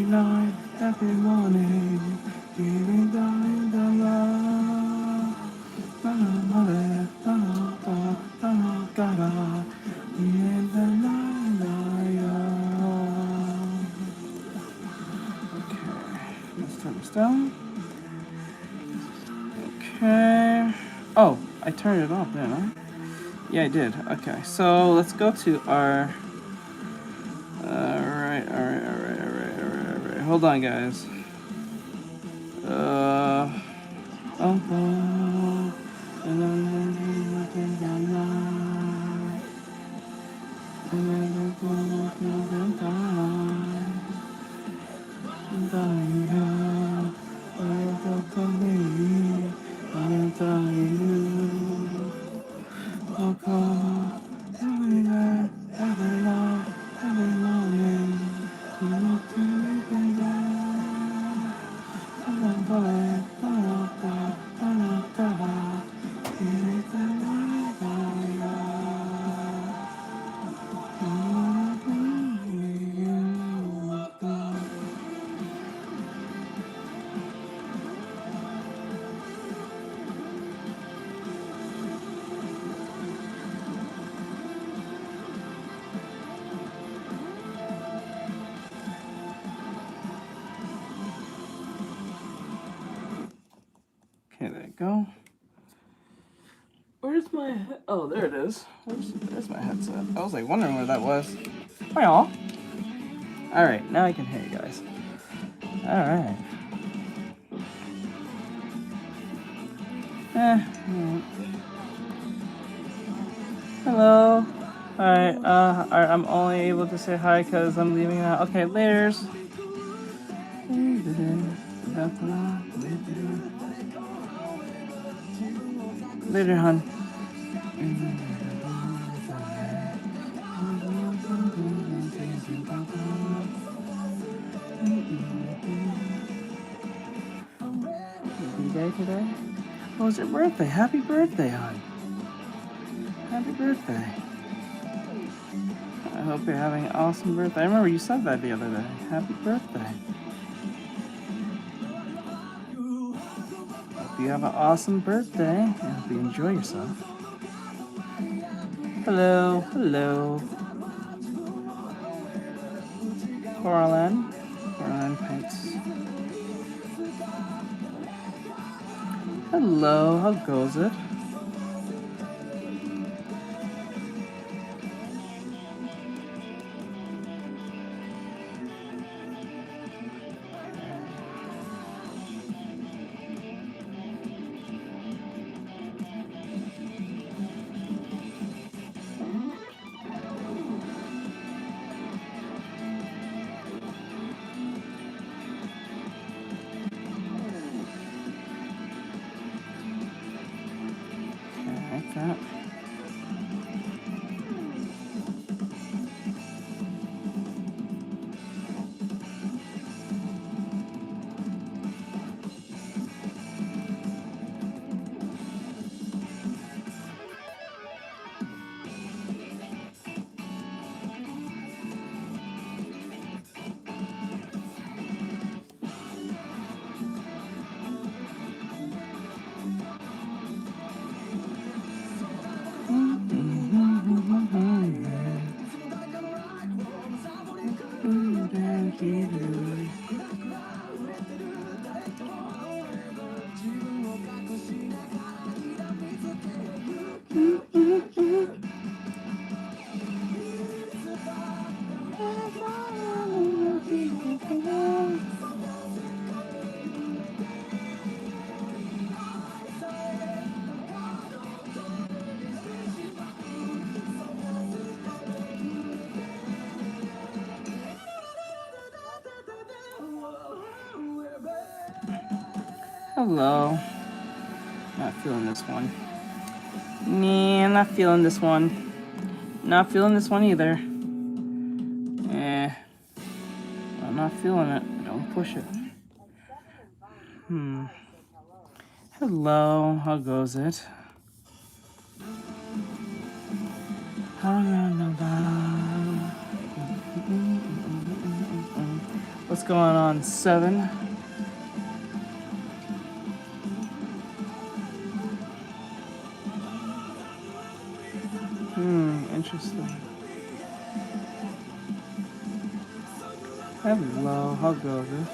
night, every morning, giving down the love. In the night. Okay, let's turn this down. Okay. Oh, I turned it off, didn't I? Yeah, I did. Okay, so let's go to our. Alright. Hold on, guys. Okay, there you go. Where's my head? Oh, there it is. There's my headset. I was like wondering where that was. Hi, all. Alright, now I can hear you guys. Alright. Hello. Alright, I'm only able to say hi because I'm leaving now. Okay, laters. Later, hon. B-Day today? Oh, it's your birthday. Happy birthday, hon. Happy birthday. I hope you're having an awesome birthday. I remember you said that the other day. Happy birthday. Hope you have an awesome birthday and hope you enjoy yourself. Hello. Coraline Pinks. Hello, how goes it? Like that. Hello. Not feeling this one. Nah, not feeling this one. Not feeling this one either. I'm not feeling it. Don't push it. Hello, how goes it? What's going on, 7? Interesting. Hello, how goes it?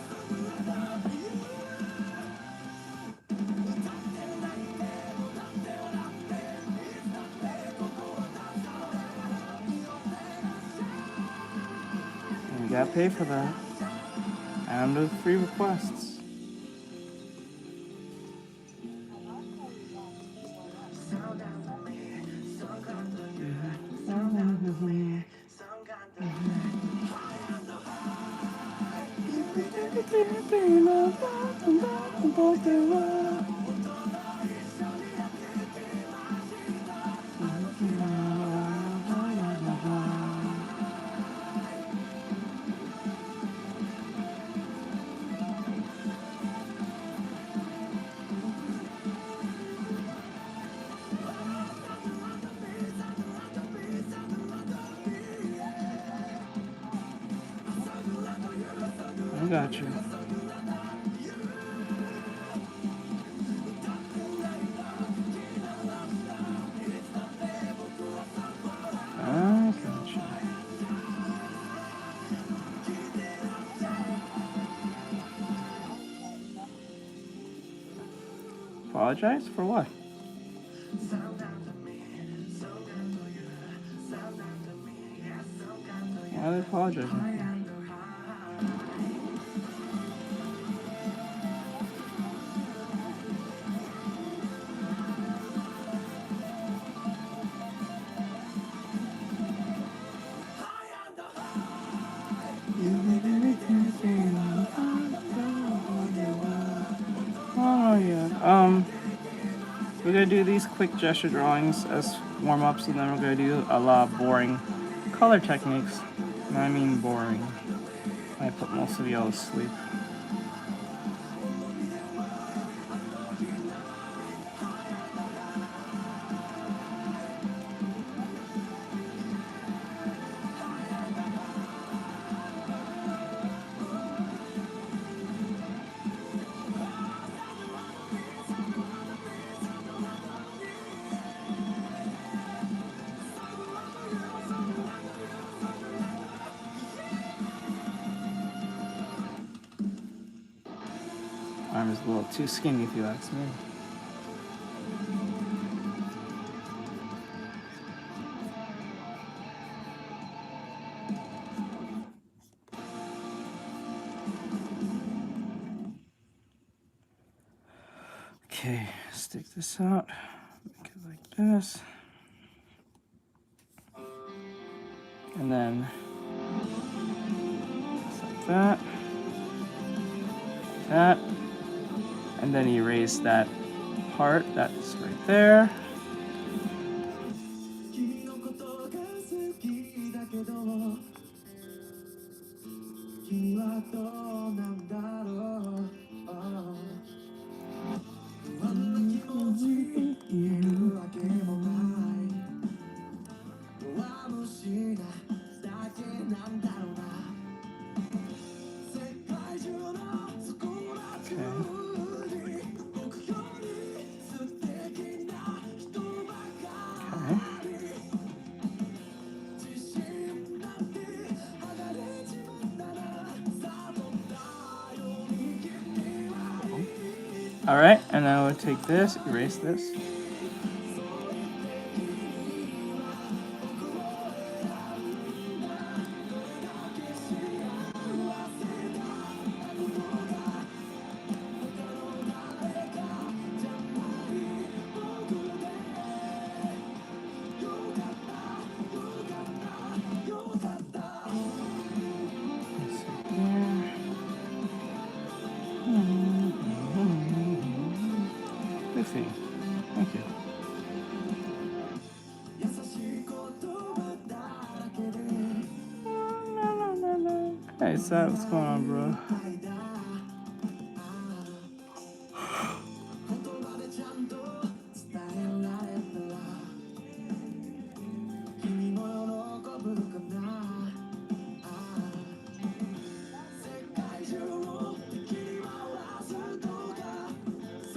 You gotta pay for that. And the free requests. I got you. I got you. Apologize for what? Why are they apologizing? Oh yeah. We're gonna do these quick gesture drawings as warm-ups, and then we're gonna do a lot of boring color techniques. And I mean boring. I put most of y'all to sleep. Arm is a little too skinny if you ask me. Okay, stick this out, make it like this. And then just like that. That. And then erase that part that's right there. All right, and then we'll take this, erase this. Thank you. Hey, Sad, what's going on, bro?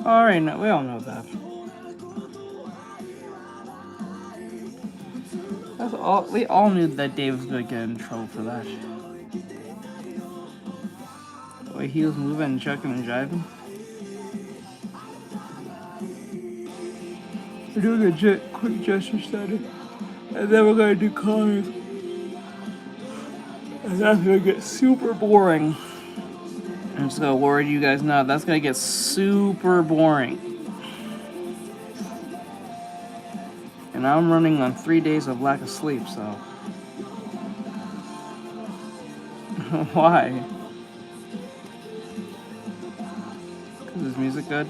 Alright, no, we all know that. That's all. We all knew that Dave was gonna get in trouble for that. The way he was moving and chucking and jiving. We're doing a quick gesture study, and then we're gonna do colors, and that's gonna get super boring. I'm just gonna worry you guys now. That's gonna get super boring. And I'm running on 3 days of lack of sleep, so. Why? Cause is music good?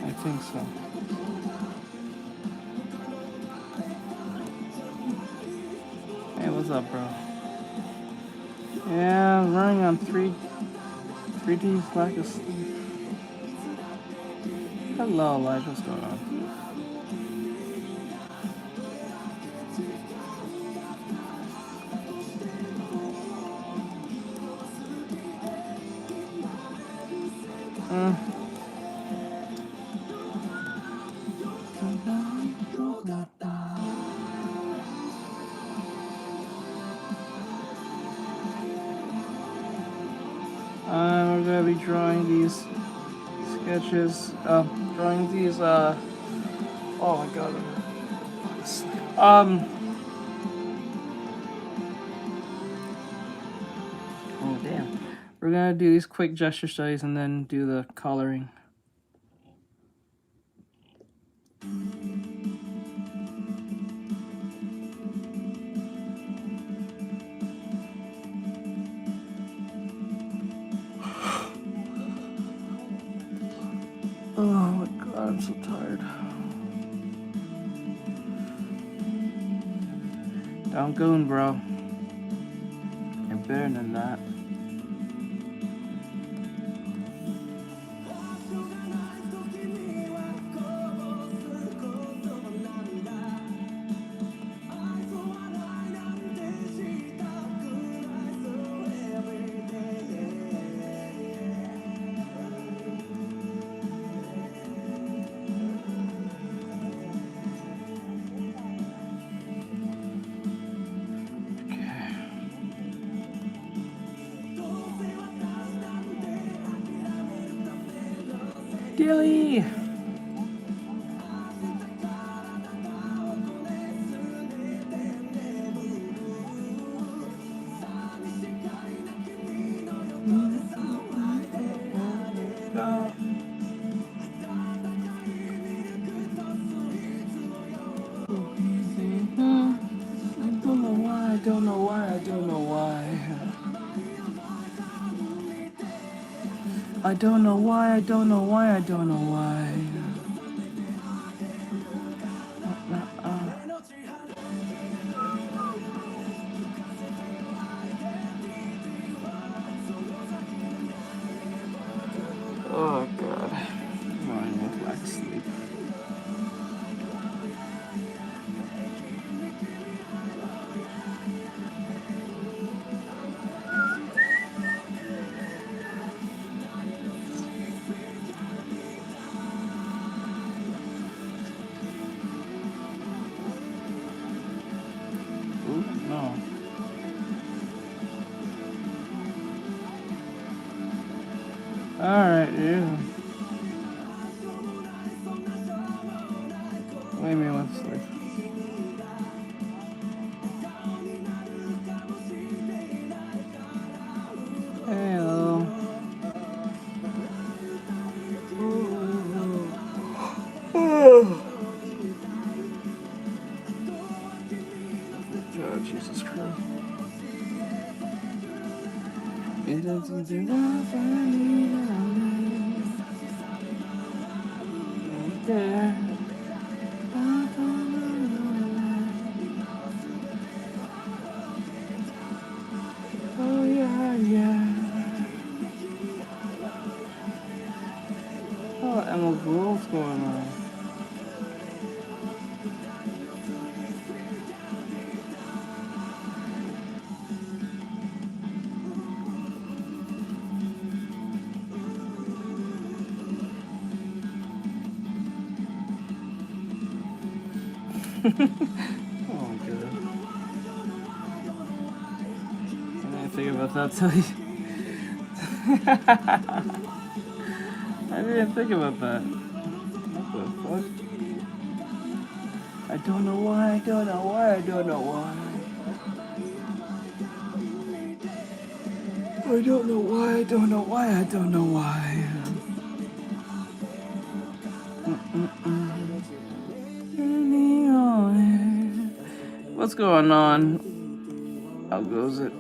I think so. Hey, what's up, bro? Yeah, I'm running on 3D lack of sleep. Hello, Elijah, what's going on? We're gonna be drawing these sketches, drawing these, oh my god. Oh damn. We're gonna do these quick gesture studies and then do the coloring. Oh my god, I'm so tired. Don't goon, bro. You're better than that. Dilly! I don't know why. I don't know why. I don't know why. I don't know why. I don't know why. Oh god. Mine with lack of sleep. No. Alright, yeah. Wait a minute, let's sleep. Hello. Oh, Jesus Christ. There. Oh yeah, yeah. Oh, Emma Gould's going on. Oh my god. I didn't think about that till you. I didn't think about that. What the fuck? I don't know why, I don't know why, I don't know why. I don't know why, I don't know why, I don't know why. What's going on? How goes it?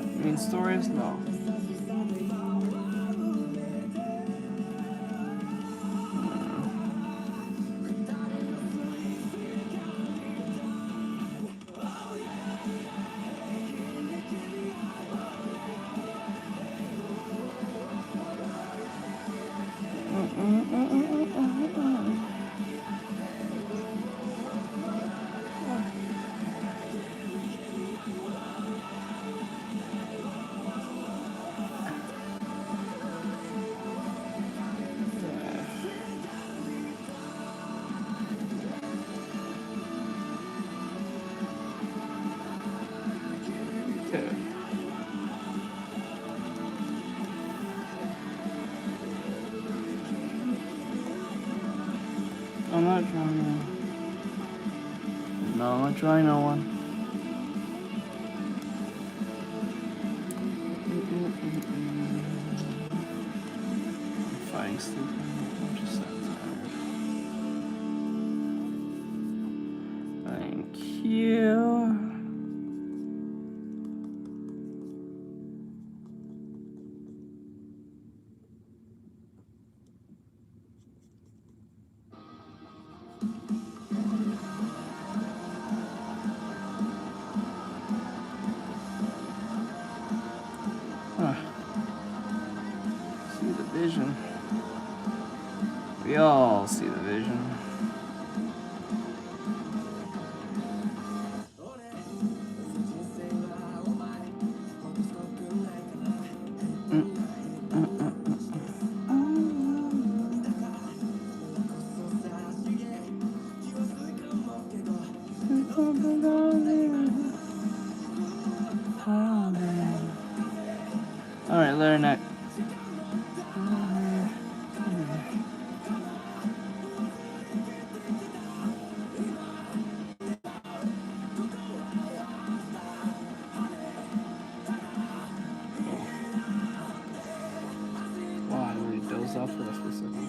You mean stories? No. Okay. I'm not trying to. No, I'm not trying no one. I'm fighting sleep. I'm just so tired. Thank you. See the vision. We all see the vision. Alright, Larry. Wow, I really dozed off for this for a second.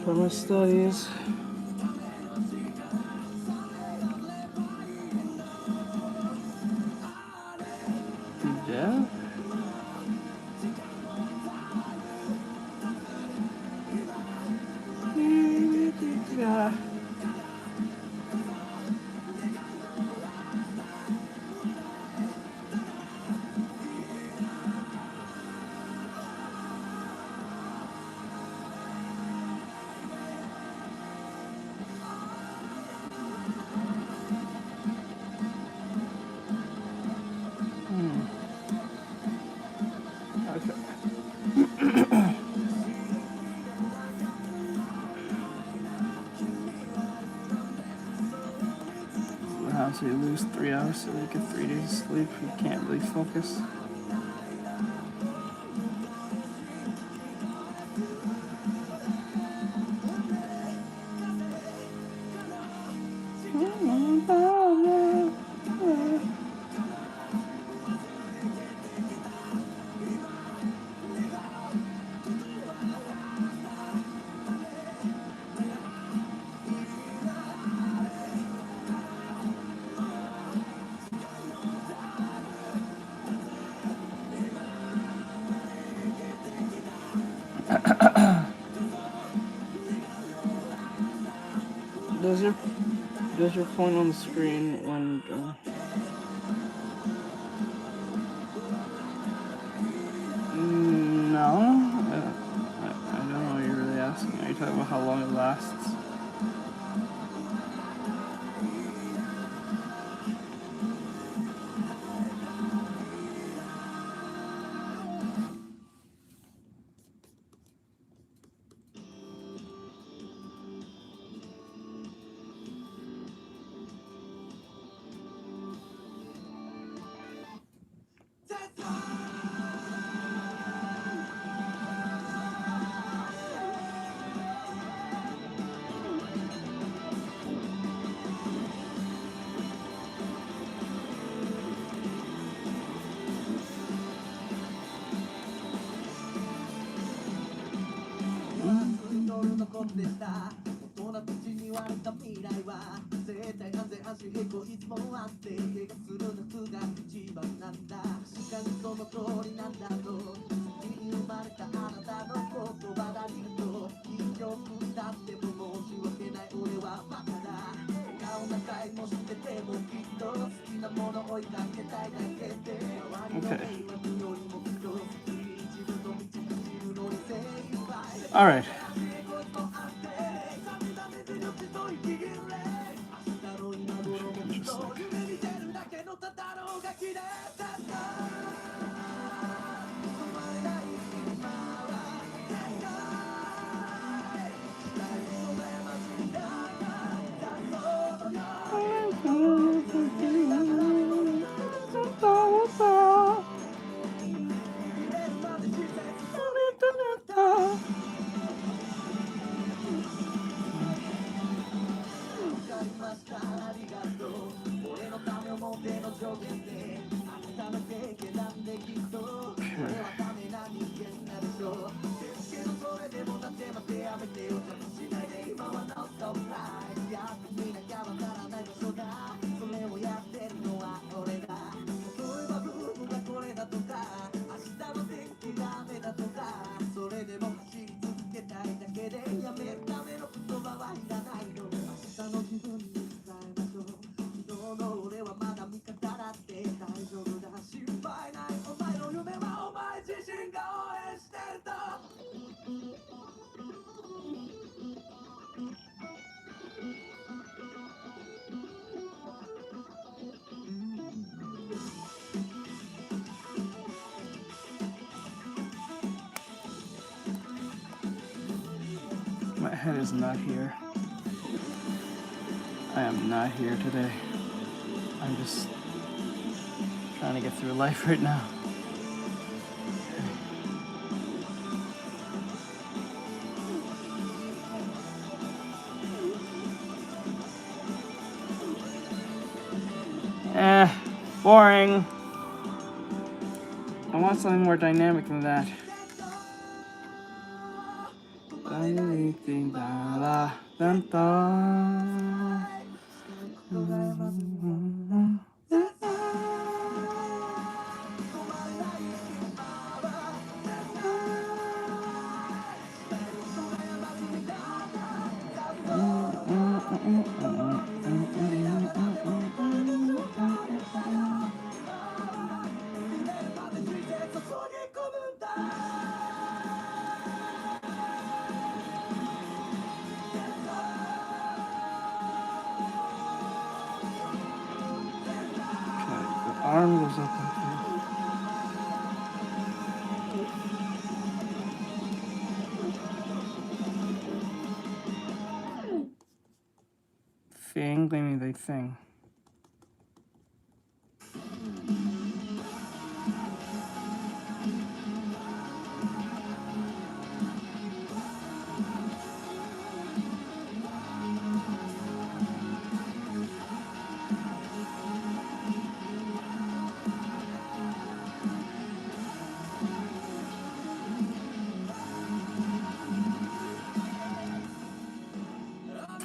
For my studies. Yeah. Yeah. So you lose 3 hours so you get 3 days of sleep. You can't really focus. Does your phone on the screen when? No. I don't know what you're really asking. Are you talking about how long it lasts? Okay. All right. My head is not here. I am not here today. I'm just trying to get through life right now. Boring. I want something more dynamic than that. Arm goes up like this. Thing, they mean they thing.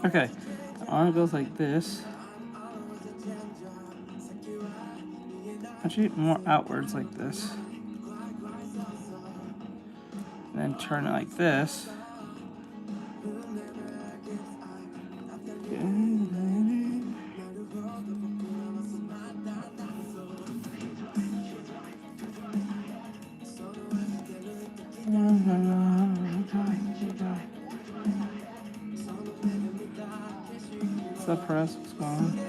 Okay, the arm goes like this. Actually, more outwards like this. And then turn it like this. Okay. up, press? What's going on?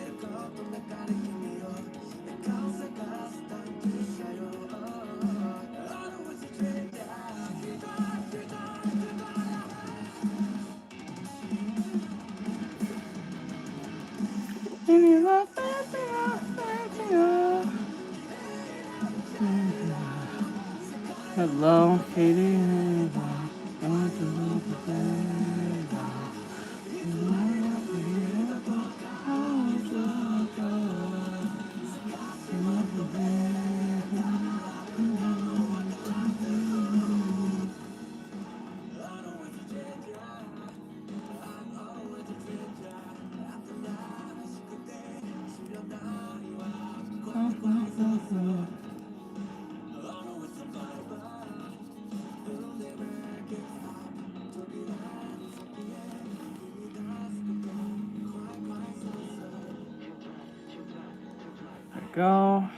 Hello, Katie. Go.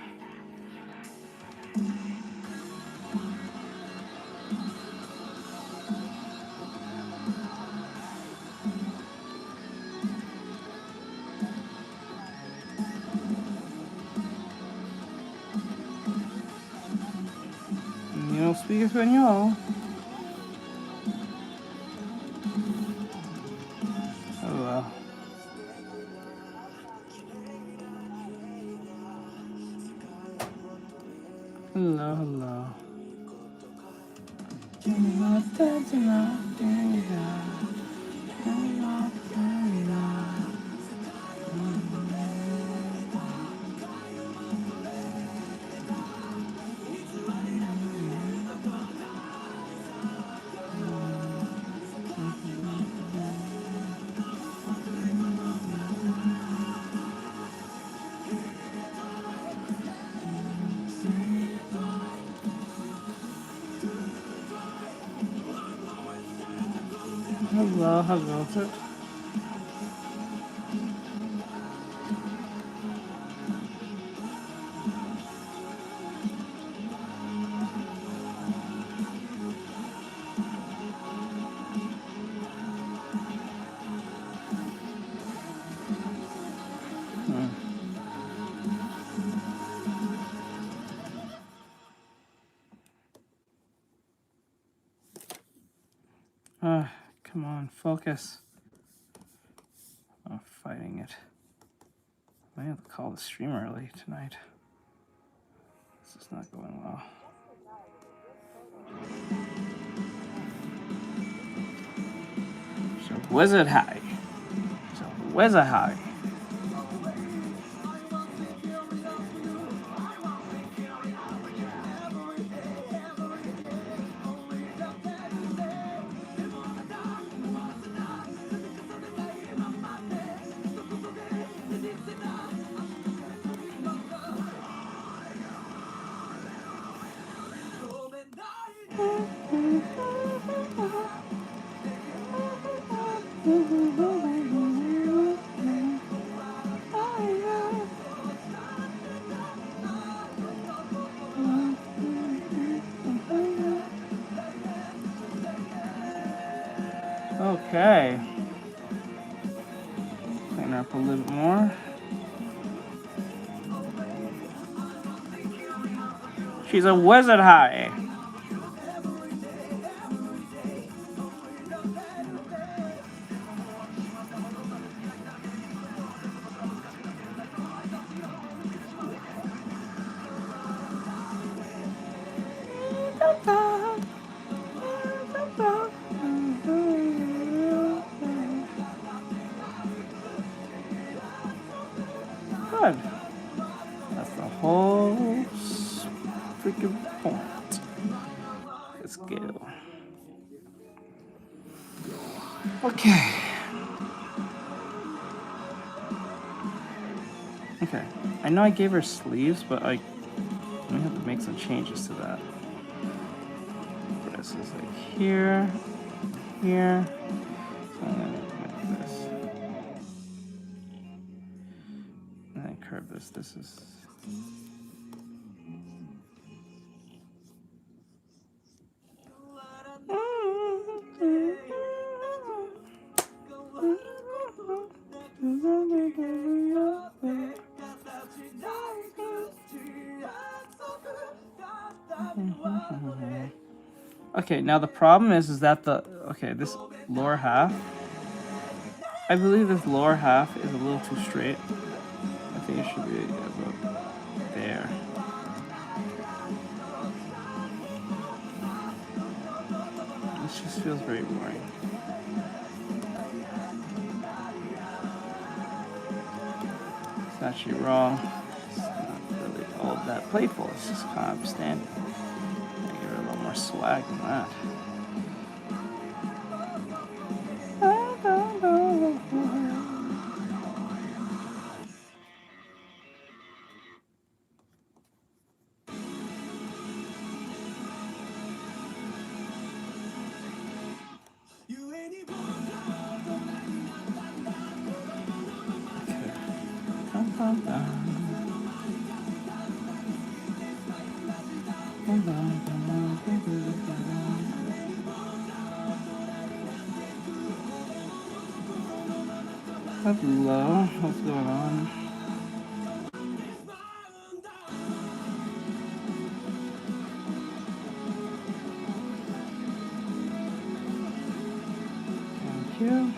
You don't speak español. Oh well. Hello, hello. Hello, hello. Come on, focus. I'm fighting it. I might have to call the stream early tonight. This is not going well. So wizard high. So wizard high. Okay. Clean her up a little bit more. She's a wizard high. Good. That's the whole freaking point. Let's go. Okay. Okay. I know I gave her sleeves, but I may have to make some changes to that. This is like here, here. So I'm gonna make this. And then curve this. This is. Okay, now the problem is that this lower half, I believe this lower half is a little too straight. I think it should be about there. This just feels very boring. It's actually wrong. It's not really all that playful. It's just kind of standard. I give it a little more swag than that. Hello, what's going on? Thank you.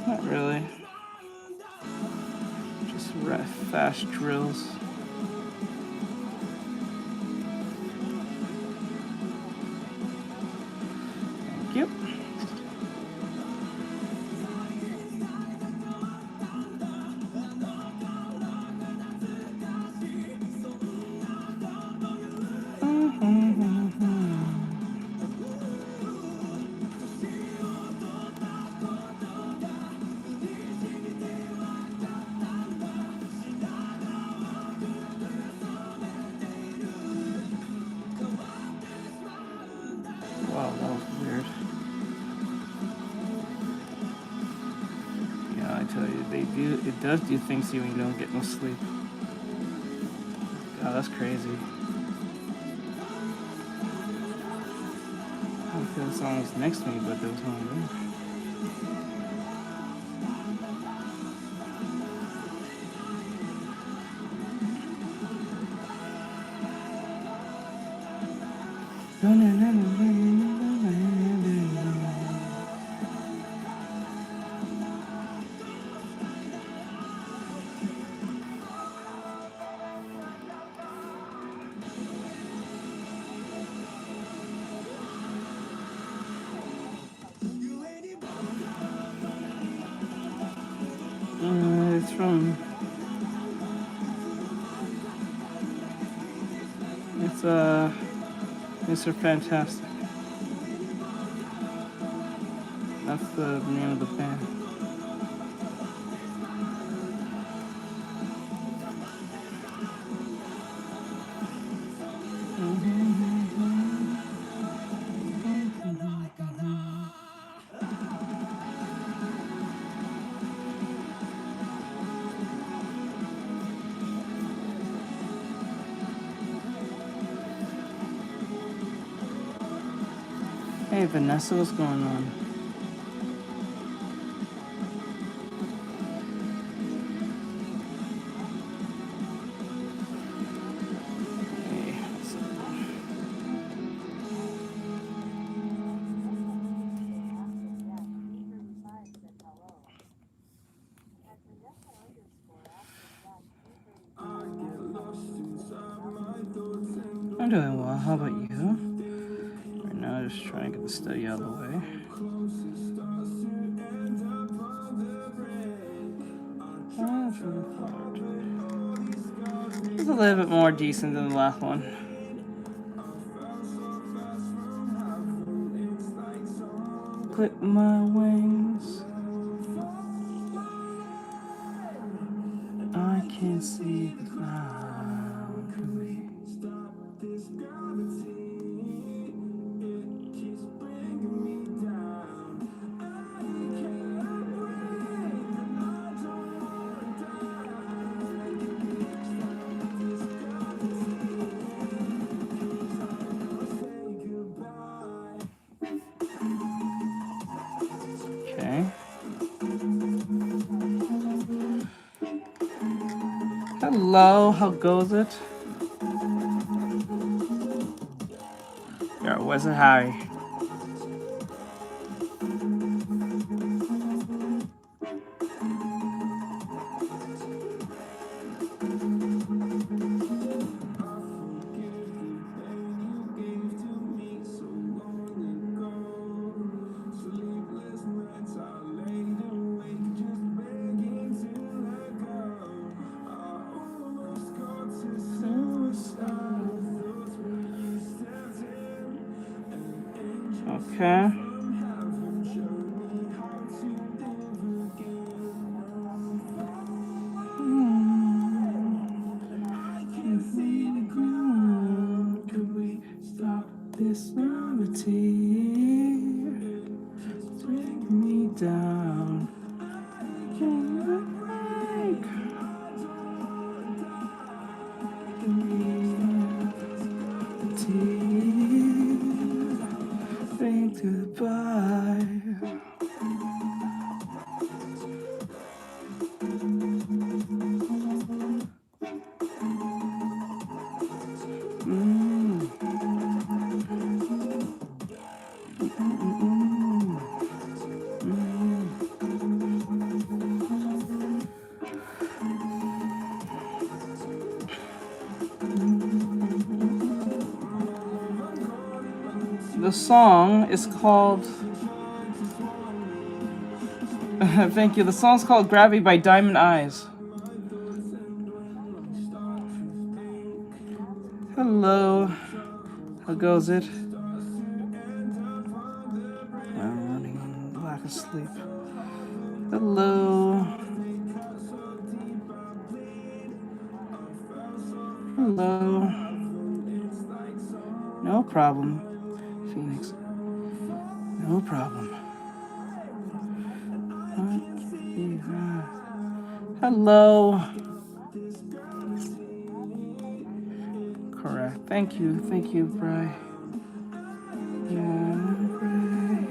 Not really. Just fast drills. Thank you. Wow, that was weird. Yeah, I tell you, it does do things to you when you don't get no sleep. God, that's crazy. I feel someone was next to me, but there was no one there. It's from... It's, Mr. Fantastic. That's the name of the band. Hey Vanessa, what's going on? Hey, what's up? I'm doing well, how about you? Right now, just trying to get the study out of the way. is a little bit more decent than the last one. Clip my wings. I can't see the ground. Can we stop this gravity? It keeps bringing me down. I can't breathe. I don't wanna die. Stop this gravity. Okay. Hello, how goes it? Yo, where's it, Harry? Okay. Could we stop this gravity? Bring me down. Goodbye. The song is called thank you. The song's called Gravity by Diamond Eyes. Hello. How goes it? I'm running in lack of sleep. Hello. Hello. No problem, Phoenix. No problem. Hello. Correct. Thank you, Bri. Yeah, break.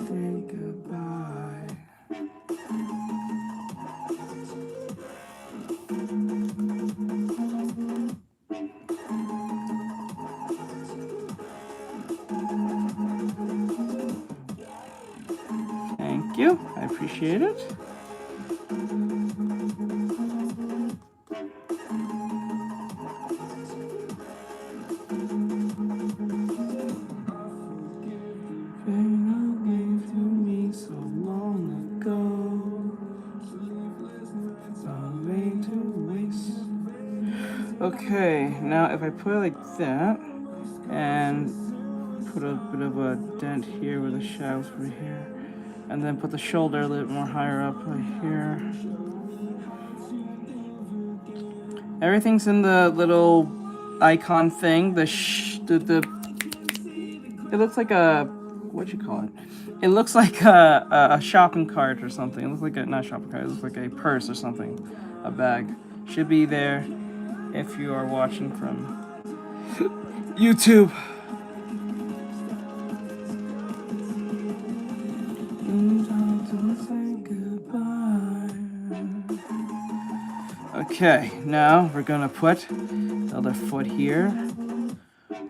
Say goodbye. Thank you. I appreciate it. Okay, now if I put it like that, and put a bit of a dent here where the shadows right here, and then put the shoulder a little bit more higher up right here. Everything's in the little icon thing. It looks like a, what you call it? It looks like a shopping cart or something. It looks like not a shopping cart. It looks like a purse or something. A bag should be there if you are watching from YouTube. Okay, now we're gonna put the other foot here. There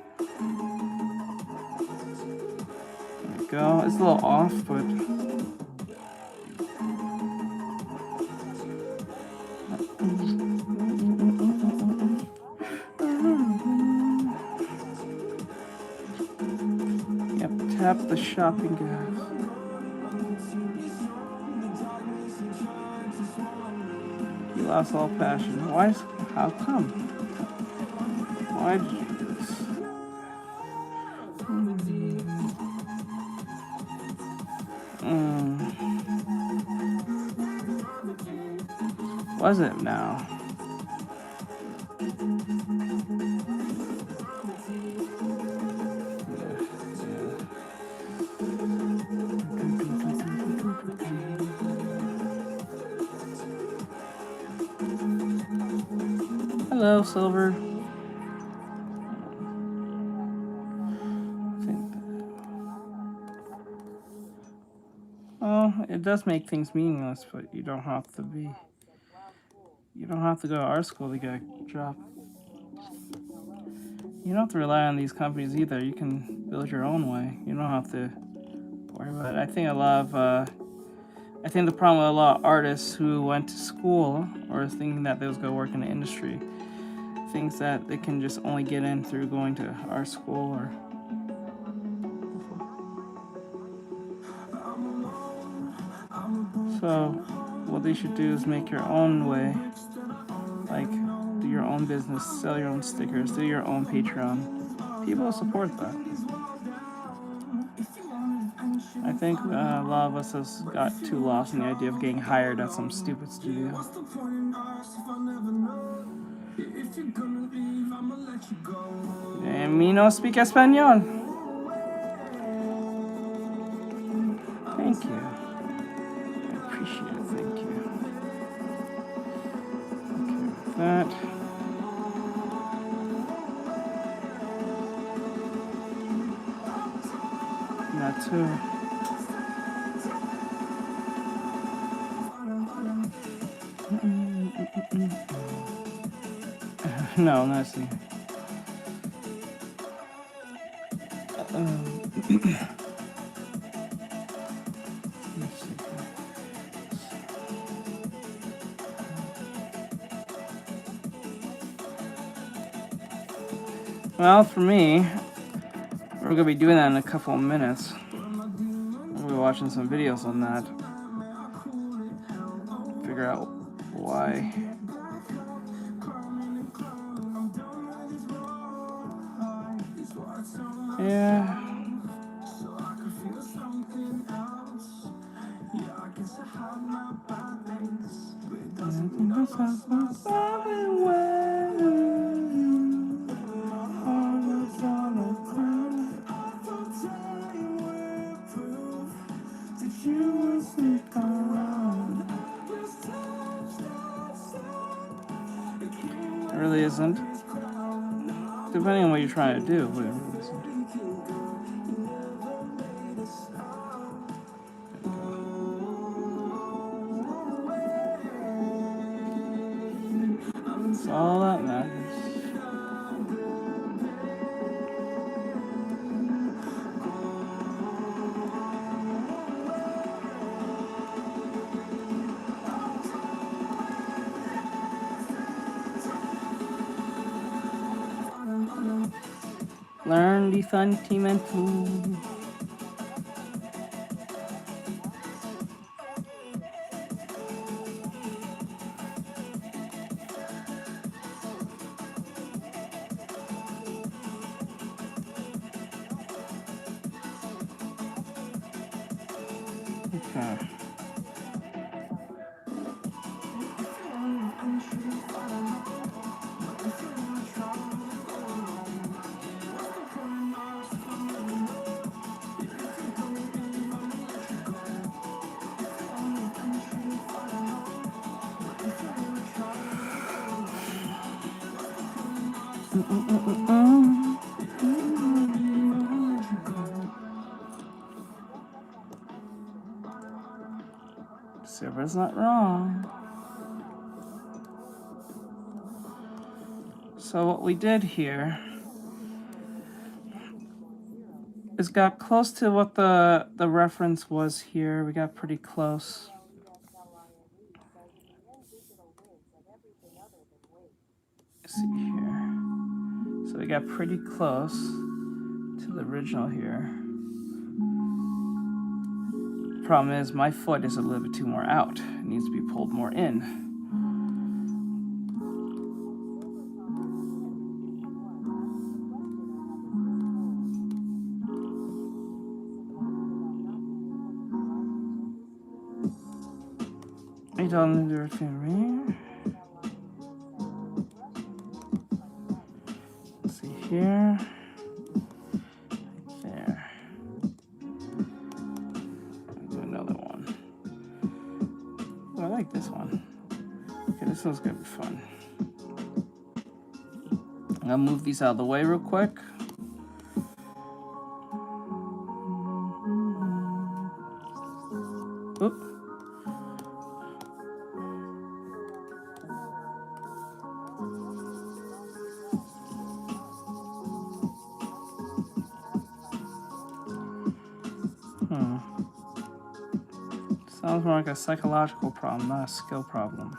we go. It's a little off, but yep, tap the shopping gas. You lost all passion. Why? How come? Why did you do this? Was it now? Hello, Silver. Well, it does make things meaningless, but you don't have to be. You don't have to go to art school to get a job. You don't have to rely on these companies either. You can build your own way. You don't have to worry about it. I think the problem with a lot of artists who went to school or thinking that they was going to work in the industry thinks that they can just only get in through going to art school or. So, what they should do is make your own way. Like, do your own business, sell your own stickers, do your own Patreon. People will support that. I think a lot of us has got too lost in the idea of getting hired at some stupid studio. Me no speak español. Thank you. I appreciate it. Thank you. Okay, with that. That too. No, not see. Well, for me, we're gonna be doing that in a couple of minutes. We'll be watching some videos on that. Figure out why. Yeah. It really isn't. Depending on what you're trying to do, but it really isn't. That's all that matters. Learn the fundamental. Okay. Server's not wrong. So what we did here is got close to what the reference was here. We got pretty close. Let's see here. So we got pretty close to the original here. Problem is my foot is a little bit too more out. It needs to be pulled more in. detail in the direction me. Let's see here. There. Do another one. Oh, I like this one. Okay, this one's gonna be fun. I'll move these out of the way real quick. Oop. Sounds more like a psychological problem, not a skill problem.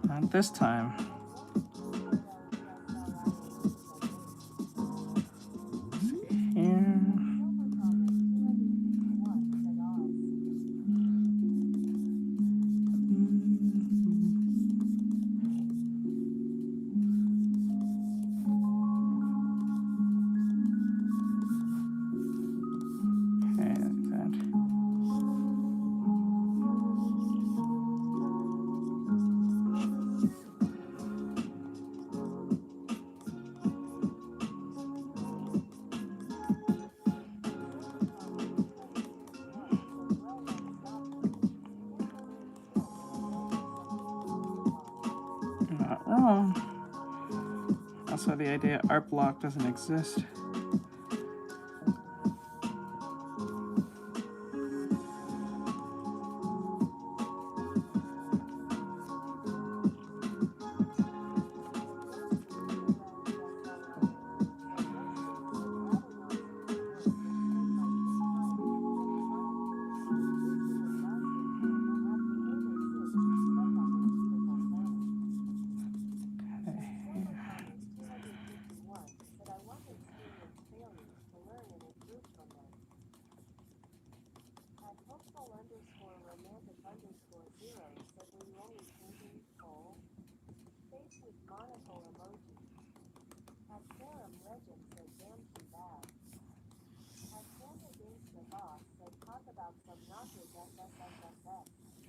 Not this time. Let's see here. Not wrong. Also, the idea art block doesn't exist.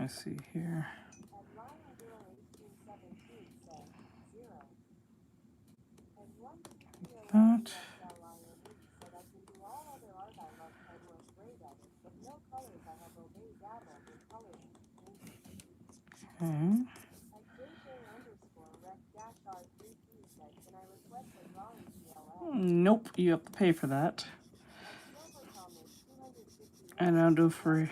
Let's see here. That. Okay. Nope, you have to pay for that. And I'll do free.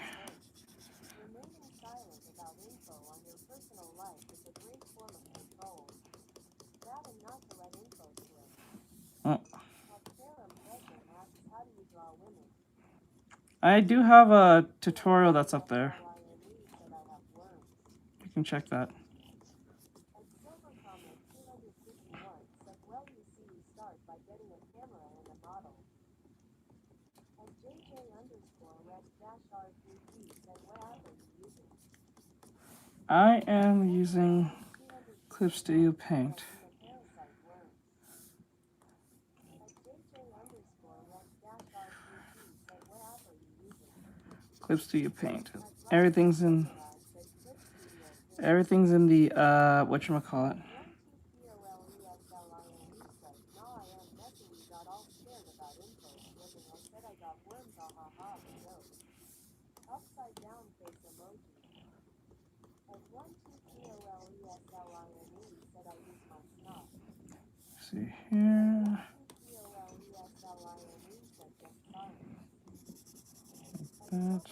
Oh. I do have a tutorial that's up there. You can check that. I am using Clip Studio Paint. Clip Studio Paint. Everything's in the whatchamacallit. See here. Like that.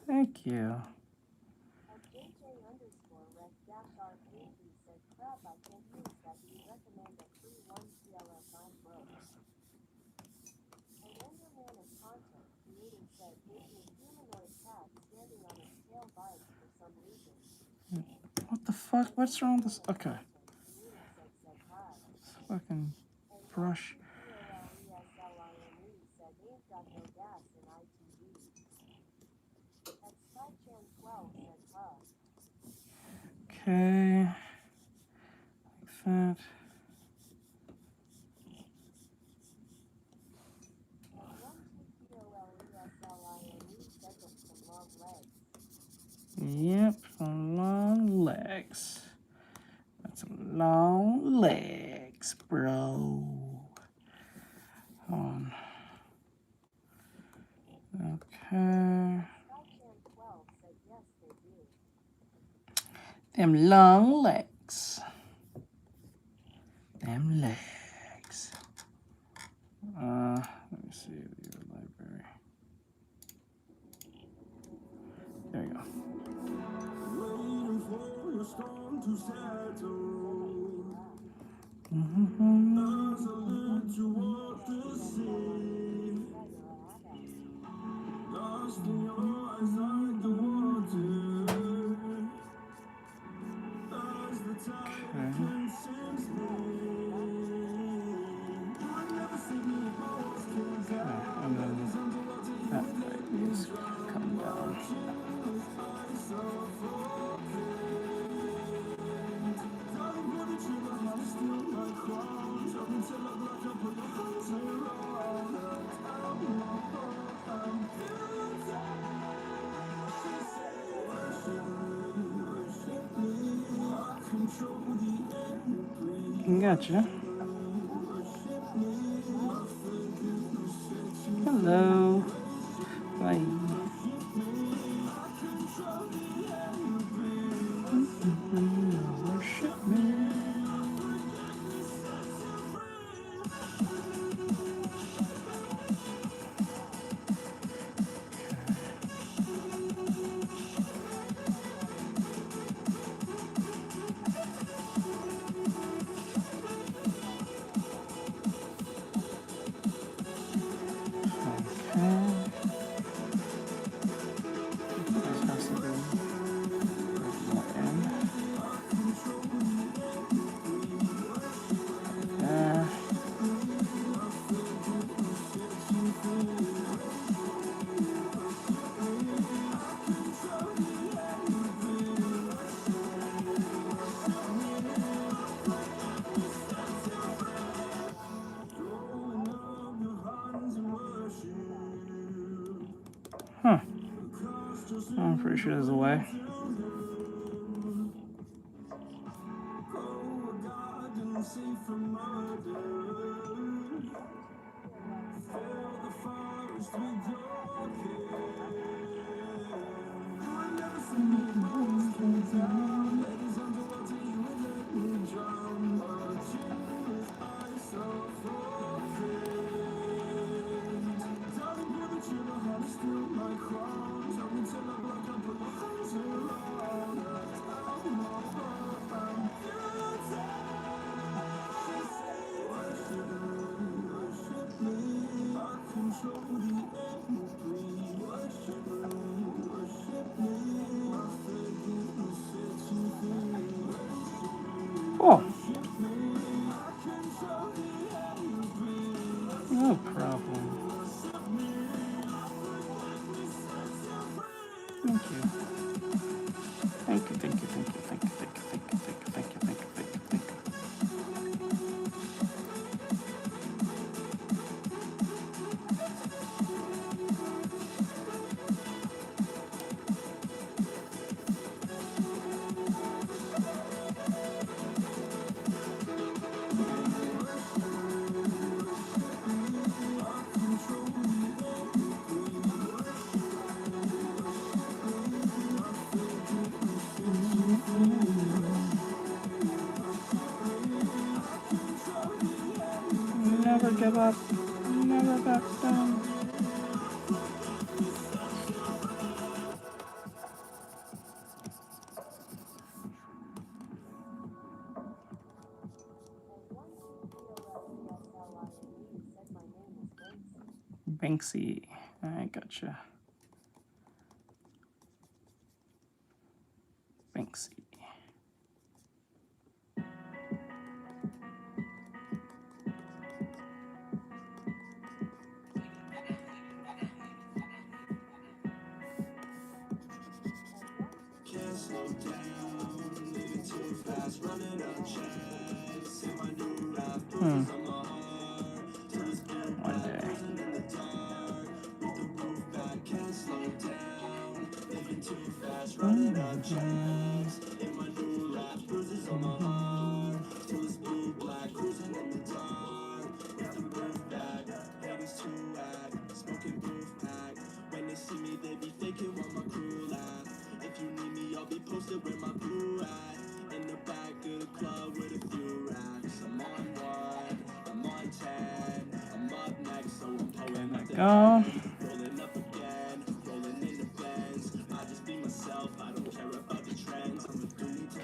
Thank you. What the fuck? What's wrong with this? Okay. This fucking brush. Okay, like that. Yep, some long legs. That's some long legs, bro. Okay. Them long legs. Them legs. Let me see your library. There you go. Come down. Gotcha. Hello. Bye. Worship me. Huh. I'm pretty sure there's a way. Oh. No problem. Thank you. Thank you, thank you, thank you, thank you, thank you, thank you, thank you, thank you, thank you, thank you, thank you. Never give up. Never back down. Banksy. I gotcha. Banksy. One day. Go.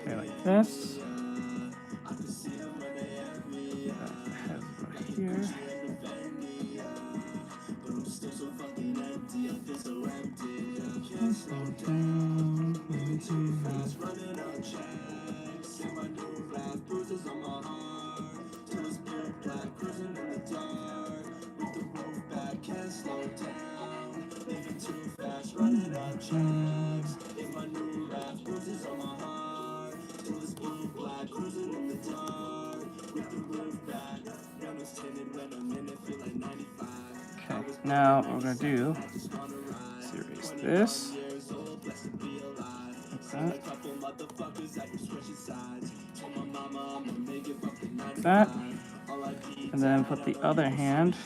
Okay, like this. Head right here. Okay, now what we're gonna do is erase this. Like that. And then put the other hand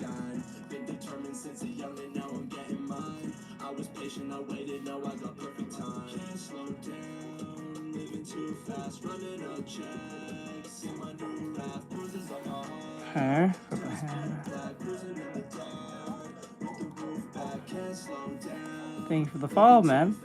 okay, put the hand. Thank you for the follow, man.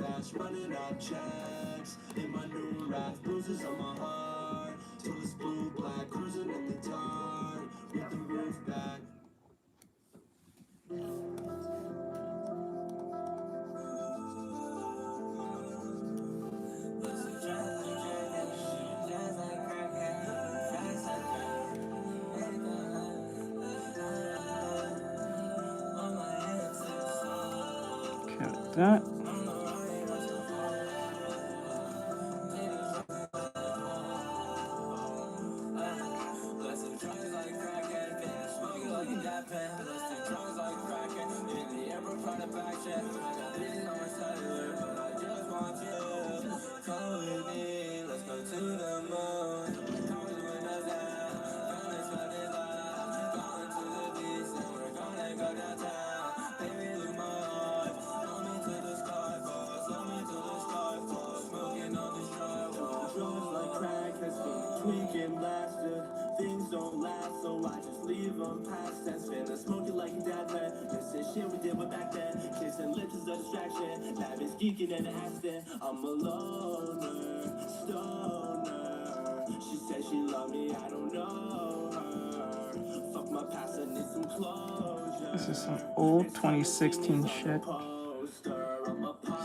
Okay, like that. Things don't last, so I just leave them past tense. Finna smoke it like a dad man. This is shit we did with back then. Kissing lips is a distraction. That is geeking and a accident. I'm a loner, stoner. She said she loved me, I don't know her. Fuck my past, I need some closure. This is some old 2016 shit.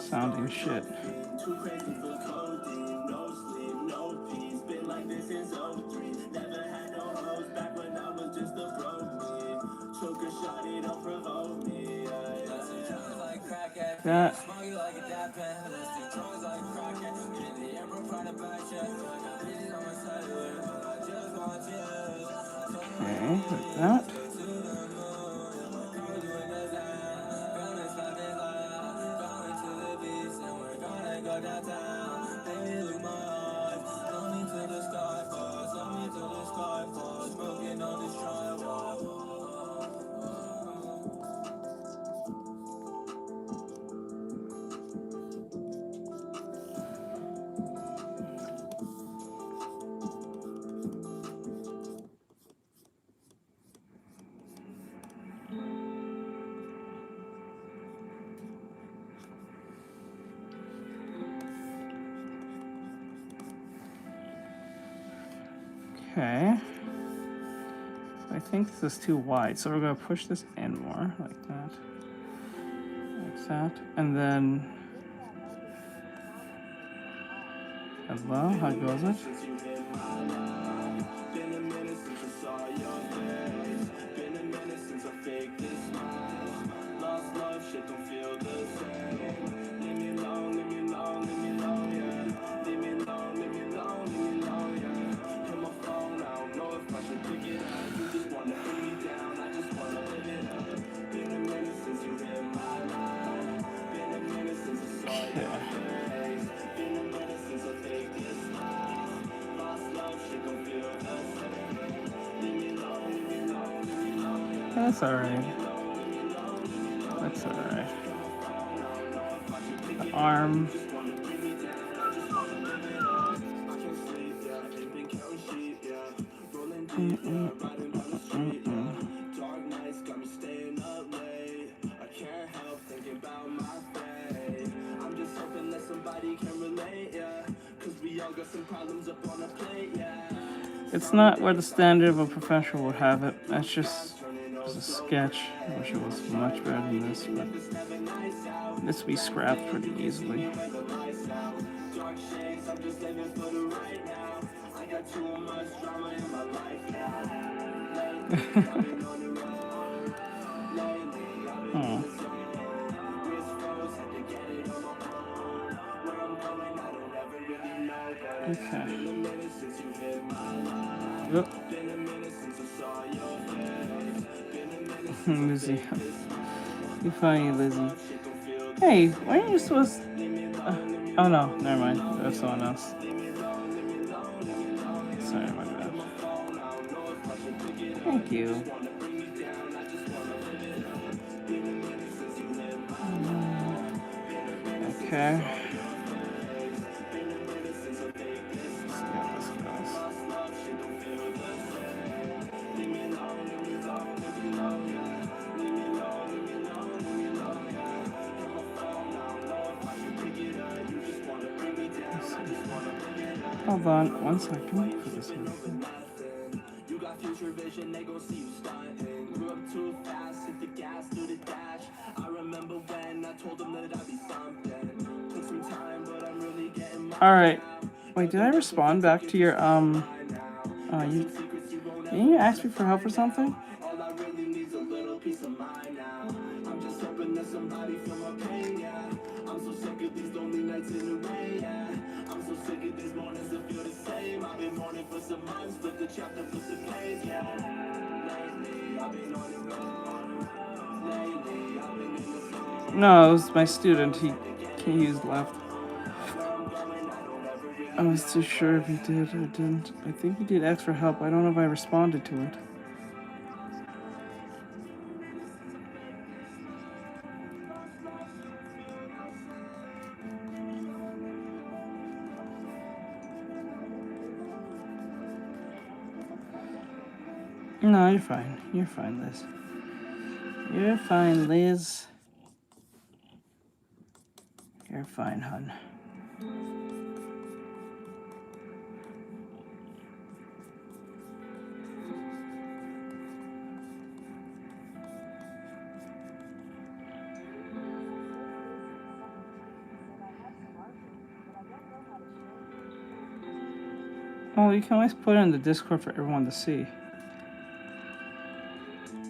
Sounding shit. Too crazy for codeine, no sleep, no peace. Been like this since 03. Never had no hoes back when I was just a broke me. Took a shot, it don't provoke me. That. Okay, like that. Okay. I think this is too wide, so we're going to push this in more, like that. Like that. And then... Hello, how goes it? That's alright. That's alright. The arm. It's not where the standard of a professional would have it. That's just a sketch. I wish it was much better than this, but this will be scrapped pretty easily. Oh. Okay. Oop. Lizzie. You funny, Lizzie. Hey, why are you supposed oh no, never mind. That's someone else. Sorry, my bad. Thank you. Okay. Hold on, 1 second for this one. You got future vision, they gon' see you stunting. Grew up too fast, hit the gas, do the dash. I remember when I told them that I'd be something. Took some time, but I'm really getting my Alright. Wait, did I respond back to your didn't you ask me for help or something? All I really need is a little peace of mind now. I'm just hoping that somebody feel my pain, yeah. I'm so sick of these lonely nights in the rain, yeah. I'm so sick of these mornings that feel the same. I've been mourning for some months, flip the chapter, flip the page, yeah. Lately, I've been on the road. Lately, I've been in the zone. No, it was my student. He's left. I was too sure if he did or didn't. I think he did ask for help. I don't know if I responded to it. No, you're fine. You're fine, Liz. You're fine, Liz. You're fine, hon. Oh, you can always put it in the Discord for everyone to see.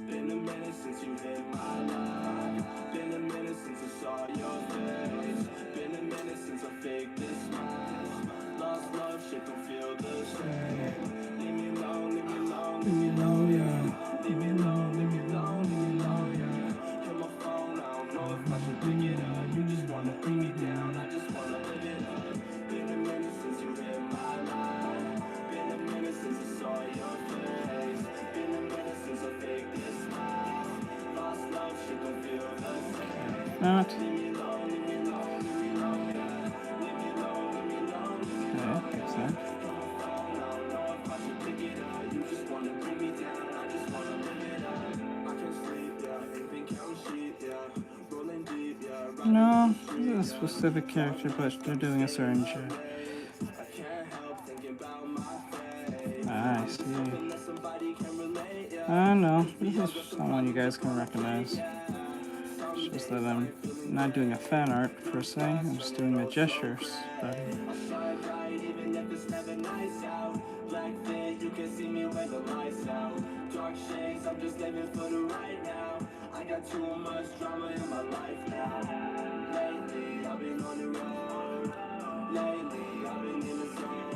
Been a minute since you hit my life. Been a minute since I saw your face. Been a minute since I faked this smile. Lost love, shit don't feel the same. Leave me alone, leave me alone, leave me alone, yeah. Leave me alone, leave me alone, leave me alone, yeah. Hit my phone, I don't know if I should pick it up. You just wanna bring me down, I just wanna live it up. Been a minute since you hit my life. Been a minute since I saw your face. Been a minute since I faked this smile. Lost love, shit don't feel the same. Not. Leave me alone, leave me alone, leave me alone, yeah. Leave me alone, leave me alone, leave me alone. Okay, makes sense. No, this is a specific character, but they're doing a certain shit. I see. I know, this is someone you guys can recognize. It's just that I'm not doing a fan art per se, I'm just doing a gesture study. You can see me when the lights out. Dark shades, I'm just living for the right now. I got too much drama in my life now. Lately, I've been on the road. Lately, I've been in the zone.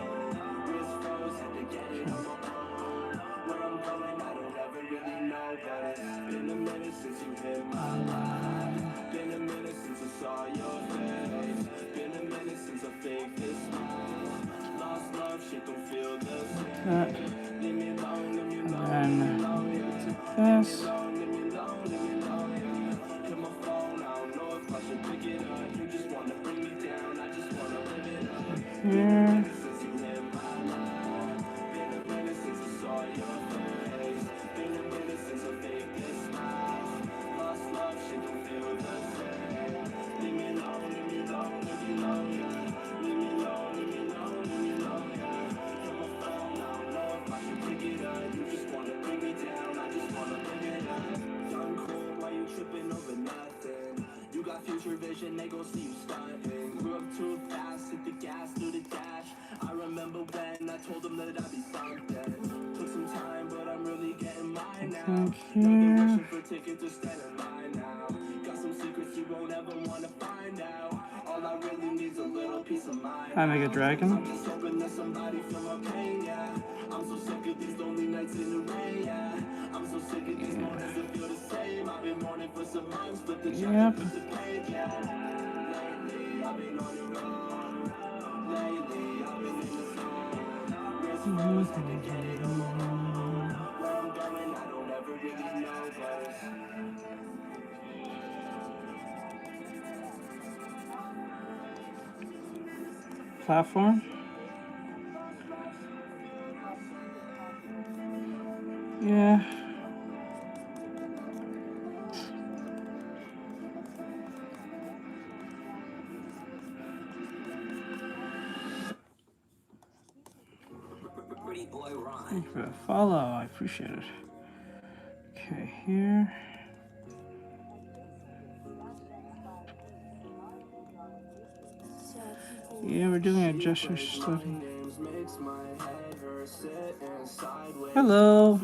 Wrist froze, had to get it on my own. Where I'm going, I don't ever really know. But it's been a minute since you hit my life. Been a minute since I saw your face. Been a minute since I faked this smile. Lost love, shit don't feel the same. And then take this. think here. I make a dragon. Yep. Platform. Yeah. Thank you for the follow. I appreciate it. Okay, here. Yeah, we're doing a gesture study. Hello.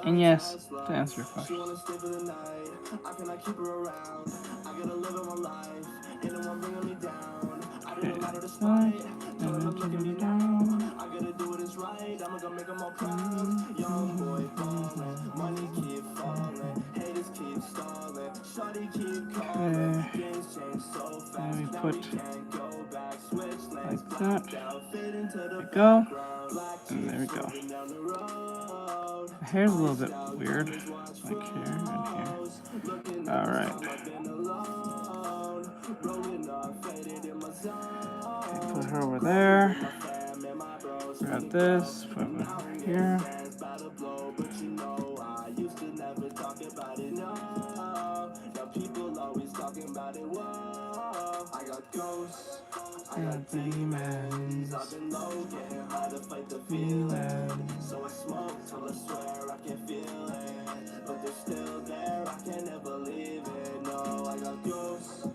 And yes, to answer your question. Let me put like that. There we go. And there we go. The hair's a little bit weird, like here and here. All right. Okay, put her over there. Grab this, put it over here. I got demons. I've been low, getting high to fight the feeling. So I smoke till I swear I can feel it. But they're still there, I can't ever leave it. No, I got ghosts,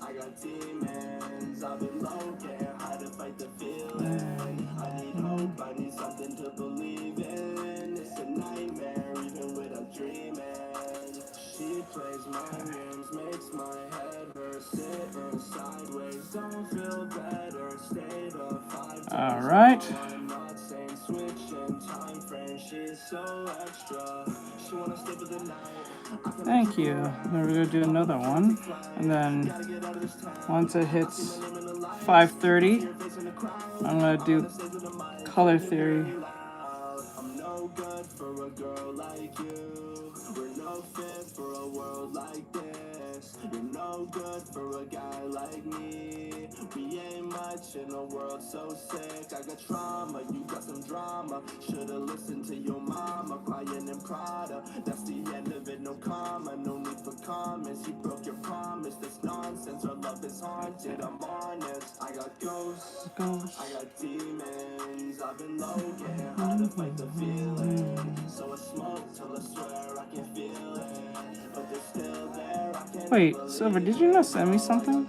I got demons. I've been low, getting high to fight the feeling. I need hope, I need something to believe in. It's a nightmare, even without dreaming. She plays my games, makes my head hurt, sitting sideways, don't feel better, stayed up 5 days. All right. I'm not saying switching time frame, she's so extra. She wanna stay for the night. Thank you. Then we're gonna do another one, and then once it hits 5:30, I'm gonna do color theory. I'm no good for a girl like you. We're no fit for a world like this. You're no good for a guy like me. We ain't much in a world so sick. I got trauma, you got some drama. Should've listened to your mama, crying in Prada. That's the end of it, no comma, no need for comments. You broke your promise, that's nonsense. Our love is haunted, I'm honest. I got ghosts, I got demons. I've been low, getting high to fight the feeling. So I smoke till I swear I can feel it. But they're still there, I can't. Wait, Silver, did you not send me something?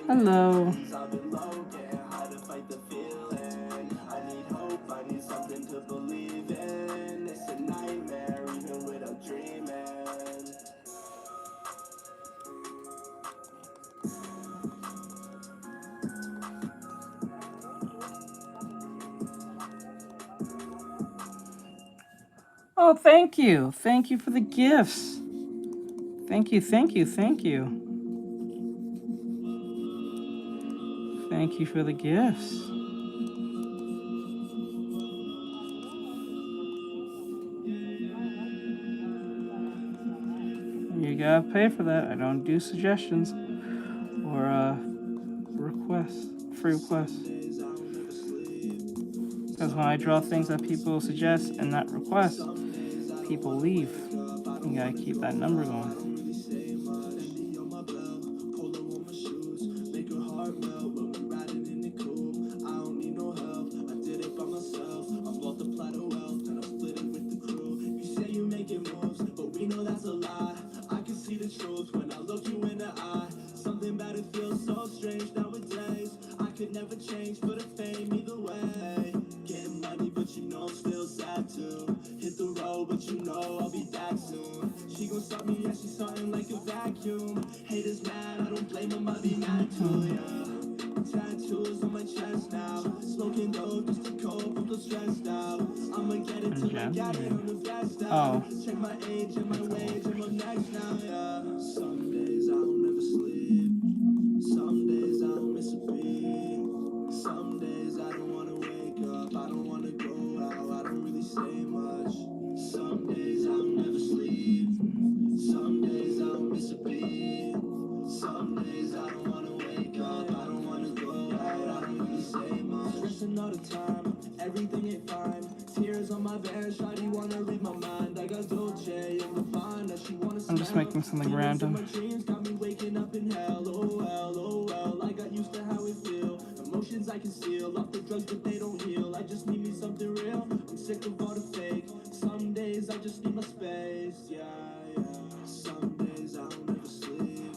Hello. I've been low, getting high to fight the feeling. I need hope, I need something to believe in. It's a nightmare, even without dreaming. Oh, thank you. Thank you for the gifts. Thank you, thank you, thank you. Thank you for the gifts. You gotta pay for that. I don't do suggestions or requests, free requests. Because when I draw things that people suggest and not request, people leave. You gotta keep that number going. so strange nowadays. I could never change for the fame either way. Getting money, but you know I'm still sad too. Hit the road, but you know I'll be back soon. She gon' stop me, yeah, she's something like a vacuum. Haters mad, I don't blame them, I'll be mad too, yeah. Tattoos on my chest now. Smoking dope just to cope, I'm so stressed out. I'ma get it till I got it, I'm the best now. Check my age and my wage, I'm up next now, yeah. Some days I don't ever sleep. Some days I don't miss a beat. Some days I don't wanna wake up. I don't wanna go out. I don't really say much. Some days I don't ever sleep. Some days I don't miss a beat. Some days I don't wanna wake up. I don't wanna go out. I don't really say much. Stressing all the time. Everything ain't fine. Tears on my bed. Shawty wanna read my mind. I got Dolce and Gabbana. She wanna smell. I'm just making something random. My dreams got me waking up in hell. Oh well, oh well. I got used to how it feel. Emotions I conceal. Off the drugs but they don't heal. I just need me something real. I'm sick of all the fake. Some days I just need my space. Yeah, yeah. Some days I don't ever sleep.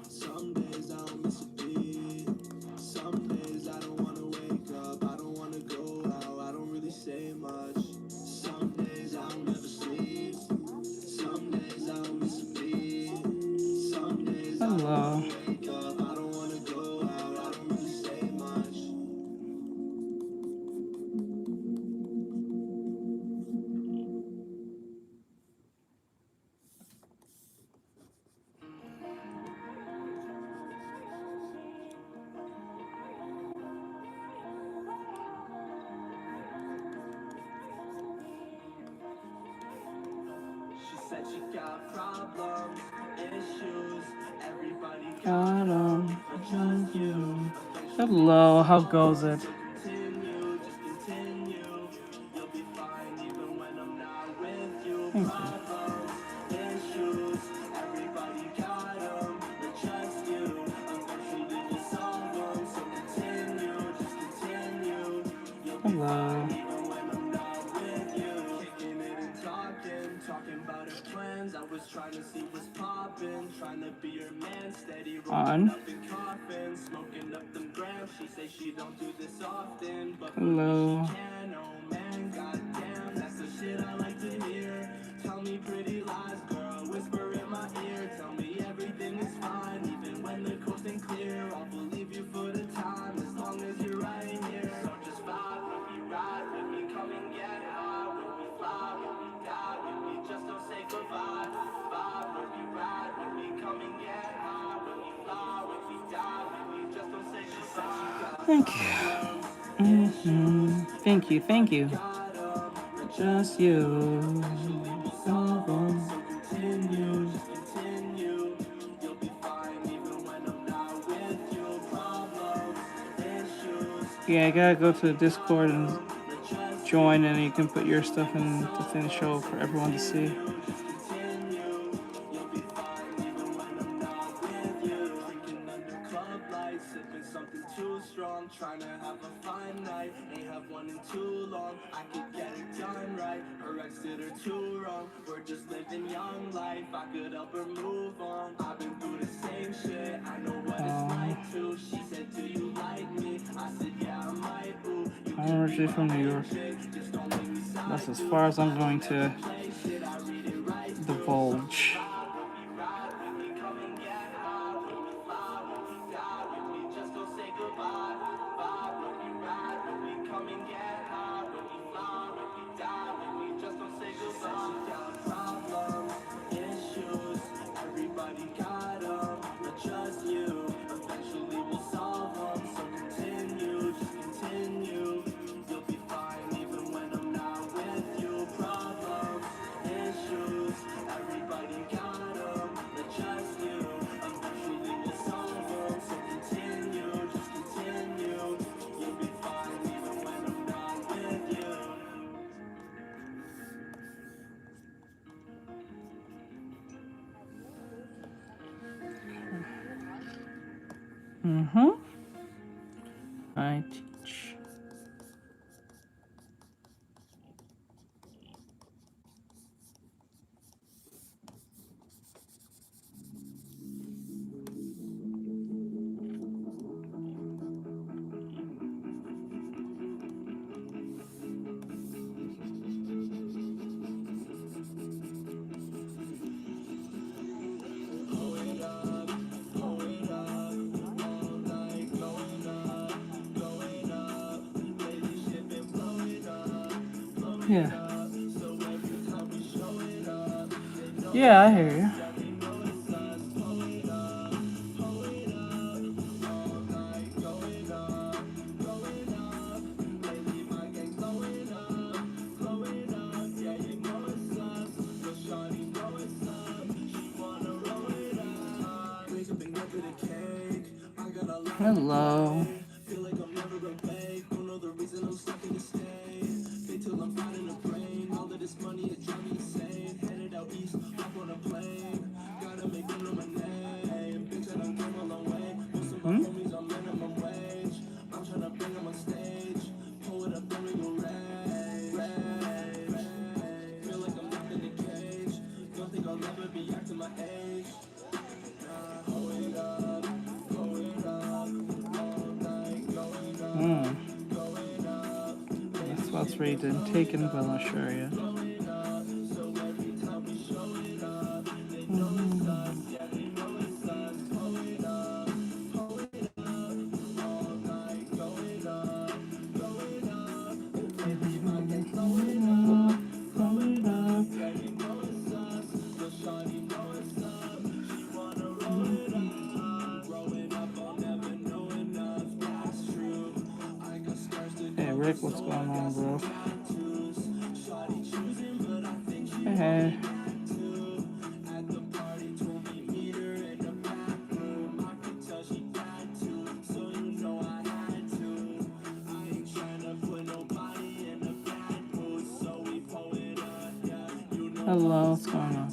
Some days I don't miss a beat. Some days I don't wanna wake up. I don't wanna go out. I don't really say much. Some days I don't ever sleep. Some days I don't miss a beat. Some days I don't wanna wake up. I don't wanna go out. I don't really say much. She said she got problems, issues. Everybody got them, but just you. Hello, how goes it? Continue, just continue. You'll be fine even when I'm not with you. Thank you. Problems, issues. Everybody got them, but just you. Eventually we'll solve them. So continue, just continue. You'll be fine even when I'm not with you. Kicking it and talking about her plans. I was trying to see what's poppin', trying to be your man, steady rolling up in coffins, smoking up them grams. She say she don't do this often, but for me she can. Oh man, goddamn, that's the shit I like to hear. Tell me pretty lies, girl, whisper in my ear. Tell me everything is fine, even when the coast ain't clear. I'll believe you for the time, as long as you're right here. So just vibe with me, ride with me, come and get high. When we fly, when we die, when we just don't say goodbye. Vibe with me, ride with me, come and get high. When we fly, when we die, when we just don't say goodbye. Thank you. Thank you, thank you. Just you. Continue, just continue. You'll be fine even when I'm not with you. Problems, issues. Yeah, I gotta go to the Discord and join, and you can put your stuff in the thin show for everyone to see. Something too strong, trying to have a fine night. Ain't have one in too long, I could get it done right. Her ex did her too wrong, we're just living young life. I could help her move on, I've been through the same shit. I know what it's like to. She said, do you like me? I said, yeah, I might. Ooh, I'm originally from New York. That's as far as I'm going to divulge. Everybody got them, but just you. Eventually we'll solve them. So continue, just continue. You'll be fine even when I'm not with you. Problems, issues. Everybody got them, but just you. Eventually we'll solve them. So continue, just continue. You'll be fine even when I'm not with you. I teach. Yeah. Yeah, I hear you. Hello. Feel like I'm never awake. Don't know the reason I'm stuck in the state. Wait till I'm fighting a brain. All of this money is driving me insane. Headed out east, hop on a plane. Gotta make room on my name. Bitch, I done came a long way. Most of my homies on minimum wage. I'm tryna bring them on stage. Pull it up, bring a rage. Feel like I'm locked in a cage. Don't think I'll never be acting my age. Hold it up, hold it up. All night, going up. That's what's rated and taken, but I'll show you. Hey Rick, what's going on, bro? Hey. Hello, what's going on?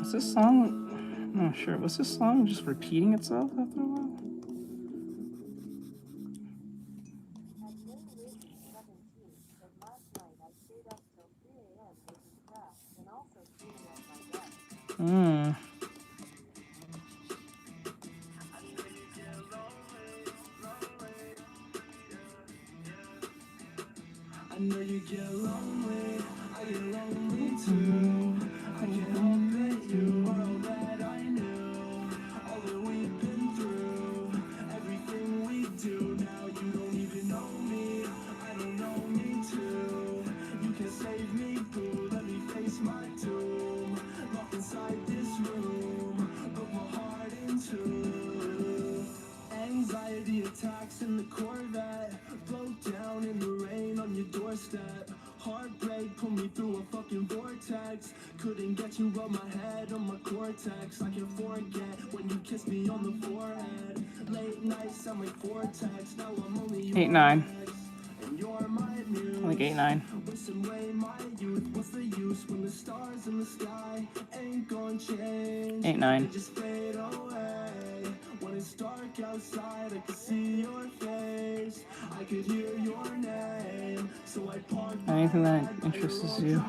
Is this song? I'm not sure. Was this song just repeating itself after a while? Hmm. I know you get lonely, I get lonely too. I can't help it, you are all that I knew. All that we've been through, everything we do. Now you don't even know me, I don't know me too. You can save me, boo, let me face my doom. Locked inside this room, broke my heart in two. Anxiety attacks in the Corvette, float down in the rain on your doorstep. Heartbreak pulled me through a fucking vortex. Couldn't get you out my head, on my cortex. I can forget when you kissed me on the forehead. Late nights sound like vortex. Now I'm only your 8-9. ex, and you're my muse. Like 8-9. Listen, away my youth. What's the use when the stars in the sky ain't gonna change? 8-9. They just fade away. When it's dark outside, I can see your face. I could hear your name. So I park Anything that interests you,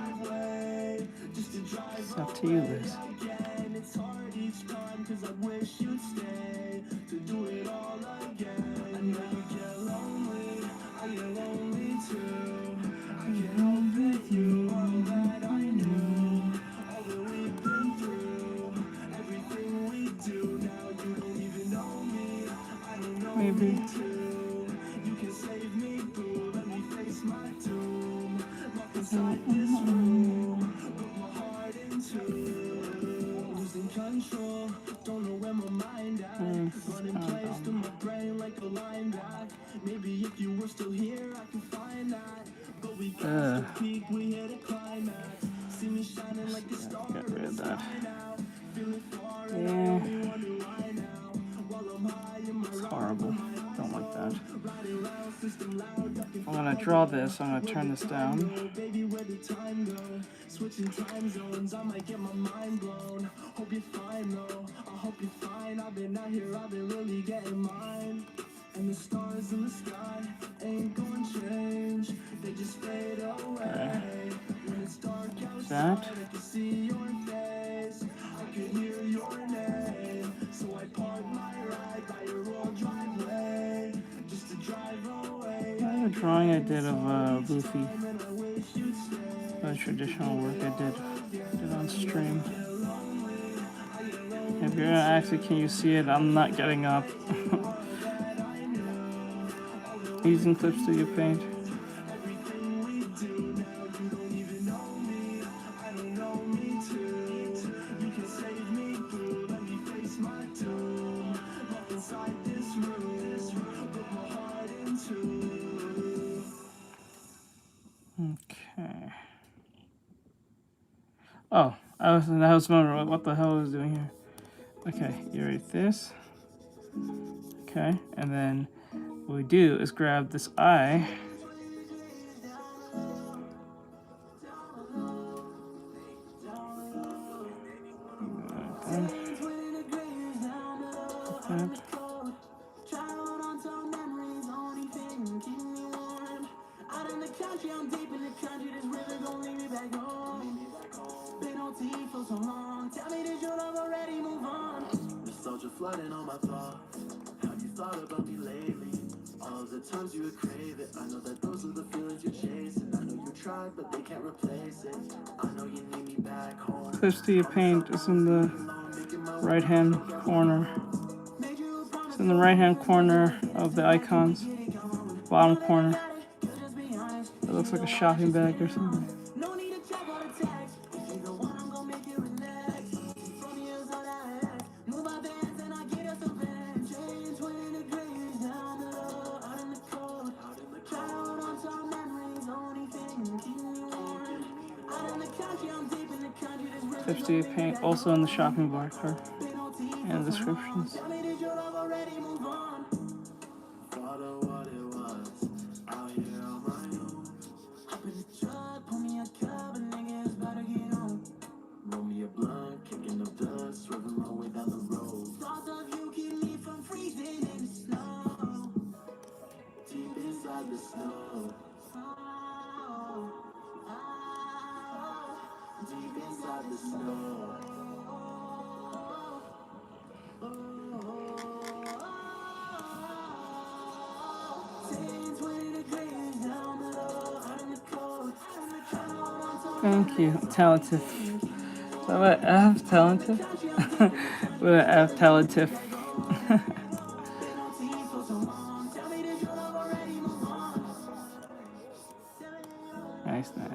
just to drive it's up to you, Liz. again. It's hard each time, cause I wish you'd stay to do it all again. I know you get lonely, I get lonely too. I can't help it, you are all that I knew. All that we've been through, everything we do. Now you don't even know me, I don't know Maybe. me too. You can save me, boo, let me face my doom. Locked inside this room, broke my heart in two. Losing control, don't know where my mind I draw this, I'm gonna turn this down. Baby, where the time go? Switching time zones, I might get my mind blown. Hope you're fine though, I hope you're fine. I've been out here, I've been really getting mine. And the stars in the sky ain't gonna change, they just fade away. When it's dark outside, I can see your face, I can hear your name. So I park my ride by your old driveway, just to drive away. I have a drawing I did of Luffy. The traditional work I did on stream. If you're gonna actually, can you see it? I'm not getting up. Using Clip Studio Paint. Okay. Oh, I was wondering what the hell I was doing here. Okay, you write this. Okay, and then what we do is grab this eye. Flooding on my thoughts. Have you thought about me lately? All of the times you would crave it. I know that those are the feelings you're chasing. I know you tried, but they can't replace it. I know you need me back home. Clip Studio Paint is in the right-hand corner. It's in the right-hand corner of the icons. Bottom corner. It looks like a shopping bag or something. Clip Studio Paint also in the shopping bar card and descriptions. Thank you, talented. Is that what I have talented? What I have talented. Nice, nice.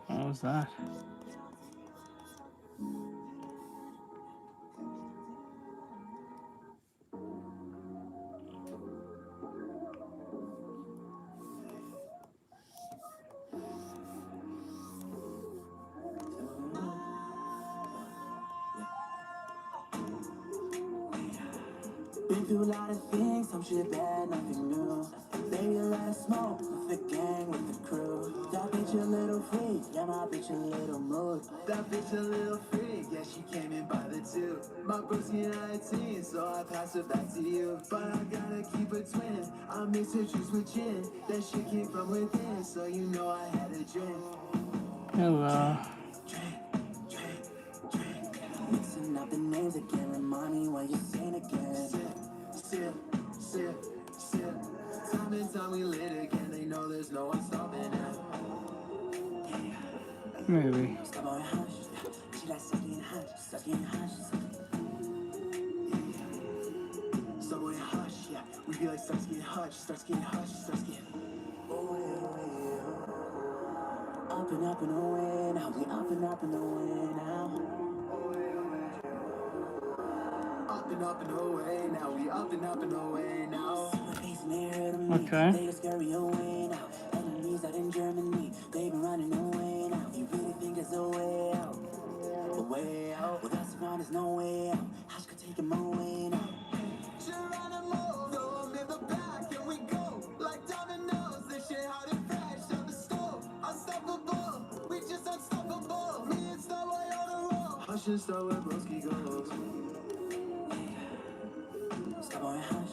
What was that? Been through a lot of things, some shit bad, nothing new. Baby, a lot of smoke with the gang, with the crew. That bitch a little freak, yeah, my bitch a little mood. That bitch a little freak, yeah, she came in by the two. My broski 19, so I pass it back to you. But I gotta keep a twin, I mix her juice with gin. That shit came from within, so you know I had a drink. Hello. Mixing up the names again, remind me what you're saying again. Sip, sip, sip. Time and time we lit again, they know there's no one stopping us. Maybe. Subway hush, yeah. We be like starts getting hush, starts getting hush, starts getting. Up and up and away now, we up and away now. Up and away now, we up and away now. Okay. They just scurry away now. Enemies out in Germany, they've been running away now. You really think there's a way out? A way out? Well, that's around, there's no way out. Hush could take him away now. cautious, though where broski goes. Stop on hush.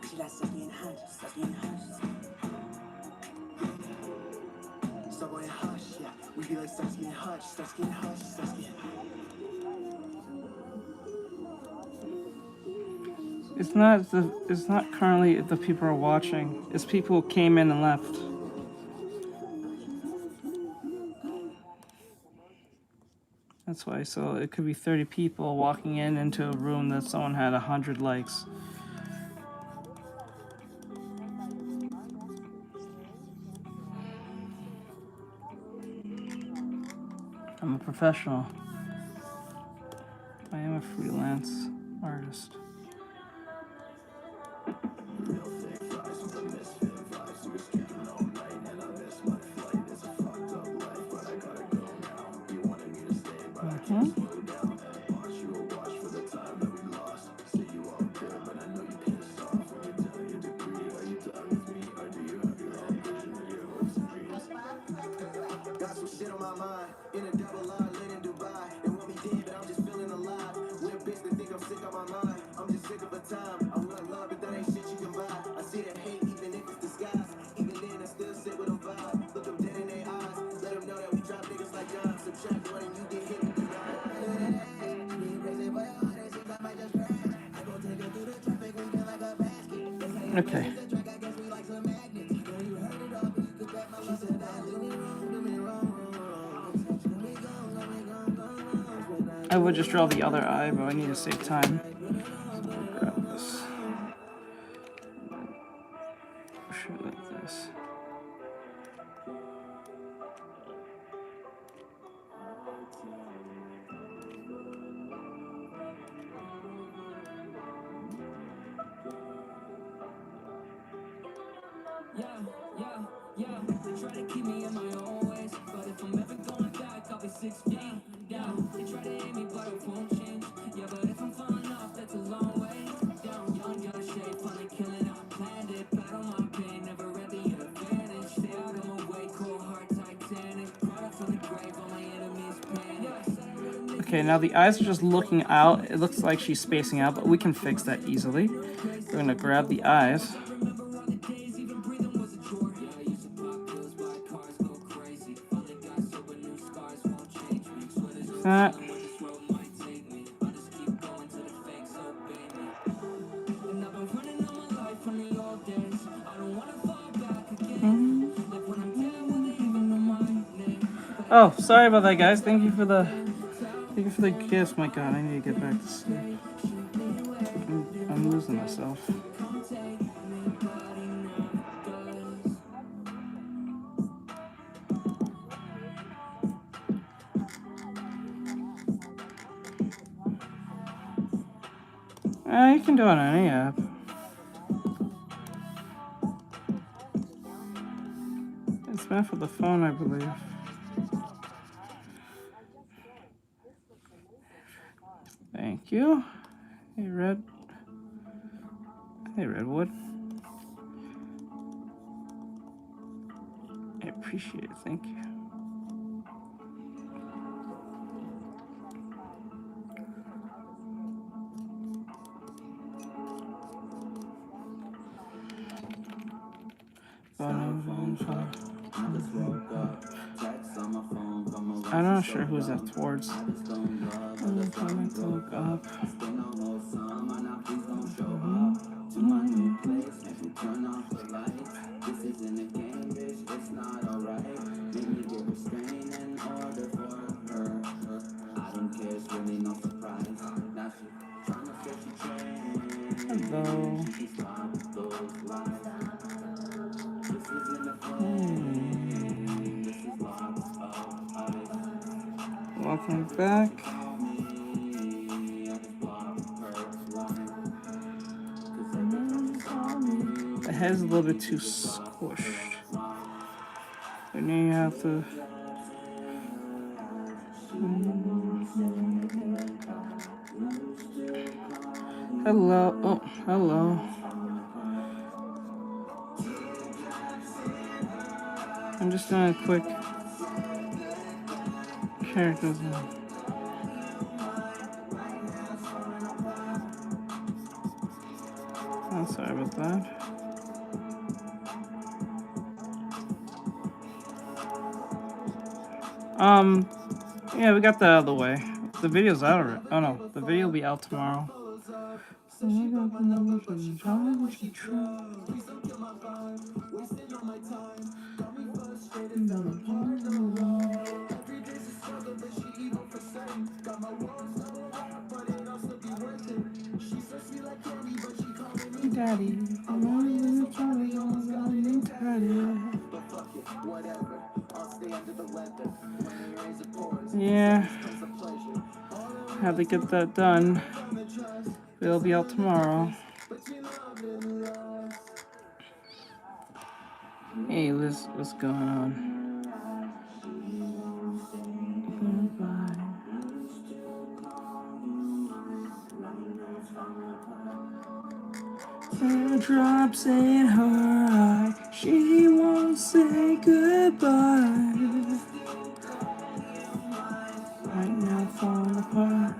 She likes to be in hush. Stop being hush. Stop on hush. Yeah, we be like starts getting hush. Starts getting hush. Starts getting hush. It's not currently the people are watching. It's people who came in and left. That's why. So it could be 30 people walking into a room that someone had 100 likes. I'm a professional. I am a freelance artist. Got some shit on my mind. In a double R, lit in Dubai. They want me dead, but I'm just feeling alive. With a bitch that think I'm sick on my mind. I'm just sick of a time. I want love, but that ain't shit you can buy. I see that hate, even if it's disguised. Even then, I still sit with them vibe. Look them dead in their eyes. Let them know that we drop niggas like dimes. Subtract one and you get hit with the nine. Okay. I would just draw the other eye, but I need to save time. So grab this. Push it like this. Yeah. They try to keep me in my own ways, but if I'm ever going back, I'll be 6 feet down. They try to hit me, but it won't change. Yeah, but if I'm falling off, that's a long way down. Young, got a shape, finally killing how I planned it. Battle my pain, never read the advantage. Stay out of my way, cold heart, Titanic. Brought up from the grave, all my enemies' pain. Okay, now the eyes are just looking out. It looks like she's spacing out, but we can fix that easily. We're gonna grab the eyes. That. Oh, sorry about that, guys. Thank you for the gifts. My God, I need to get back to sleep. I'm losing myself. You can do it on any app. It's meant for the phone, I believe. Thank you. Hey, Redwood. I appreciate it. Thank you. I'm not sure who's that towards. Look up. Hello. Welcome back. The head's a little bit too squished. And then you have to. Hello. Oh, hello. I'm just doing a quick character. Sorry about that. Yeah, we got that out of the way. The video's out already. Oh no, the video will be out tomorrow. Daddy, yeah, had to get that done. It'll be out tomorrow. Hey Liz, what's going on? Drops in her eye, she won't say goodbye. Right now, falling apart.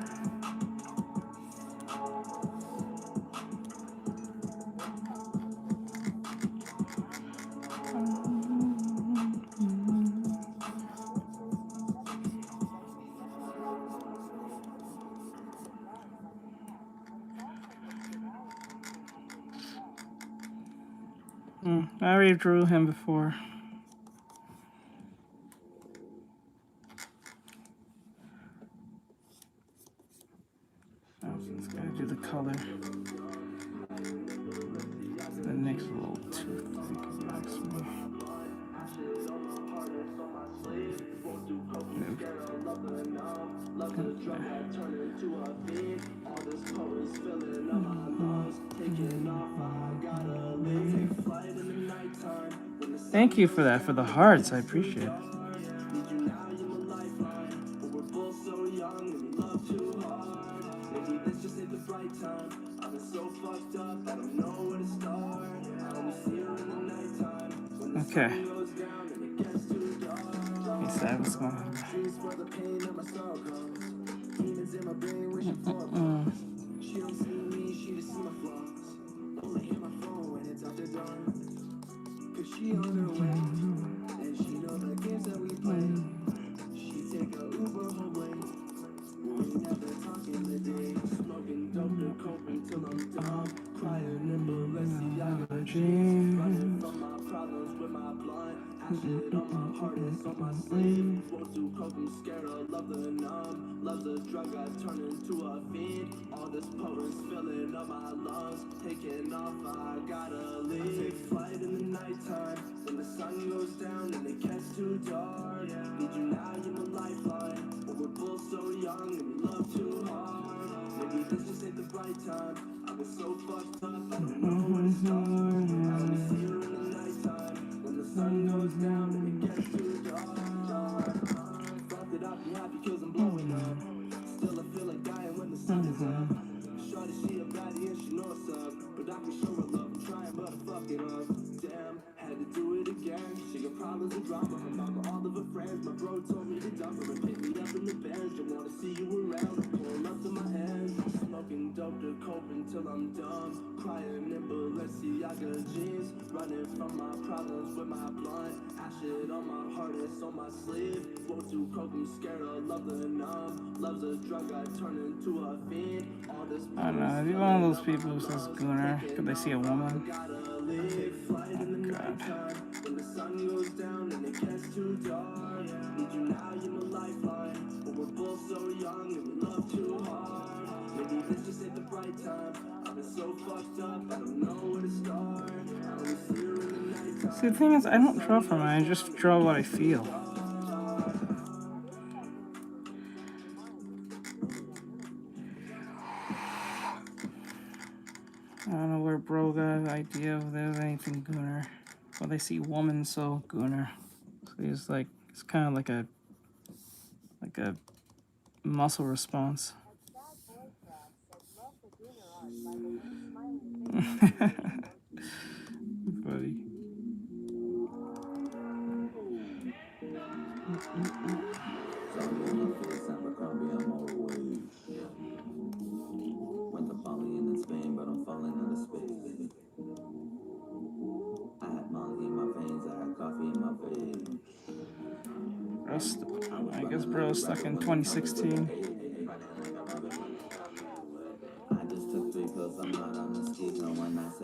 I already drew him before. Just gotta do the color. The next little tooth likes me. Thank you for that, for the hearts. I appreciate it. Okay. Hey, Sam, what's going on? Love's a drug I turn into a fiend. All this power's filling up my lungs. Taking off, I gotta leave. Take flight in the nighttime. When the sun goes down and it gets too dark. Need you now, you're my lifeline. But we're both so young and we love too hard. Maybe this just ain't the right time. I've been so fucked up, I don't know where to start. I only see her in the nighttime. When the sun goes down and it gets too dark. Thought that I'd be happy cause I'm blowing up. Still I feel like dying when the sun is up. Shorty, she a baddie and she knows up. But I can show her love, I'm trying but I'm fucking up. Damn, had to do it again. She got problems and drama, her mama, all of her friends. My bro told me to dump her and pick me up in the Benz. Don't wanna see you around, I'm pulling up to my hands. Smoking dope to cope until I'm dumb. Crying in Balenciaga jeans. Running from my problems with my blunt. Acid on my heart, it's on my sleeve. Won't do coke, I'm scared of love the numb. Love's a drug I turn into a fiend. All this I don't know. Are you one of those people who says gooner because they see a woman? Oh, God. when the sun goes down and it gets too dark. Need you now, you're my lifeline. But we're both so young and we love too hard. Maybe this just ain't the right time. I've been so fucked up, I don't know where to start. I only see her in the nighttime. See, the thing is, I don't draw for mine. I just draw what I feel. I don't know where bro got an idea of there's anything gooner. Well, they see woman, so gooner. So he's like, it's kind of like a muscle response. Buddy. Went to Bali and in Spain, but I'm falling out of space. I guess bro's stuck in 2016.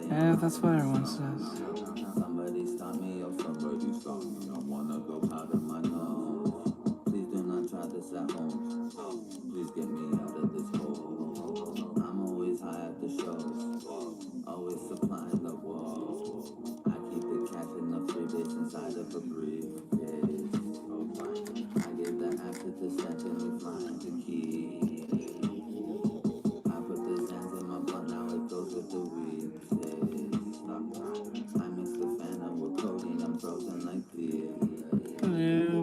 Yeah, that's what everyone says. Somebody stop me, oh somebody stop me. I wanna go powder my nose. Please do not try this at home. Please get me out of this hole. I'm always high at the shows, always supplying the walls. I keep the cash in the freebase inside of a briefcase. I give the acid the second we find the key. I put the sands in my blunt, now it goes with the weed. I mix the phantom with codeine, I'm frozen like the. Hello.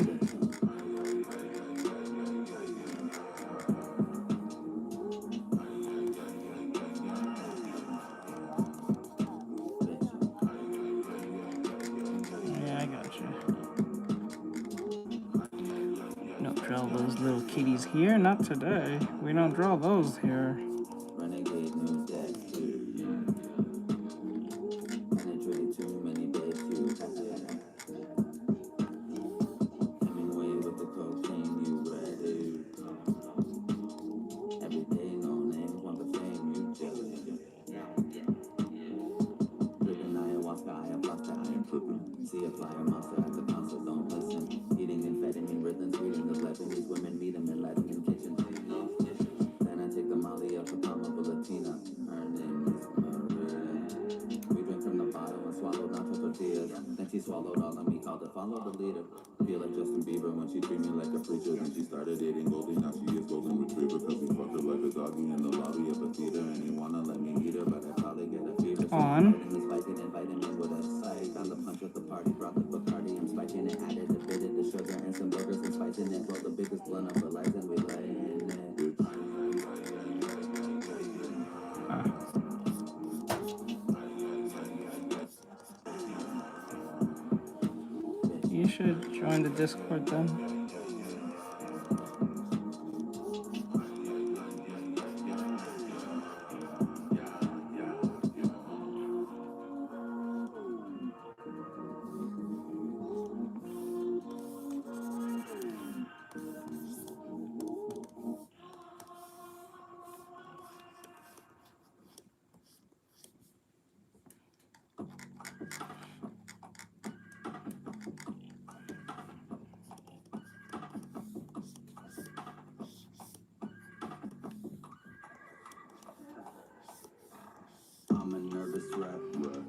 Yeah, I got you. Don't draw those little kitties here, not today. We don't draw those here. Renegade new deck. Penetrate too many babes, you. Hemingway with the cocaine, you ready? Every day, no name, want the fame, you jealous. Dripping ayahuasca, I have lost it, I am tripping. See a flyer monster at the council, don't listen. Eating amphetamine rhythms, reading the Lebanese women, meet them in Latin kitchen. Then I take the molly up the palm of a Latina. Her name is Maria. We drink from the bottle and swallow nacho tortillas. Then she swallowed all of me, called to follow the leader. Feel like Justin Bieber when she treated me like a preacher. Then she started dating Goldie, now she is golden retriever. Cause we fucked her like a doggy in the lobby of a theater. And he wanna let me eat her, but I probably get a fever. On. He's fighting and fighting me with a psych. On the punch at the party, brought the Bacardi. I'm spiking it, added a bit of the sugar and some burgers and spicing it. Roll the biggest blunt of the lights and we lay in it. You should join the Discord then. I'm a nervous wreck.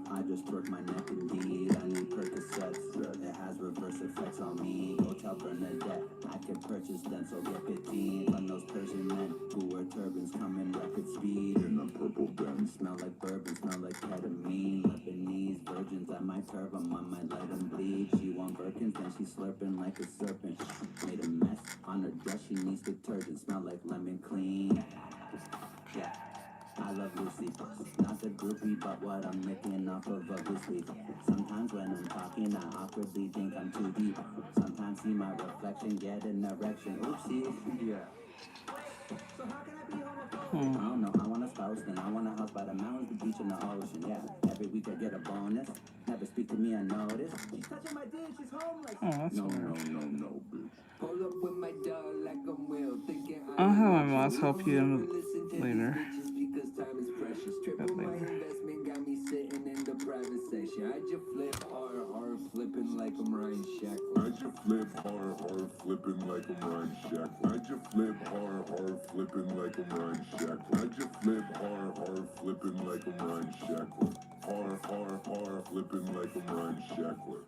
I just broke my neck indeed. I need Percocets. It has reverse effects on me. Hotel Bernadette. I can purchase them, so get 15 from those Persian men who wear turbans, come in rapid speed. In a purple Benz. Smell like bourbon, smell like ketamine. Lebanese virgins at my curve, I might let them bleed. She want Birkins, then she slurping like a serpent. Made a mess on her dress, she needs detergent. Smell like lemon clean. Yeah. I love Lucy, not the groupie, but what I'm licking off of a blue sleeve. Sometimes when I'm talking, I awkwardly think I'm too deep. Sometimes see my reflection, get an erection. Oopsie, yeah. So how can I be homophobic? I don't know, I want a spouse, then I want a house by the mountains, the beach, and the ocean, yeah. Every week I get a bonus, never speak to me unnoticed. She's touching my dick, she's home like... Oh, that's weird. No, bitch. Pull up with my dog like I'm Will, thinking I'll have my mods help you later. because time is precious. Triple my investment got me sitting in the private section. I just flip hard, flipping like I'm Ryan Shackler. I just flip hard, flipping like I'm Ryan Shackler. I just flip hard, flipping like I'm Ryan Shackler. I just flip hard, flipping like I'm Ryan Shackler. Hard, flipping like I'm Ryan Shackler.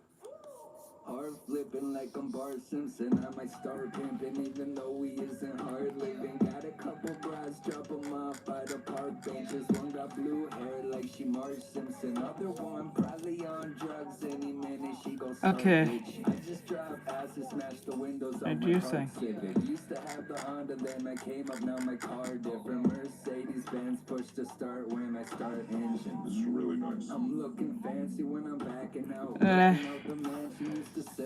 Hard flipping like I'm Bart Simpson. I might start pimping even though he isn't hard living. Got a couple bras, drop them off by the park benches. One got blue hair like she Marge Simpson. Other one probably on drugs. Any minute she goes okay. I just drop acid, smash the windows of my car Civic. Used to have the Honda, then I came up, now my car different. Mercedes-Benz push to start when I start engine. This is really nice. I'm looking fancy when I'm backing out.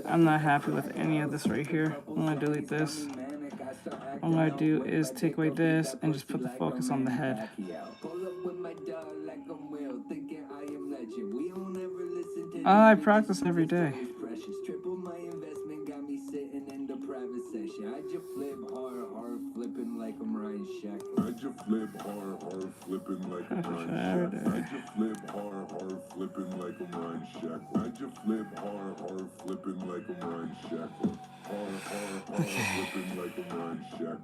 I'm not happy with any of this right here. I'm gonna delete this. What I'm gonna do is take away this and just put the focus on the head. I practice every day. like I'm riding shack. I just flip hard, flipping like I'm riding shack. I just flip hard, flipping like I'm riding shack. I just flip hard, flipping like I'm riding shack. Hard, flipping like I'm riding shack.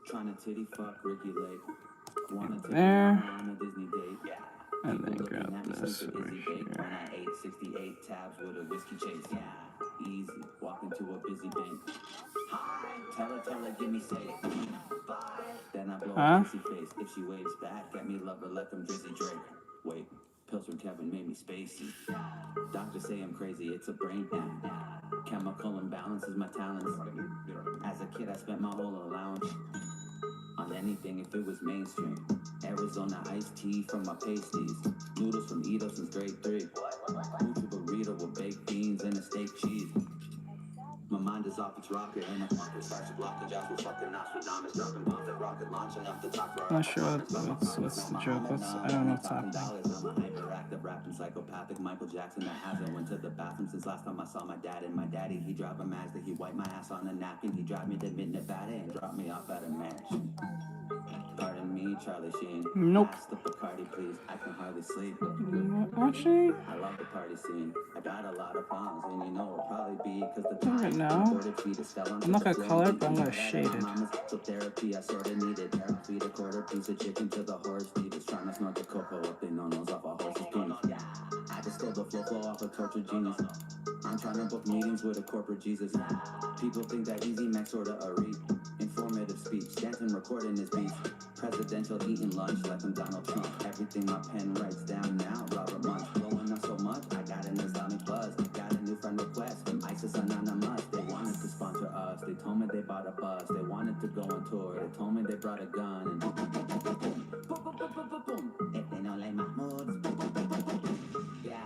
Trying to titty fuck Ricky Lake. Wanna take there. on a Disney date. Yeah. And then grab this over When here. I ate 68 tabs with a whiskey chase. Yeah. Easy. Walk into a busy bank. Hi. Tell her, give me say it. Bye. Then I blow a kissy face. If she waves back, get me love her like I'm Drizzy Drake. Wait. Pills from Kevin made me spacey. Doctors say I'm crazy, it's a brain thing. Chemical imbalance is my talents. As a kid, I spent my whole allowance on anything if it was mainstream. Arizona iced tea from my pasties. Noodles from Edo since grade 3. Mucho burrito with baked beans and a steak cheese. My mind is off its rocket and a fucker starts to block the jobs with fucking Nostradamus dropping bombs at rocket launching up the top. Not sure what's the joke. I don't know what's happening. I'm a hyperactive, rapping psychopathic Michael Jackson that hasn't went to the bathroom since last time I saw my dad. And my daddy, he drive a Mazda, he wiped my ass on a napkin. He drive me to Mid-Nevada and drop me off at a mansion. Pardon me, Charlie Sheen. Nope. Pass the Bacardi, please. I can hardly sleep. Actually, I love the party scene. I got a lot of problems, and you know it'll probably be because the right now, I'm not gonna color it, but I'm gonna shade it. So therapy, I sort of needed. I'll feed a quarter piece of chicken to the horse feeders. Trying to snort the cocoa up in no-nos off a horse's penis. I just stole the flow off a tortured genius. I'm trying to book meetings with a corporate Jesus. People think that Easy Mac sorta a read. Informative speech, Stanton recording his beats. Presidential eating lunch like I'm Donald Trump. Everything my pen writes down now. Robert Munch blowing up so much. I got an Islamic buzz. Got a new friend request from ISIS Anonymous. They wanted to sponsor us. They told me they bought a bus. They wanted to go on tour. They told me they brought a gun. And boom, boom, boom, boom, boom, boom, boom, boom, boom, boom, boom. If they don't like my moods, boom, boom, boom, boom, boom, boom. Yeah.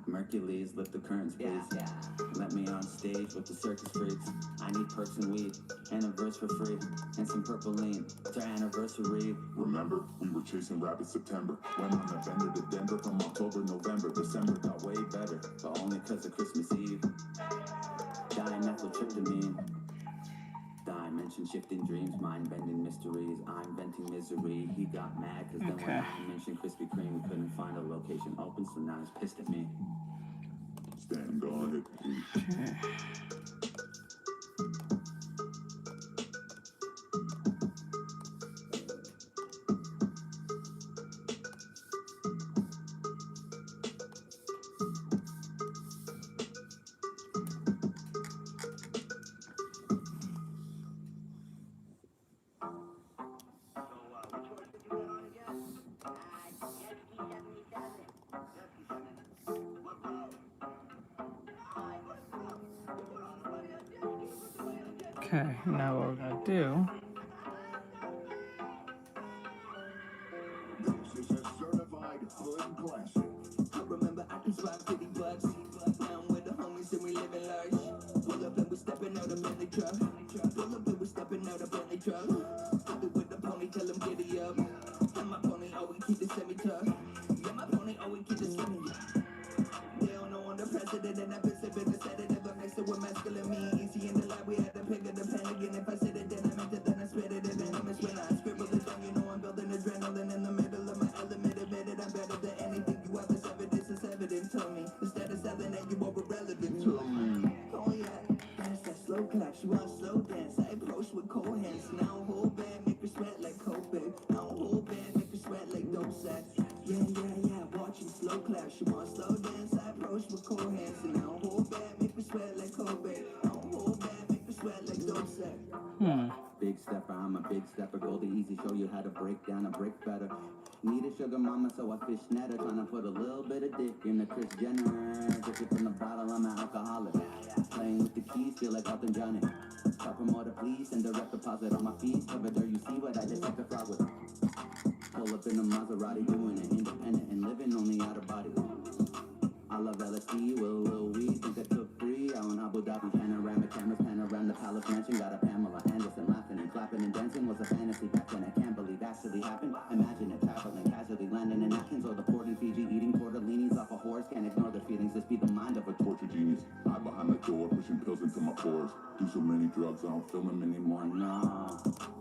Mercules, lift the curtains, please. Yeah. Let me on stage with the circus freaks. I need perks and weed, and a verse for free, and some purple lean. It's our anniversary. Remember, we were chasing rabbits September. Went on a bender to Denver from October, November. December got way better, but only cause of Christmas Eve. Dimethyltryptamine. Dimension shifting dreams, mind bending mysteries. I'm venting misery. He got mad cause then when I mentioned Krispy Kreme, we couldn't find a location open, so now he's pissed at me. Stand guard at peace. Okay, now what we're gonna do. This is a certified hood classic. I remember I can swap 50 bucks. Now I'm with the homies and we living large. Pull up and we stepping out a Bentley truck. Pull up and we stepping out a Bentley truck. I be with the pony, tell him giddy up. And my pony always keep the semi-tuck. Yeah, my pony always keep the semi. They don't know I'm the president and I've been sipping the sedative. I'm next to a masculine me. Easy in the lab, we had to pick up the pen again. If I said it, then I meant it, then I spit it. And venomous when I scribble it down. You know I'm building adrenaline in the middle of my element. Admitted I'm better than anything you have. This evidence is evident to me. Instead of selling that you are irrelevant to me. Oh yeah, that's that slow clap. She wants slow dance. I approach with cold hands. Now whole band make her sweat like Copac. Now whole band make her sweat like dope sack. Yeah, watching slow clap. She wants slow dance. I approach with cold hands. And now whole band make her sweat like Copac. Now whole band make her sweat like dope sack. Big stepper, I'm a big stepper. Goldie Easy show you how to break down a brick better. Need a sugar mama, so I fish netter. Tryna put a little bit of dick in the Chris Jenner. Drink it from the bottle, I'm an alcoholic. Playing with the keys, feel like Elton Johnny. Top promoter, please, and direct deposit on my fees. Cover there, you see what I just took the fraud with. Pull up in a Maserati, doing it independent and living only out of body. I love LSD, Lil Weed, think I took 3 out in Abu Dhabi. Panoramic cameras, pan around the palace mansion. Got a Pamela Anderson laughing and clapping and dancing was a fantasy back then. I can't believe really happened? Imagine it traveling, casually landing in Athens or the port in Fiji, eating tortellinis off a horse. Can't ignore their feelings, this be the mind of a torture genius. Hide behind the door, pushing pills into my pores. Do so many drugs, I don't feel them anymore. No, I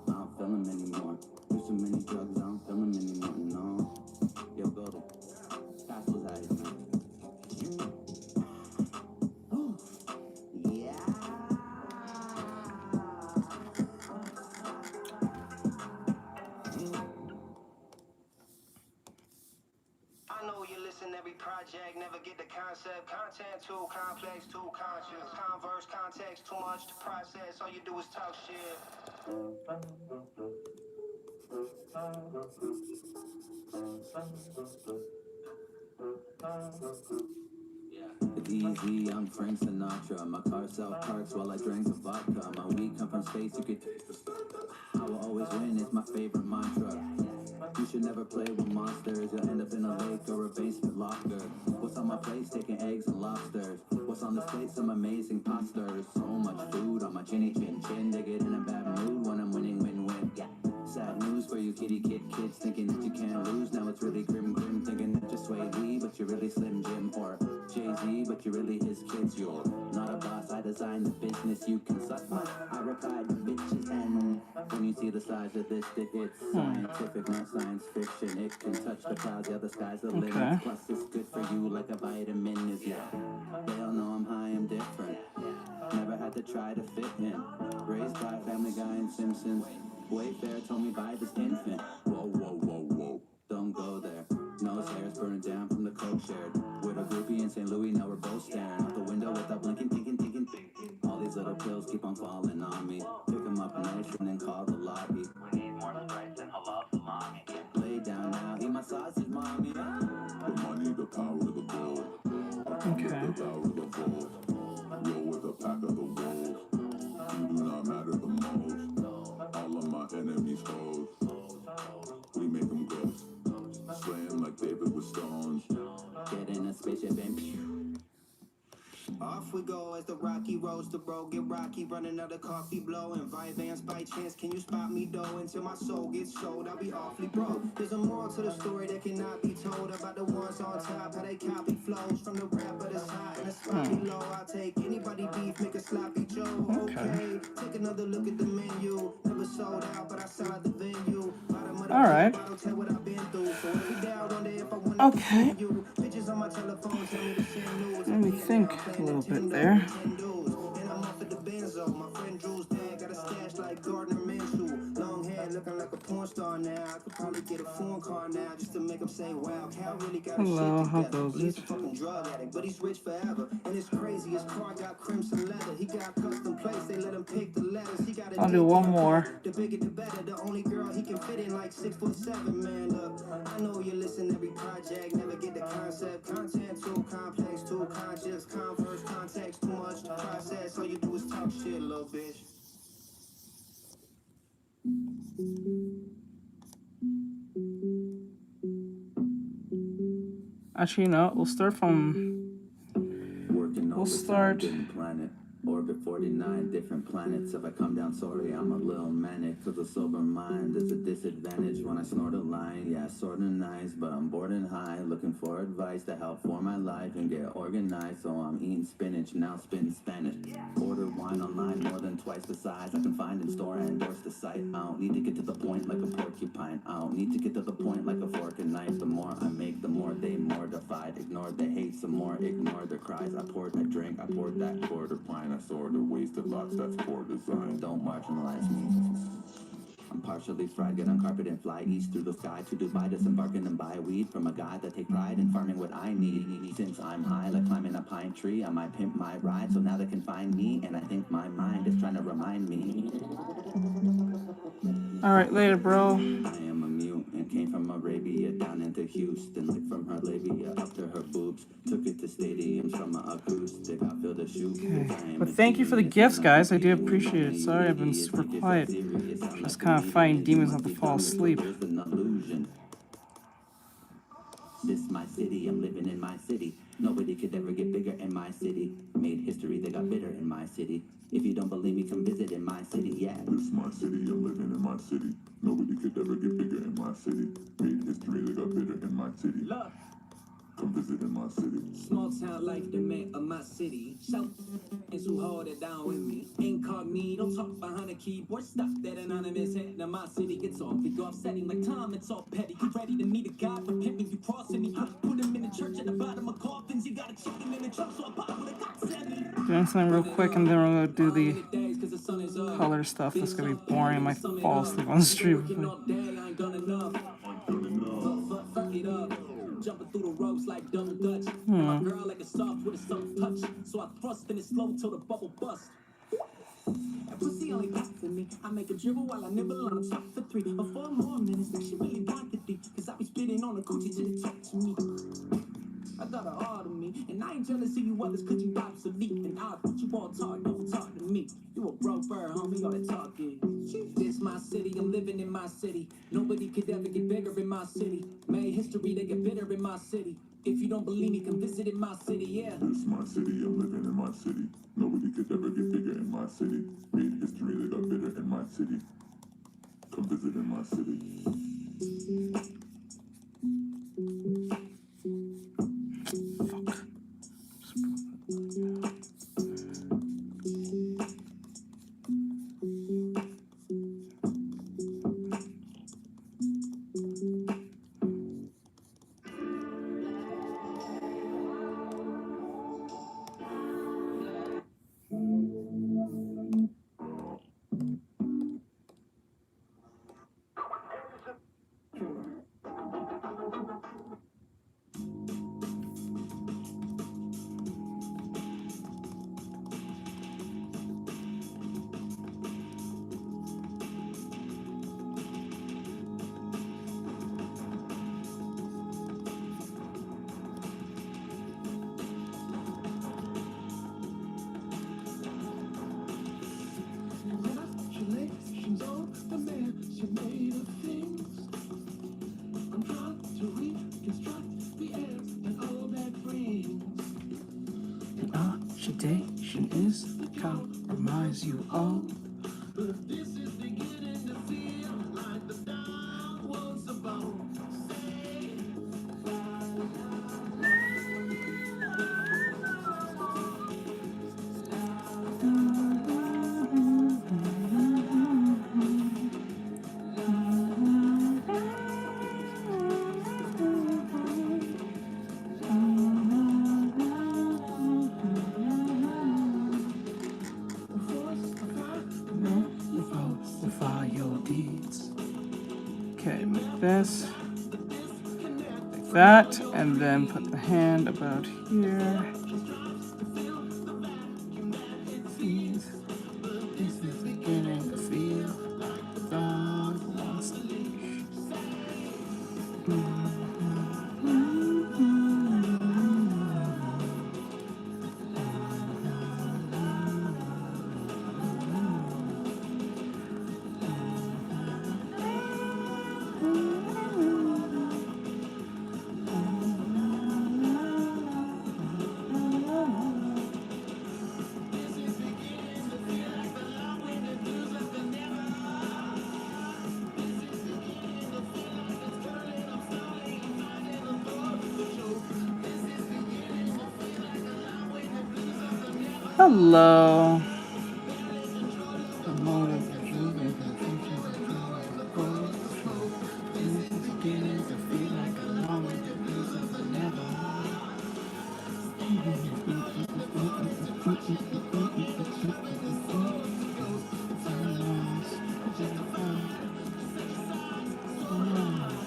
don't feel them anymore. Do so many drugs, I don't feel them anymore. No, yo, go to pass those eyes, man. Yeah. I know you listen every project, never get the concept. Content too complex, too conscious. Converse, context, too much to process. All you do is talk shit. It's easy, I'm Frank Sinatra. My car self-parks while I drank the vodka. My weed come from space, you could taste the stuff. I will always win, it's my favorite mantra. You should never play with monsters. You'll end up in a lake or a basement locker. What's on my plate? Taking eggs and lobsters. What's on this plate? Some amazing pastors. So much food on my chinny chin chin. They get in a bad mood when I'm winning, win-win. Yeah. Sad news for you kitty kids thinking that you can't lose. Now it's really grim thinking that you're Sway Lee, but you're really Slim Jim. Or Jay-Z, but you're really his kids. You're not a boss, I designed the business. You can suck my, I replied to bitches. And when you see the size of this dick, it's scientific, not science fiction. It can touch the clouds, yeah, the sky's the limit. Plus it's good for you like a vitamin is, yeah. They all know I'm high, I'm different. Never had to try to fit in. Raised by Family Guy and Simpsons. Wayfair told me buy this infant. Whoa, whoa, whoa, whoa. Don't go there. Nose hairs burning down from the coke shared. With a groupie in St. Louis, now we're both staring out the window without blinking, thinking. All these little pills keep on falling on me. Pick them up nice and then call the lobby. We need more spice and halal salami. Lay down now, eat my sausage, mommy. The money, the power, the gold. Okay. The power, the gold. Roll with a pack of the wolves. You do not matter the most. All of my enemies foes. We make them ghosts. Slay him like David with stones. Get in a spaceship and pew. Off we go as the Rocky roads to bro. Get rocky, running out of coffee blow. And Vivans by chance, can you spot me though? Until my soul gets sold, I'll be awfully broke. There's a moral to the story that cannot be told. About the ones on top, how they copy flows. From the rapper that's hot and the spot below. I'll take anybody beef, make a sloppy Joe. Okay, take another look at the menu. Never sold out, but I saw the venue. Alright. Okay. Let me think a little bit there. Looking like a porn star now. I could probably get a phone call now just to make him say, wow, Cal really got a shit together. He's a fucking drug addict, but he's rich forever. And it's crazy, his car got crimson leather. He got custom plates, they let him pick the letters. He got a I'll do one more. The bigger the better, the only girl he can fit in like 6'7", man. Look, I know you listen to every project, never get the concept. Content too complex, too conscious. Converse, context, too much to process. All you do is talk shit, little bitch. Actually, no, we'll start planet. Orbit 49 different planets. If I come down sorry, I'm a little manic. Cause a sober mind is a disadvantage when I snort a line. Yeah, sorta nice, but I'm bored and high. Looking for advice to help for my life and get organized. So I'm eating spinach, now spitting Spanish. Order wine online more than twice the size I can find in store and endorse the site. I don't need to get to the point like a porcupine. I don't need to get to the point like a fork and knife. The more I make, the more they mortified. Ignore the hate, some more ignore the cries. I poured that drink, I poured that quarter pint. I saw the wasted locks, that's poor design. Don't marginalize me. I'm partially fried, get on carpet and fly east through the sky to Dubai, disembarking and buy weed from a guy that take pride in farming what I need. Since I'm high, like climbing a pine tree, I might pimp my ride, so now they can find me, and I think my mind is trying to remind me. Alright, later, bro. I am a mute and came from Arabia down into Houston, like from her labia up to her boobs. Took it to stadiums from an acoustic. I feel the shoot. Okay. But thank you for the gifts, guys. I do appreciate it. Sorry, I've been super quiet. Just kind of fighting demons not to fall asleep. This my city, I'm living in my city. Nobody could ever get bigger in my city. Made history, they got bitter in my my city. If you don't believe me, come visit in my city, yeah. This my city, I'm living in my city. Nobody could ever get bigger in my city. Made history, they got bitter in my city. Look. Come visit in my city. Small town life, the man of my city. Shout is who hold it down with me. Incognito, talk behind a keyboard. Stuff that anonymous head in my city gets off. Big offsetting like time, it's all petty. You ready to meet a God, but pimping you crossing me. Put him in the church at the bottom of coffins. You got a chicken in the trunk, so I pop with a God sent me. Doing something real quick, and then we're gonna do the color stuff. That's gonna be boring. I might fall asleep on the stream. Jumping through the ropes like double dutch. And my girl like a soft with a soft touch. So I thrust in it slow till the bubble bust. That pussy only passed to me. I make a dribble while I nibble on top for 3 or 4 more minutes. She really got the deep, cause I be spitting on the coochie till they talk to me. I got a heart of me, and I ain't jealous of you others, cause you obsolete. And I'll put you all talk, don't talk to me. You a broke bird, homie, all that talking. This my city, I'm living in my city. Nobody could ever get bigger in my city. Made history, they get bitter in my city. If you don't believe me, come visit in my city, yeah. This my city, I'm living in my city. Nobody could ever get bigger in my city. Made history, they got bitter in my city. Come visit in my city. Oxidation is compromise you all. This is beginning to feel like the dog was about to say. Okay, make this like that, and then put the hand about here. This is beginning to feel like the dog wants to leash. Hello.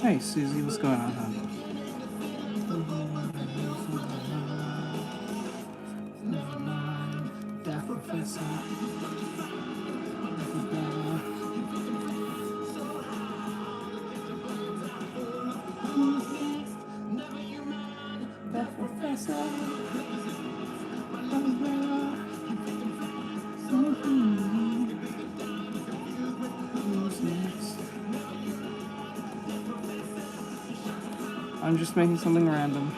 Hey Susie, what's going on, honey? I'm just making something random.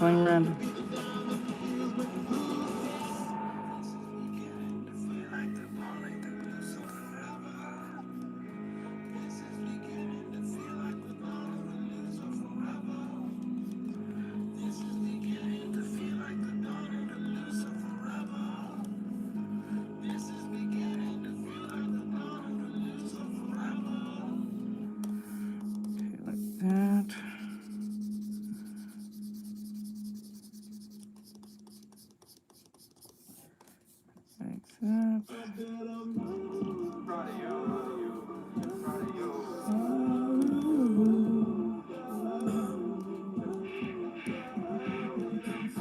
Sling random. That. Like that.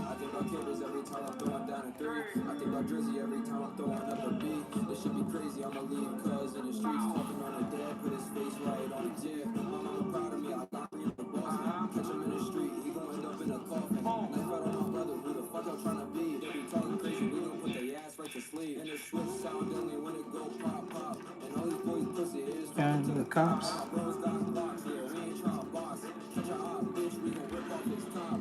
I think about Killers every time I'm throwing down a three. I think about Drizzy every time I'm throwing up a beat. This should be crazy, I'ma leave cuz in the streets talking on the dead, put his face right on the tip. My mama proud of me, I got me the boss. Catch him in the street, he gon' end up in a coffin. Knife out on my brother, who the fuck I'm trying to be? They be talking crazy, we gon' put their ass right to sleep. And the switch sound only when it go pop pop. And all these boys pussy is talking to the cops. My bros got blocks, yeah, we ain't trying to box. Catch a hot bitch, we gon' rip off his top.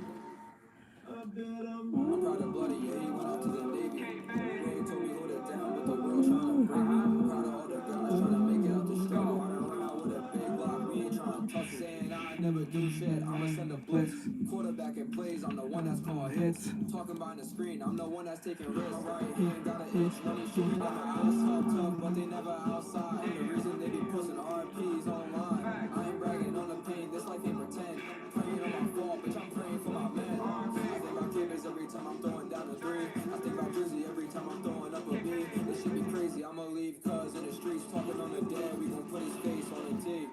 I'm proud of Bloody, yeah, he went out to the Navy. Bro told me hold it down, but the world trying to break me. Proud of all the guys trying to make it out the struggle. I done run out with a big block, we ain't trying to tussle. Saying I never do shit, I'ma send a blitz. Quarterback and plays, I'm the one that's calling hits. Talking behind the screen, I'm the one that's taking risks. My right hand got an itch when he shoot me down the ass. Talk tough, but they never outside. And the reason they be posting RPs online. I ain't bragging on the pain, this life ain't pretend. Praying on my fault, bitch, I'm praying for my men. I think about Killers every time I'm throwing down a three. I think about Drizzy every time I'm throwing up a B. This should be crazy, I'ma leave cuz in the streets talking on the dead. We gon' put his face on the tape.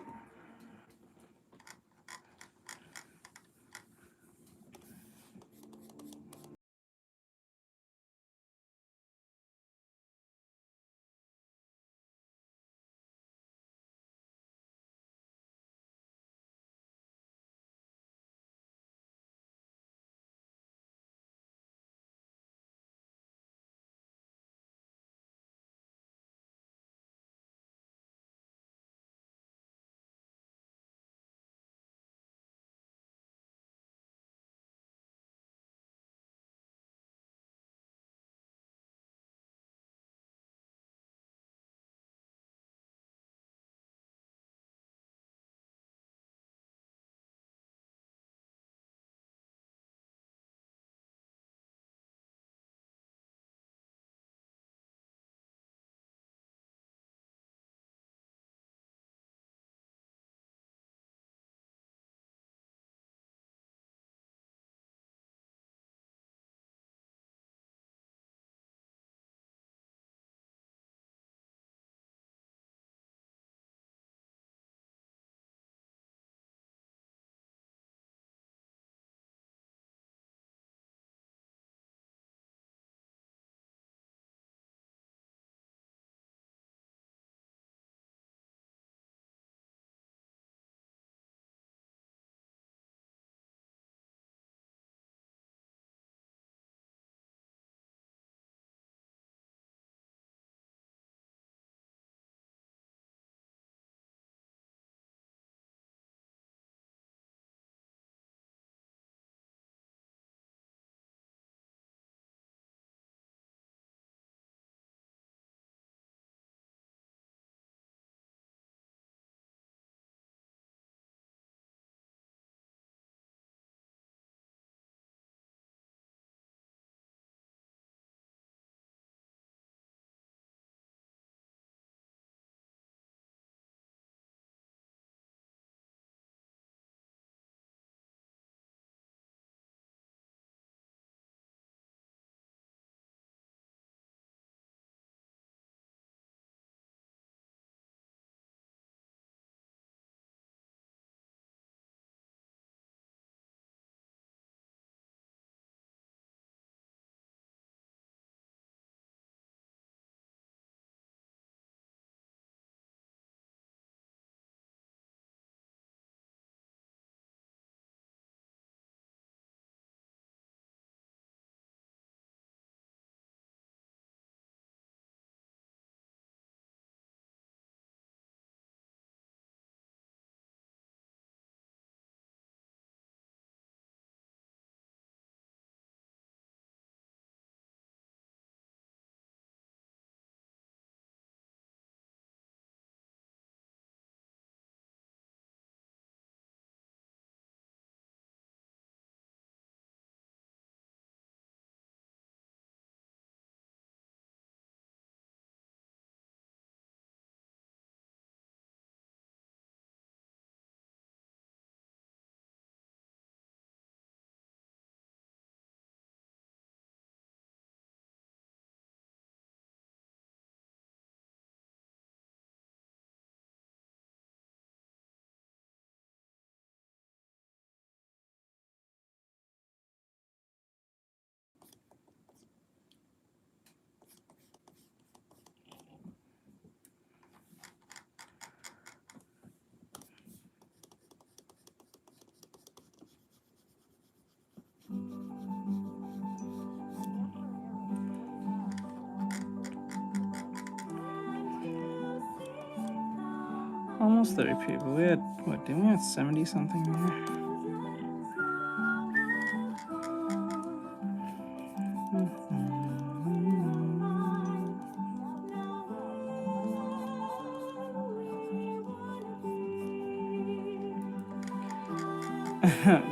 Almost 30 people. We had, what, didn't we have 70 something here?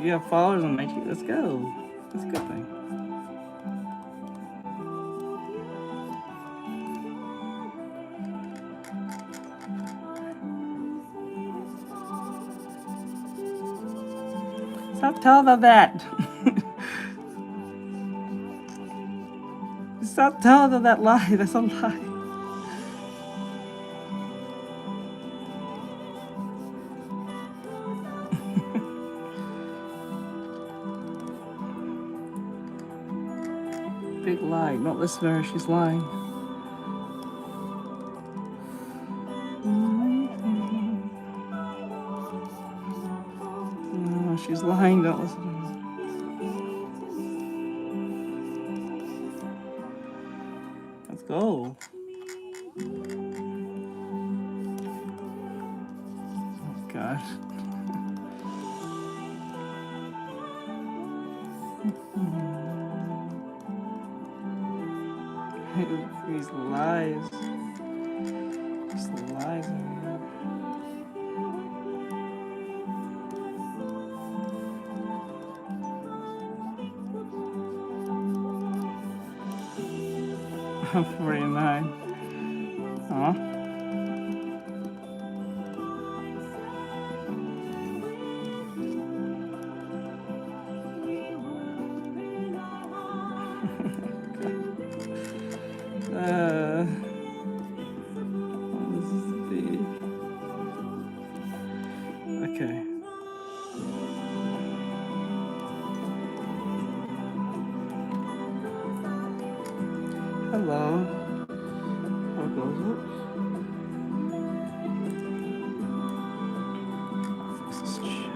You have followers on my YouTube. Let's go. That's a good thing. Stop telling them that. Stop telling them that lie. That's a lie. Big lie. Don't listen to her. She's lying. No, she's lying. Don't listen to her. Let's go. Oh, God. These lies. Just lies. I'm 49. Huh? This is the... Okay. Hello. How goes it? Fix this shit.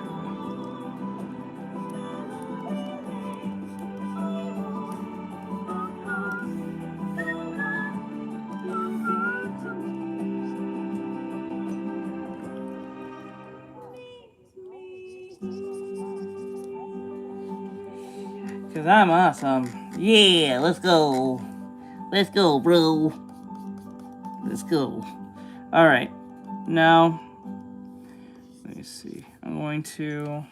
Cause I'm awesome. Yeah, let's go. Let's go, bro. Let's go. All right. Now, let me see. I'm going to...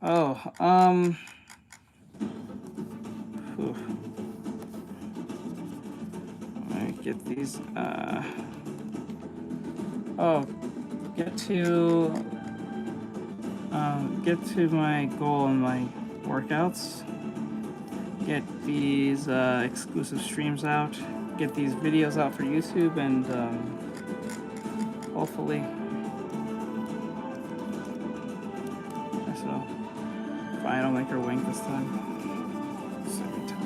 Oh, whew. Let me get these, oh, get to my goal in my workouts. Get these exclusive streams out. Get these videos out for YouTube, and hopefully, so fine, I'll make her wink this time. Second time.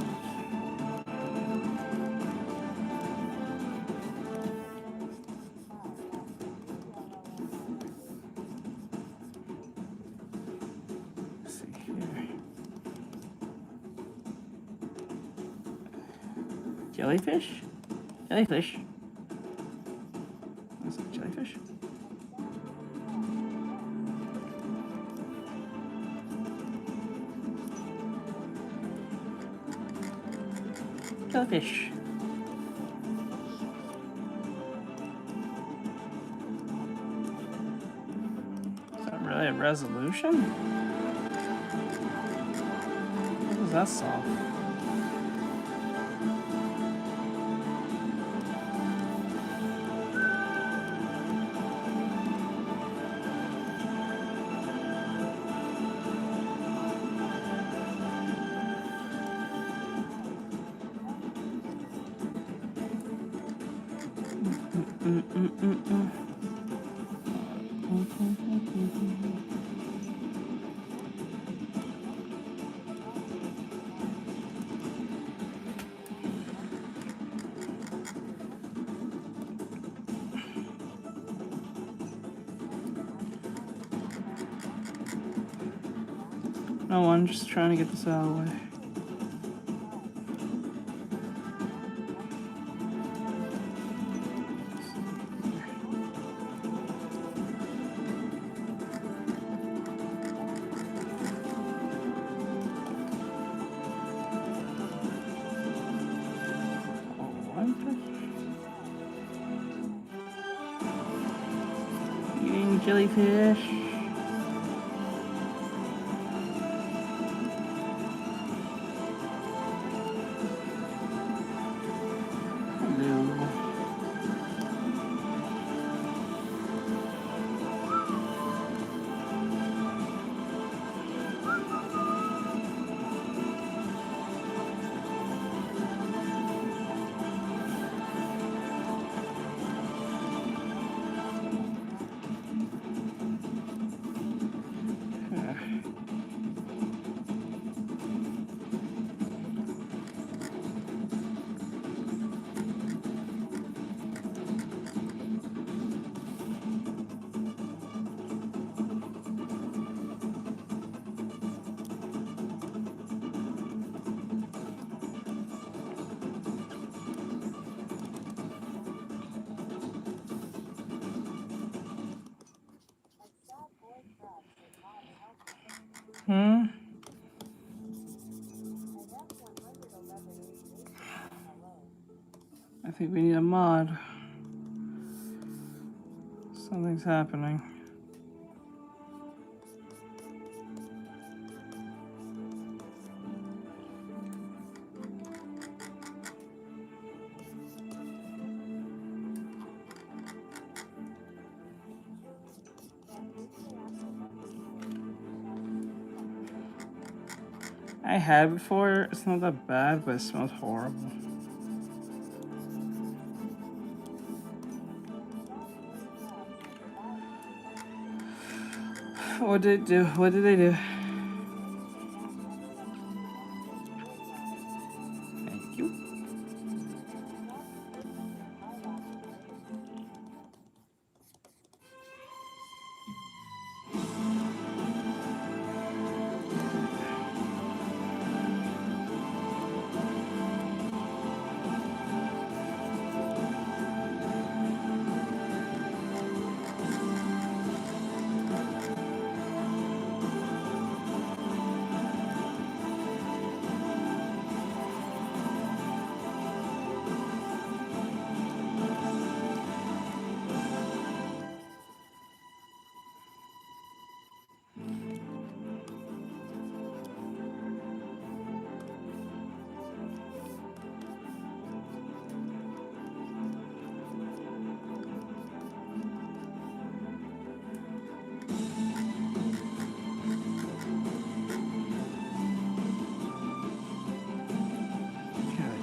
Let's see here. Jellyfish? Jellyfish. Is it jellyfish? Jellyfish. Is that really a resolution? What does that solve? No, I'm just trying to get this out of the way. jellyfish. Hello. I think we need a mod. Something's happening. I had it before. It's not that bad, but it smells horrible. What did it do? What did they do? Thank you.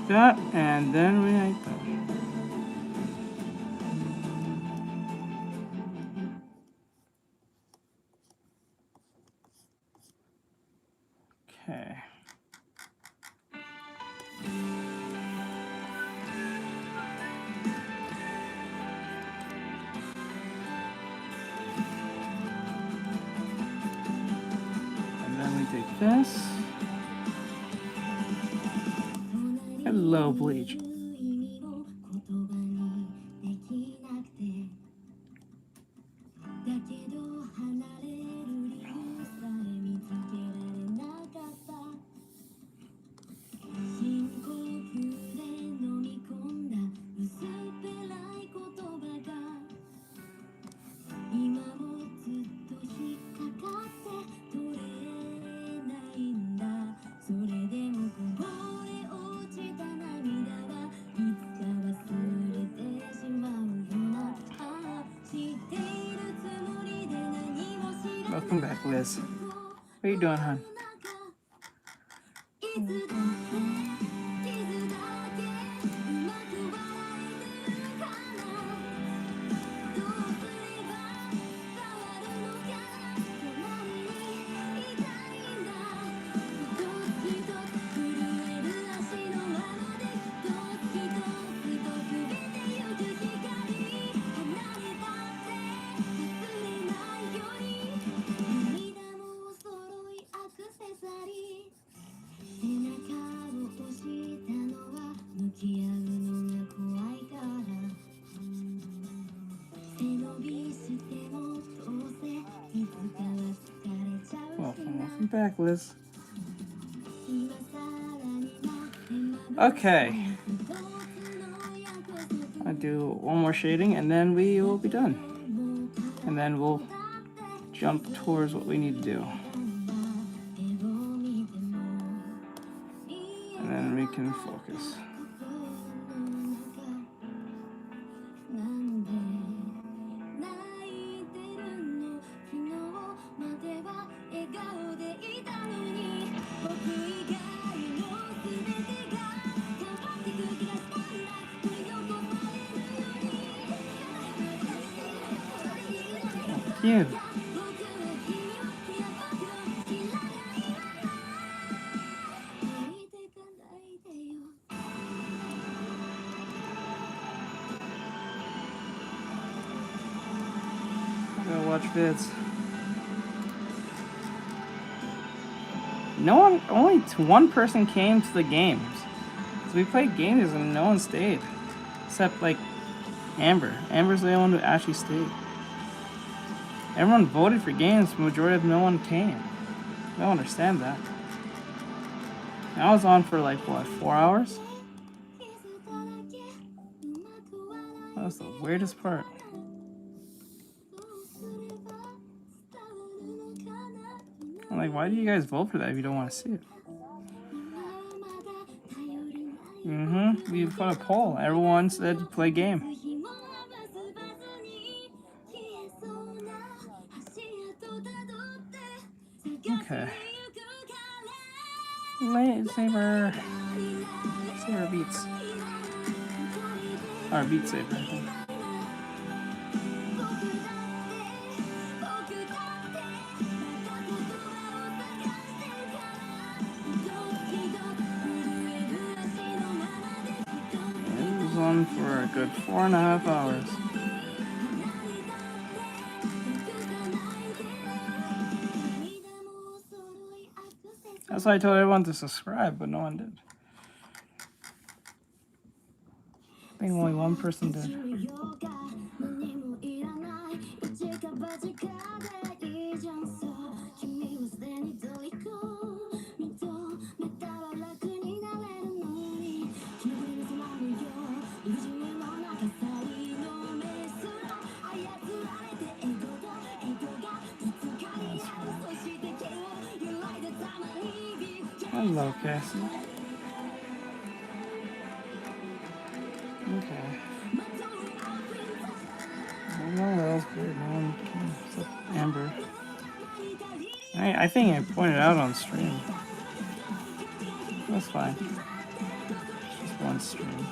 That, and then we like that. Okay. And then we take this. Hello, bleach. Welcome back, Liz. What are you doing, hon? Welcome back, Liz. Okay. I'll do one more shading and then we will be done. And then we'll jump towards what we need to do. And then we can focus. Cute. Gotta watch vids. No one, only one person came to the games. So we played games and no one stayed. Except like Amber. Amber's the only one who actually stayed. Everyone voted for games, the majority of no one came. I don't understand that. I was on for like what, 4 hours? That was the weirdest part. I'm like, why do you guys vote for that if you don't want to see it? We put a poll. Everyone said to play game. Okay. Lightsaber. Saber beats. Or Beat Saber, I think. It was on for a good 4.5 hours. That's why I told everyone to subscribe, but no one did. I think only one person did. Hello, Cassie. Okay. No one else good. No one came except Amber. I think I pointed out on stream. That's fine. Just one stream.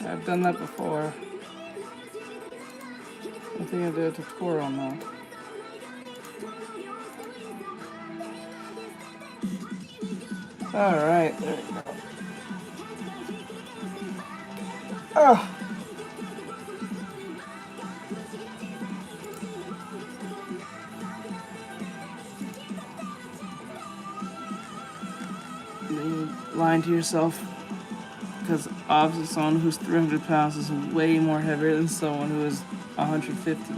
I've done that before. I think I did a tutorial on that. Alright, there we go. Oh! You lying to yourself. Because obviously someone who's 300 pounds is way more heavier than someone who is 150.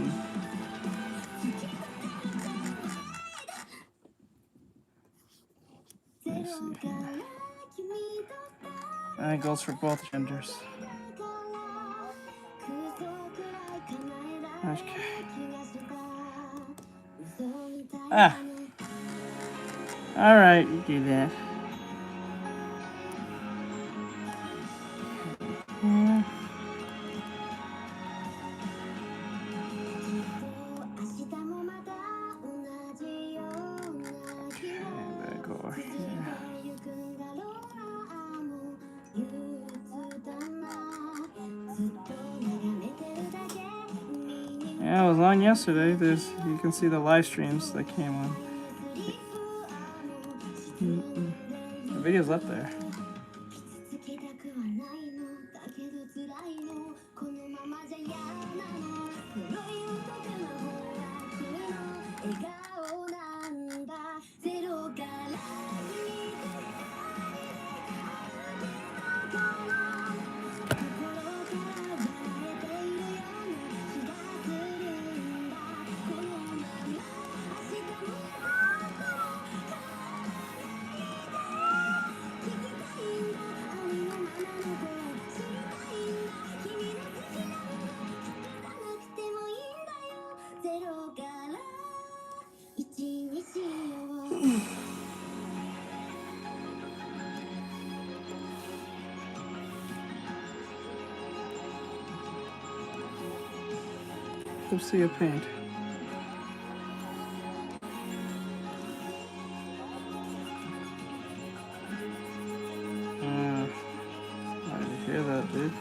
Let me see here. And it goes for both genders. Okay. Ah! Alright, you do that. Yeah, I was on yesterday. You can see the live streams that came on. The video's up there. Let's see a paint. I didn't hear that, dude.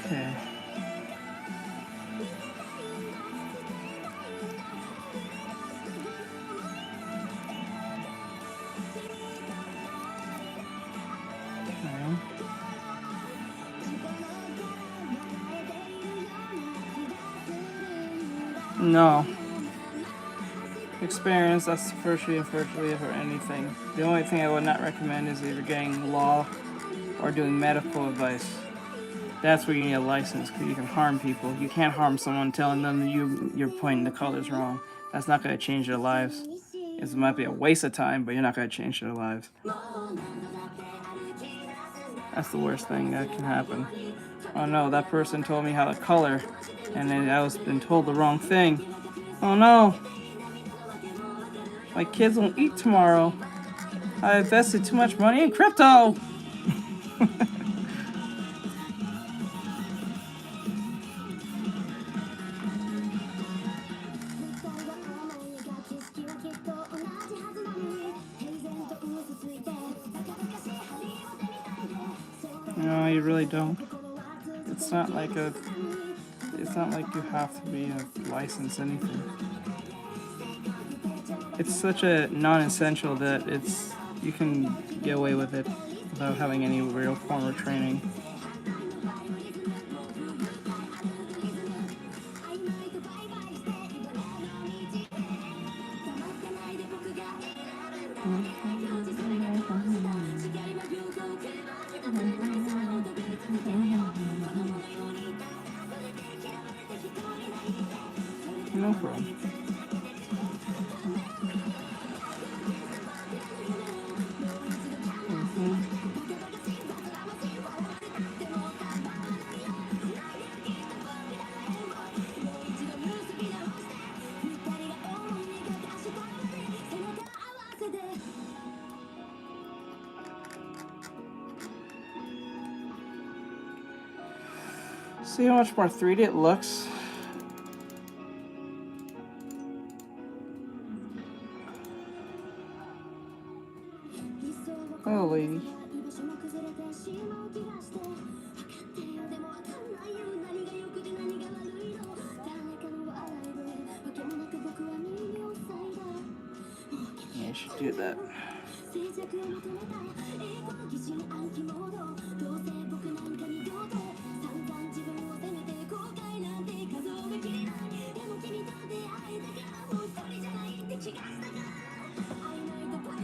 Okay. No. Experience, that's virtually for anything. The only thing I would not recommend is either getting law or doing medical advice. That's where you need a license, because you can harm people. You can't harm someone telling them you're pointing the colors wrong. That's not going to change their lives. It might be a waste of time, but you're not going to change their lives. That's the worst thing that can happen. Oh no, that person told me how to color, and then I was been told the wrong thing. Oh no, my kids won't eat tomorrow. I invested too much money in crypto. No, you really don't. It's not like you have to be a licensed anything. It's such a non-essential that you can get away with it without having any real form of training. No problem. See how much more 3D it looks? Oh, lady. Yeah, I should do that.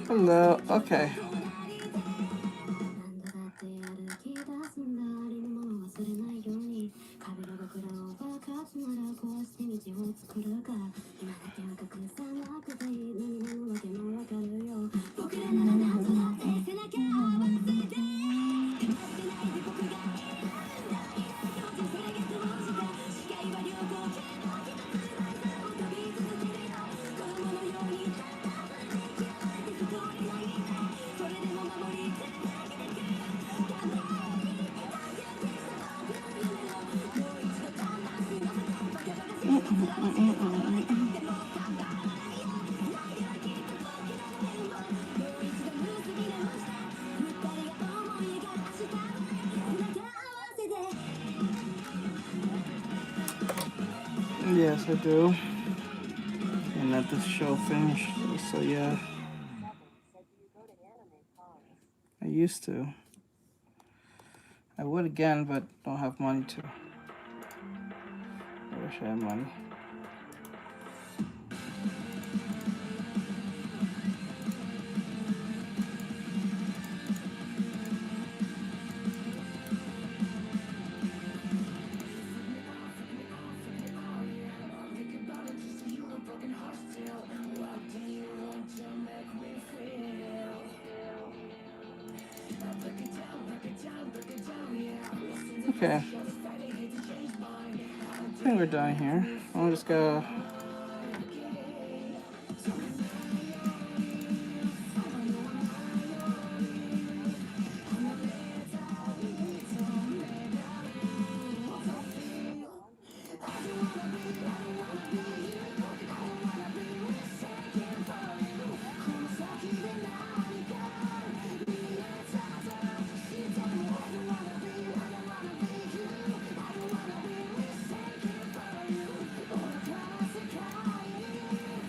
Hello, okay. Yes, I do. And let the show finish. So yeah. I used to. I would again, but don't have money to. I wish I had money. Okay. I think we're done here. I'm just gonna.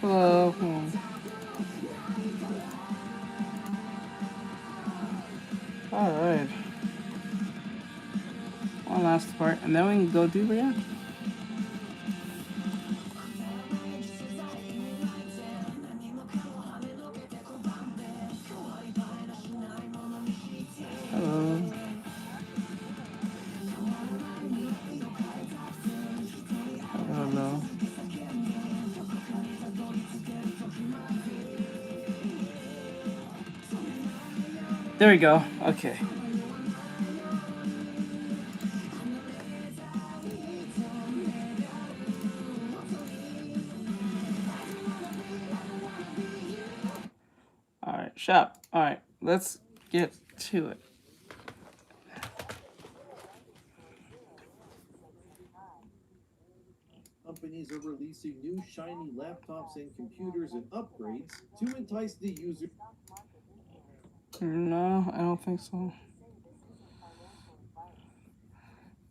Hello. Alright. One last part, and then we can go do reaction. Hello. Hello. There we go. Okay. Alright, shop. Alright, let's get to it. Companies are releasing new shiny laptops and computers and upgrades to entice the user. No, I don't think so.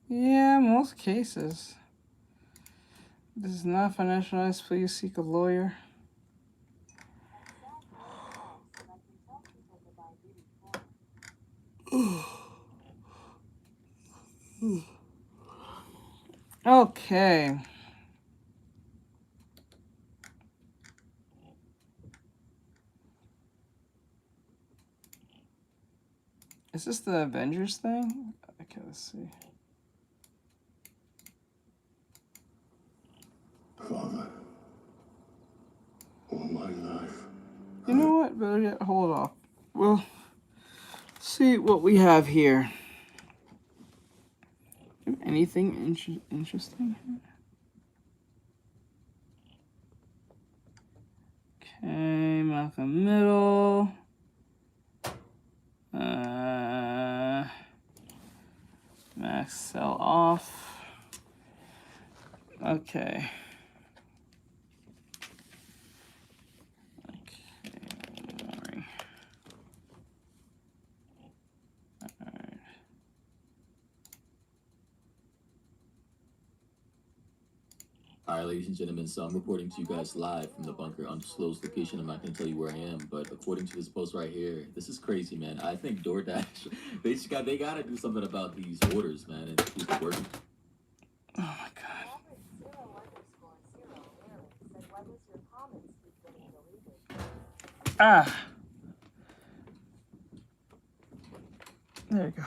Yeah, most cases. This is not financial advice. Please seek a lawyer. Okay. Is this the Avengers thing? Okay, let's see. Father, all my life. You know what? Better yet, hold off. We'll see what we have here. Anything interesting here? Okay, Malcolm Middle. Max sell off. Okay. Boring. Alright. Alright, ladies and gentlemen, so I'm reporting to you guys live from the bunker, undisclosed location. I'm not going to tell you where I am, but according to this post right here, this is crazy, man. I think DoorDash, they got to do something about these orders, man, and keep it working. Oh my god. Ah. There you go.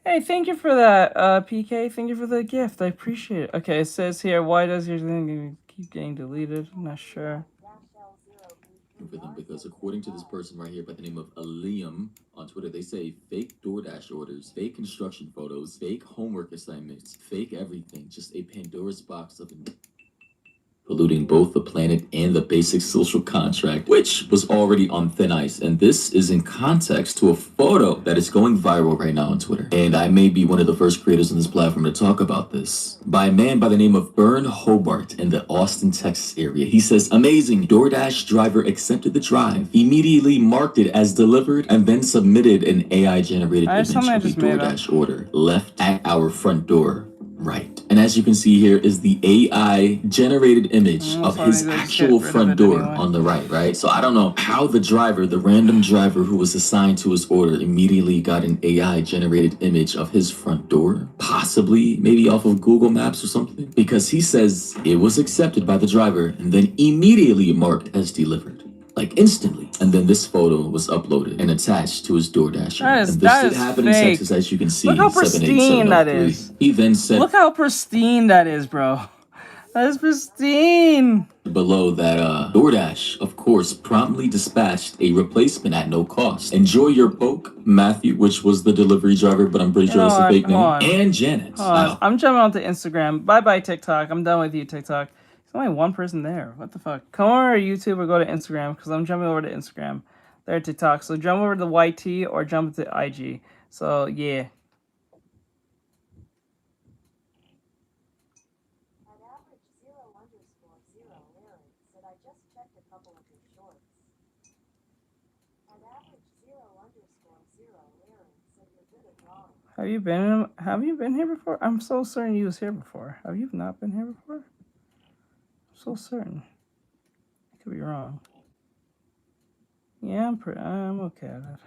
Hey, thank you for that, PK. Thank you for the gift. I appreciate it. Okay, it says here, why does your thing keep getting deleted? I'm not sure. For them, because according to this person right here by the name of Liam on Twitter, they say fake DoorDash orders, fake construction photos, fake homework assignments, fake everything. Just a Pandora's box of polluting both the planet and the basic social contract, which was already on thin ice. And this is in context to a photo that is going viral right now on Twitter. And I may be one of the first creators on this platform to talk about this. By a man by the name of Bern Hobart in the Austin, Texas area. He says, amazing, DoorDash driver accepted the drive, immediately marked it as delivered, and then submitted an AI-generated image of the DoorDash order left at our front door. right. And as you can see here is the AI generated image of his actual front door on the right? So I don't know how the driver, the random driver who was assigned to his order, immediately got an AI generated image of his front door, possibly maybe off of Google Maps or something, because he says it was accepted by the driver and then immediately marked as delivered. Like instantly. And then this photo was uploaded and attached to his DoorDash. And this did happen in Texas, as you can see. Look how pristine that is. He then said, look how pristine that is, bro. That is pristine. Below that, DoorDash, of course, promptly dispatched a replacement at no cost. Enjoy your poke, Matthew, which was the delivery driver, but I'm pretty sure it's a fake name. And Janet. I'm jumping onto Instagram. Bye-bye, TikTok. I'm done with you, TikTok. There's only one person there. What the fuck? Come over to YouTube or go to Instagram, because I'm jumping over to Instagram. There, TikTok. So jump over to YT or jump to IG. So, yeah. Have you been here before? I'm so certain you was here before. Have you not been here before? So certain. I could be wrong. Yeah, I'm okay at it.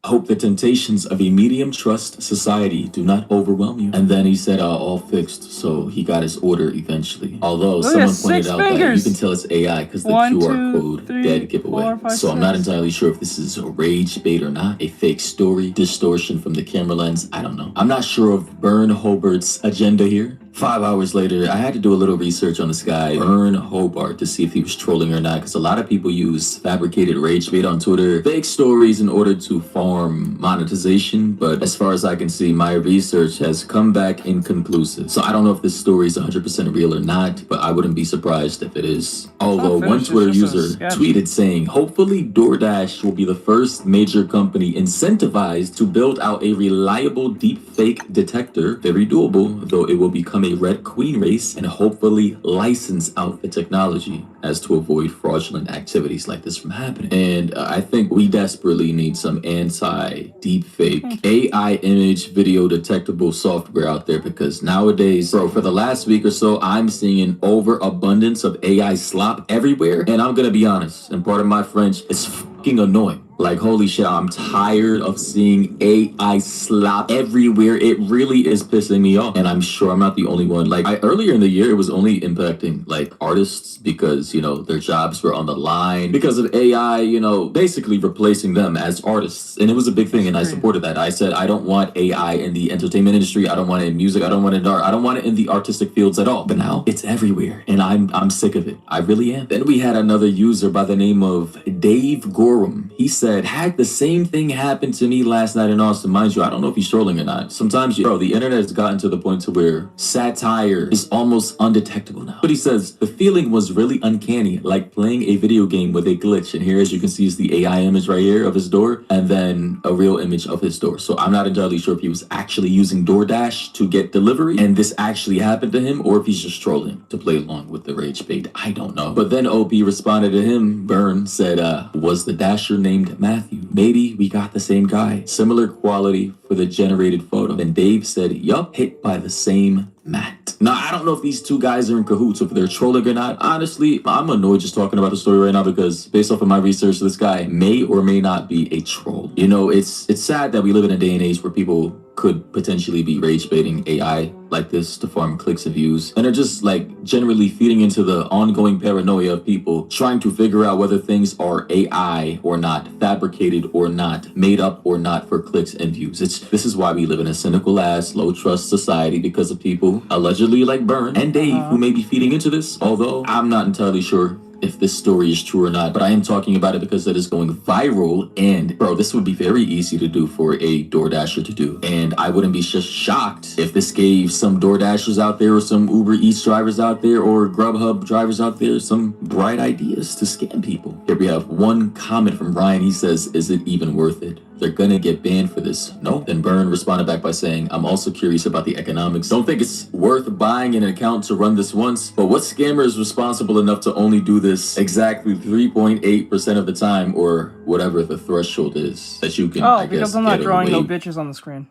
I hope the temptations of a medium trust society do not overwhelm you. And then he said, all fixed, so he got his order eventually. Although someone pointed out that you can tell it's AI because the QR code dead giveaway. So I'm not entirely sure if this is a rage bait or not, a fake story, distortion from the camera lens, I don't know. I'm not sure of Bern Hobart's agenda here. 5 hours later, I had to do a little research on this guy, Bern Hobart, to see if he was trolling or not, because a lot of people use fabricated rage bait on Twitter, fake stories in order to farm monetization, but as far as I can see, my research has come back inconclusive. So I don't know if this story is 100% real or not, but I wouldn't be surprised if it is. Although one Twitter user tweeted saying, hopefully DoorDash will be the first major company incentivized to build out a reliable deepfake detector, very doable, though it will become a Red Queen race, and hopefully license out the technology as to avoid fraudulent activities like this from happening. And I think we desperately need some anti-deepfake AI image video detectable software out there, because nowadays, bro, for the last week or so, I'm seeing an overabundance of AI slop everywhere. And I'm gonna be honest, and part of my French, it's fucking annoying. Like, holy shit, I'm tired of seeing AI slop everywhere. It really is pissing me off. And I'm sure I'm not the only one. Like, earlier in the year, it was only impacting, like, artists because, you know, their jobs were on the line because of AI, you know, basically replacing them as artists. And it was a big thing, and I supported that. I said, I don't want AI in the entertainment industry. I don't want it in music. I don't want it in art. I don't want it in the artistic fields at all. But now, it's everywhere, and I'm sick of it. I really am. Then we had another user by the name of Dave Gorham. He said, had the same thing happen to me last night in Austin. Mind you, I don't know if he's trolling or not. Sometimes, bro, the internet has gotten to the point to where satire is almost undetectable now. But he says, the feeling was really uncanny, like playing a video game with a glitch. And here, as you can see, is the AI image right here of his door, and then a real image of his door. So I'm not entirely sure if he was actually using DoorDash to get delivery, and this actually happened to him, or if he's just trolling to play along with the rage bait. I don't know. But then OP responded to him. Bern said, was the dasher named Matthew? Maybe we got the same guy. Similar quality for the generated photo. And Dave said, yup, hit by the same Matt. Now, I don't know if these two guys are in cahoots, or if they're trolling or not. Honestly, I'm annoyed just talking about the story right now, because based off of my research, this guy may or may not be a troll. You know, it's sad that we live in a day and age where people could potentially be rage baiting AI like this to farm clicks and views, and are just like generally feeding into the ongoing paranoia of people trying to figure out whether things are AI or not, fabricated or not, made up or not for clicks and views. This is why we live in a cynical ass, low trust society, because of people allegedly like Bern and Dave who may be feeding into this, although I'm not entirely sure if this story is true or not, but I am talking about it because it is going viral. And bro, this would be very easy to do for a DoorDasher to do, and I wouldn't be just shocked if this gave some DoorDashers out there, or some Uber Eats drivers out there, or Grubhub drivers out there some bright ideas to scam people. Here we have one comment from Ryan. He says, is it even worth it? they're gonna get banned for this. No. Then Byrne responded back by saying, I'm also curious about the economics. Don't think it's worth buying an account to run this once, but what scammer is responsible enough to only do this exactly 3.8% of the time, or whatever the threshold is that you can, I because guess, I'm not get drawing no away. bitches on the screen.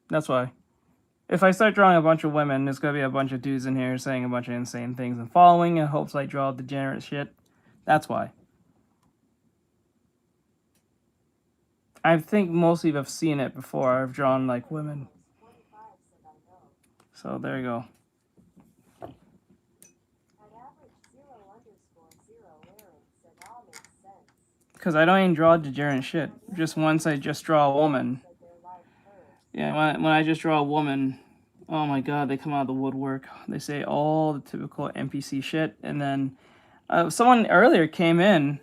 That's why. If I start drawing a bunch of women, there's gonna be a bunch of dudes in here saying a bunch of insane things and following in hopes I draw degenerate shit. That's why. I think most of you have seen it before. I've drawn like women. So there you go. Because I don't even draw degenerate shit. Just once I just draw a woman. Yeah, when I just draw a woman, oh my god, they come out of the woodwork. They say all the typical NPC shit. And then someone earlier came in.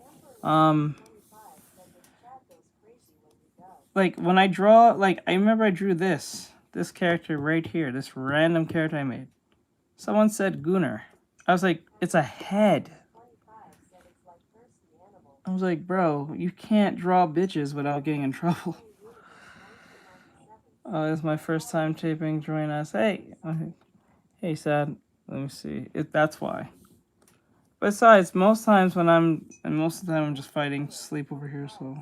Like when I draw, like I remember I drew this character right here, this random character I made. Someone said Gunnar. I was like, it's a head. I was like, bro, you can't draw bitches without getting in trouble. Oh, it's my first time taping. Join us. Hey, hey, Sad. Let me see. That's why. Besides, most of the time I'm just fighting sleep over here. So.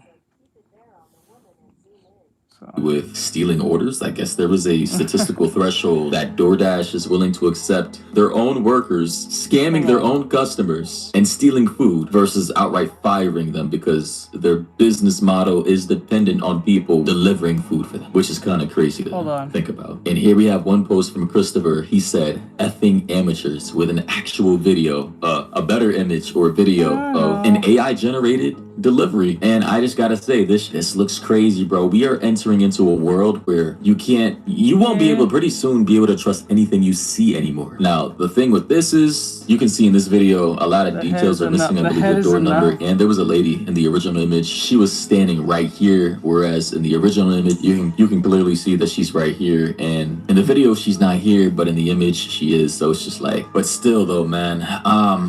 With stealing orders, I guess there was a statistical threshold that DoorDash is willing to accept their own workers scamming their own customers and stealing food versus outright firing them because their business model is dependent on people delivering food for them, which is kind of crazy to think about. And here we have one post from Christopher. He said, effing amateurs, with an actual video, a better image or video of an AI generated delivery. And I just gotta say, this looks crazy, bro. We are entering into a world where you won't be able, pretty soon, be able to trust anything you see anymore. Now, the thing with this is, you can see in this video, a lot of details are missing. I believe the door number, and there was a lady in the original image. She was standing right here, whereas in the original image, you can clearly see that she's right here, and in the video, she's not here, but in the image, she is. So it's just like, but still though, man,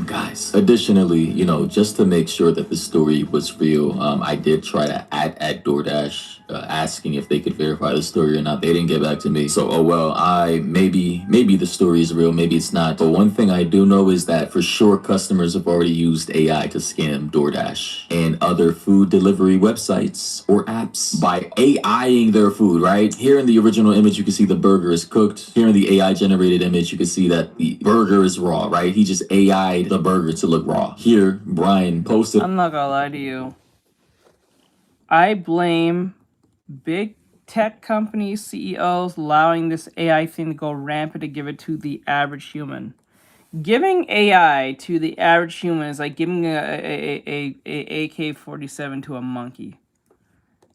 guys, additionally, you know, just to make sure that the story was real, I did try to at DoorDash asking if they could verify the story or not. They didn't get back to me. So, oh well, maybe the story is real, maybe it's not. But one thing I do know is that for sure customers have already used AI to scam DoorDash and other food delivery websites or apps by AIing their food, right? Here in the original image, you can see the burger is cooked. Here in the AI generated image, you can see that the burger is raw, right? He just AI'd the burger to look raw. Here, Brian posted. I'm not gonna lie to you. I blame big tech company CEOs allowing this AI thing to go rampant to give it to the average human. Giving AI to the average human is like giving a AK-47 to a monkey.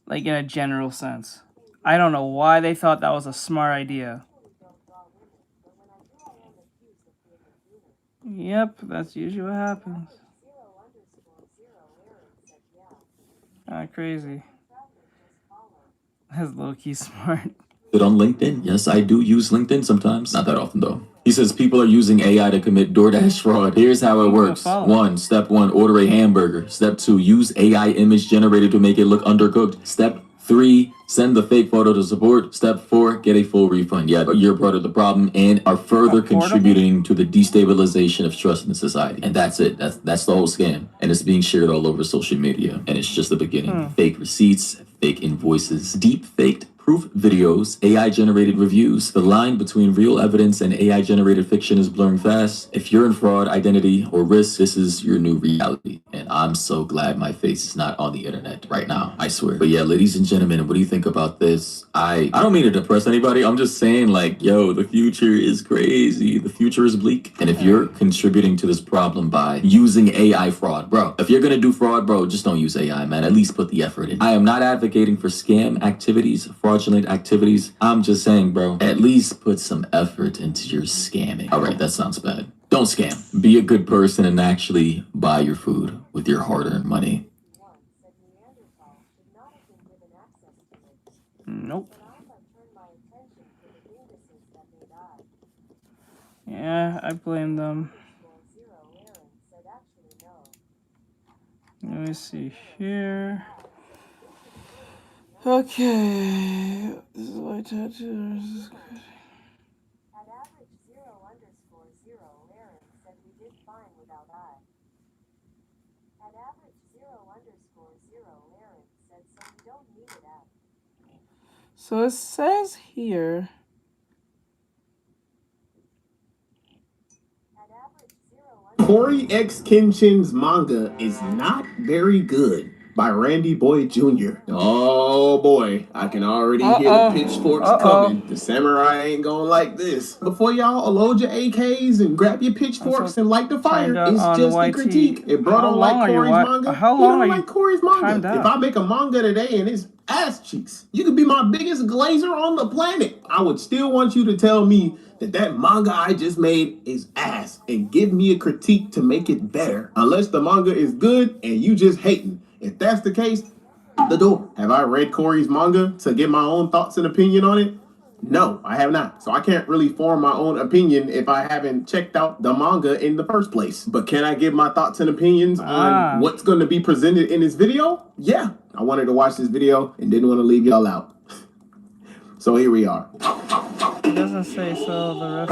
Like in a general sense. I don't know why they thought that was a smart idea. Yep, that's usually what happens. Crazy. That's low-key smart. It on LinkedIn. Yes, I do use LinkedIn sometimes. Not that often, though. He says people are using AI to commit DoorDash fraud. Here's how it works. Step one, order a hamburger. Step 2, use AI image generated to make it look undercooked. Step 3, send the fake photo to support. Step 4, get a full refund. Yeah, but you're part of the problem and are further contributing to the destabilization of trust in the society. And that's it. That's the whole scam. And it's being shared all over social media. And it's just the beginning. Fake receipts, fake invoices, deep faked proof videos, AI-generated reviews. The line between real evidence and AI-generated fiction is blurring fast. If you're in fraud, identity, or risk, this is your new reality. And I'm so glad my face is not on the internet right now, I swear. But yeah, ladies and gentlemen, what do you think about this? I don't mean to depress anybody. I'm just saying, like, yo, the future is crazy. The future is bleak. And if you're contributing to this problem by using AI fraud, bro, if you're gonna do fraud, bro, just don't use AI, man. At least put the effort in. I am not advocating for scam activities, fraudulent activities. I'm just saying, bro, at least put some effort into your scamming. All right, that sounds bad. Don't scam. Be a good person and actually buy your food with your hard-earned money. Nope. Yeah, I blame them. Let me see here. Okay. This is my tattoo. At average 0_0 Aaron said we did fine without I. At average 0_0 Aaron said so we don't need it at. So it says here. Cory X. Kenshin's manga is not very good by Randy Boy Jr. Oh boy, I can already hear the pitchforks coming. The samurai ain't gonna like this. Before y'all load your AKs and grab your pitchforks and light the fire, it's just a critique. If bro don't like Cory's manga, he don't like Cory's manga. If I make a manga today and it's ass cheeks, you could be my biggest glazer on the planet, I would still want you to tell me that manga I just made is ass and give me a critique to make it better. Unless the manga is good and you just hating. If that's the case, the door. Have I read Cory's manga to get my own thoughts and opinion on it? No, I have not. So I can't really form my own opinion if I haven't checked out the manga in the first place. But can I give my thoughts and opinions on what's going to be presented in this video? Yeah, I wanted to watch this video and didn't want to leave y'all out. So here we are. It doesn't say so. The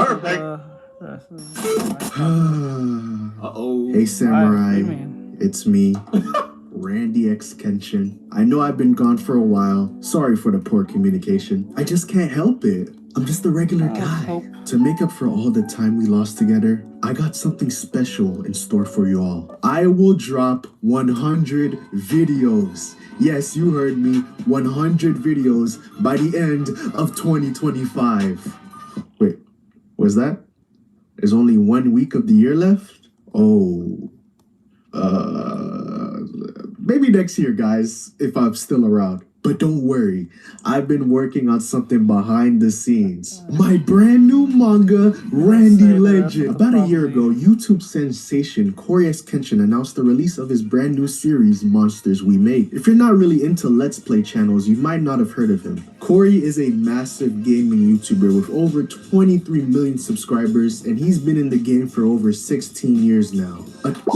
rest of the Uh-oh. Hey Samurai, it's me, Randy X Kenshin. I know I've been gone for a while. Sorry for the poor communication. I just can't help it. I'm just a regular guy. To make up for all the time we lost together, I got something special in store for you all. I will drop 100 videos. Yes, you heard me, 100 videos by the end of 2025. Wait, was that? There's only 1 week of the year left? Oh, maybe next year, guys, if I'm still around. But don't worry, I've been working on something behind the scenes. My brand new manga, Randy Legend. About a year ago, YouTube sensation Cory X Kenshin announced the release of his brand new series, Monsters We Make. If you're not really into Let's Play channels, you might not have heard of him. Cory is a massive gaming YouTuber with over 23 million subscribers, and he's been in the game for over 16 years now.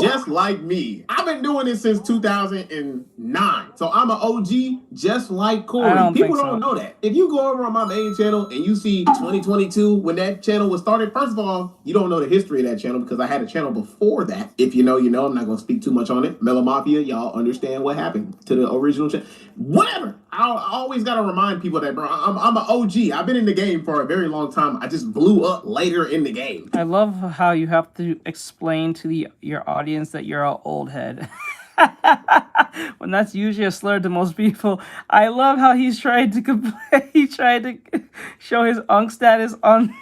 Just like me. I've been doing this since 2009. So I'm an OG just like Cory. People don't know that. If you go over on my main channel and you see 2022 when that channel was started, first of all, you don't know the history of that channel because I had a channel before that. If you know, you know. I'm not going to speak too much on it. Mellow Mafia, y'all understand what happened to the original channel. Whatever. I always got to remind people that, bro, I'm an OG. I've been in the game for a very long time. I just blew up later in the game. I love how you have to explain to your audience that you're an old head. When that's usually a slur to most people. I love how he's trying to complain. He tried to show his unk status on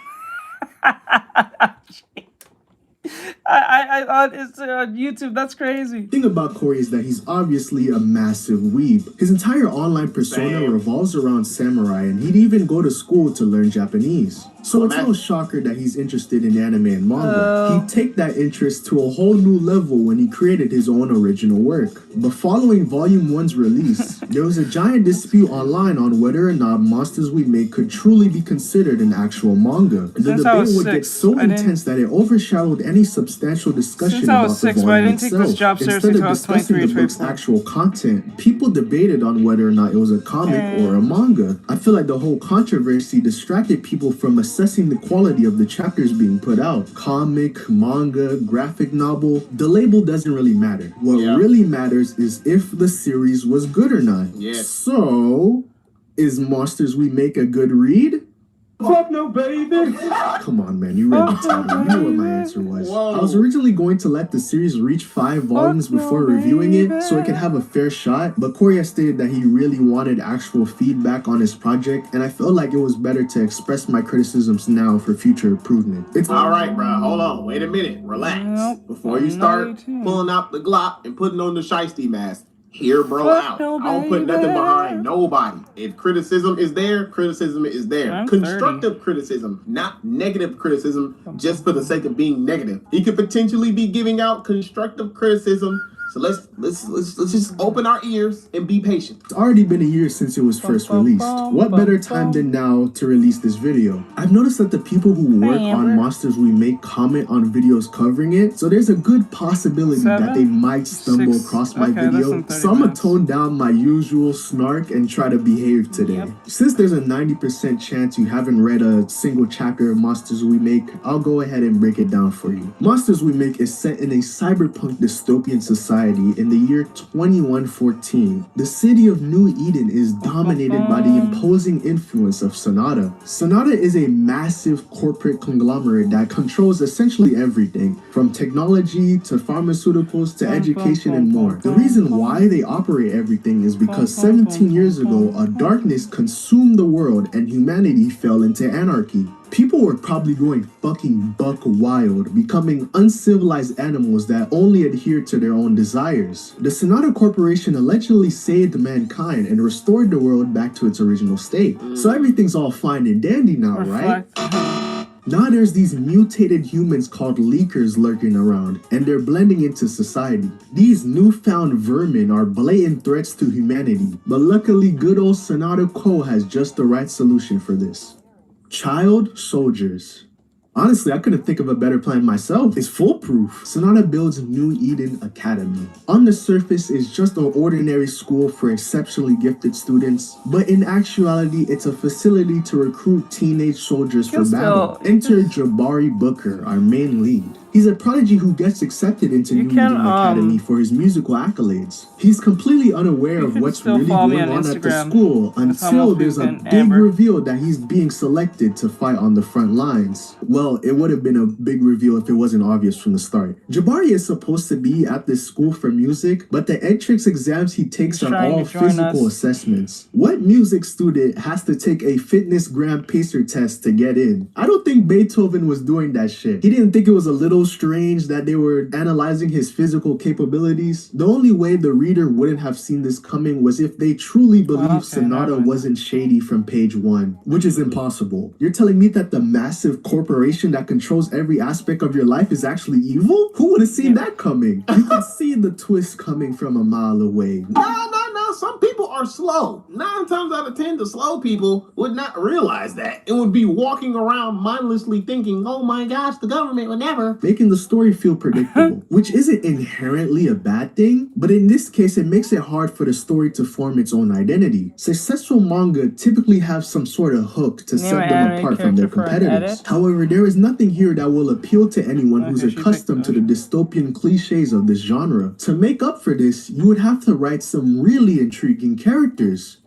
it's on YouTube. That's crazy. The thing about Cory is that he's obviously a massive weeb. His entire online persona revolves around samurai, and he'd even go to school to learn Japanese. So it's no shocker that he's interested in anime and manga. He'd take that interest to a whole new level when he created his own original work. But following Volume 1's release, there was a giant dispute online on whether or not Monsters We Make could truly be considered an actual manga. The debate would get so intense that it overshadowed any substantial discussion about the volume itself. Instead of discussing the book's actual content, people debated on whether or not it was a comic or a manga. I feel like the whole controversy distracted people from assessing the quality of the chapters being put out. Comic, manga, graphic novel, the label doesn't really matter. What really matters is if the series was good or not. So, is Monsters We Make a good read? Fuck no, baby. Come on, man. You read the title. You know what my answer was. I was originally going to let the series reach 5 volumes before reviewing it so it could have a fair shot, but Cory has stated that he really wanted actual feedback on his project, and I felt like it was better to express my criticisms now for future improvement. It's alright, bro. Hold on. Wait a minute. Relax. Before you start pulling out the Glock and putting on the shiesty mask, hear bro out. I don't put nothing behind nobody. If criticism is there, criticism is there. Constructive criticism, not negative criticism just for the sake of being negative. He could potentially be giving out constructive criticism So let's just open our ears and be patient. It's already been a year since it was first released. What better time than now to release this video? I've noticed that the people who work on Monsters We Make comment on videos covering it, so there's a good possibility that they might stumble across my video. So I'm gonna tone down my usual snark and try to behave today. Since there's a 90% chance you haven't read a single chapter of Monsters We Make, I'll go ahead and break it down for you. Monsters We Make is set in a cyberpunk dystopian society in the year 2114. The city of New Eden is dominated by the imposing influence of Sonata. Sonata is a massive corporate conglomerate that controls essentially everything, from technology to pharmaceuticals to education and more. The reason why they operate everything is because 17 years ago, a darkness consumed the world and humanity fell into anarchy. People were probably going fucking buck wild, becoming uncivilized animals that only adhere to their own desires. The Sonata Corporation allegedly saved mankind and restored the world back to its original state. So everything's all fine and dandy now, right? Now there's these mutated humans called leakers lurking around, and they're blending into society. These newfound vermin are blatant threats to humanity, but luckily good old Sonata Co. has just the right solution for this. Child soldiers. Honestly, I couldn't think of a better plan myself. It's foolproof. Sonata builds New Eden Academy. On the surface, it's just an ordinary school for exceptionally gifted students, but in actuality, it's a facility to recruit teenage soldiers for battle. Enter Jabari Booker, our main lead. He's a prodigy who gets accepted into New Eden Academy for his musical accolades. He's completely unaware of what's really going on at the school until there's a big reveal that he's being selected to fight on the front lines. Well, it would have been a big reveal if it wasn't obvious from the start. Jabari is supposed to be at this school for music, but the Artextric exams he takes are all physical assessments. What music student has to take a fitness gram pacer test to get in? I don't think Beethoven was doing that shit. He didn't think it was a little strange that they were analyzing his physical capabilities. The only way the reader wouldn't have seen this coming was if they truly believed Sonata wasn't shady from page 1, which is impossible. You're telling me that the massive corporation that controls every aspect of your life is actually evil? Who would have seen that coming? You could see the twist coming from a mile away. No. Some people are slow. 9 times out of 10, the slow people would not realize that and would be walking around mindlessly thinking, oh my gosh, the government would never. Making the story feel predictable, which isn't inherently a bad thing, but in this case, it makes it hard for the story to form its own identity. Successful manga typically have some sort of hook to set them apart from their competitors. However, there is nothing here that will appeal to anyone who's accustomed to the dystopian cliches of this genre. To make up for this, you would have to write some really intriguing characters.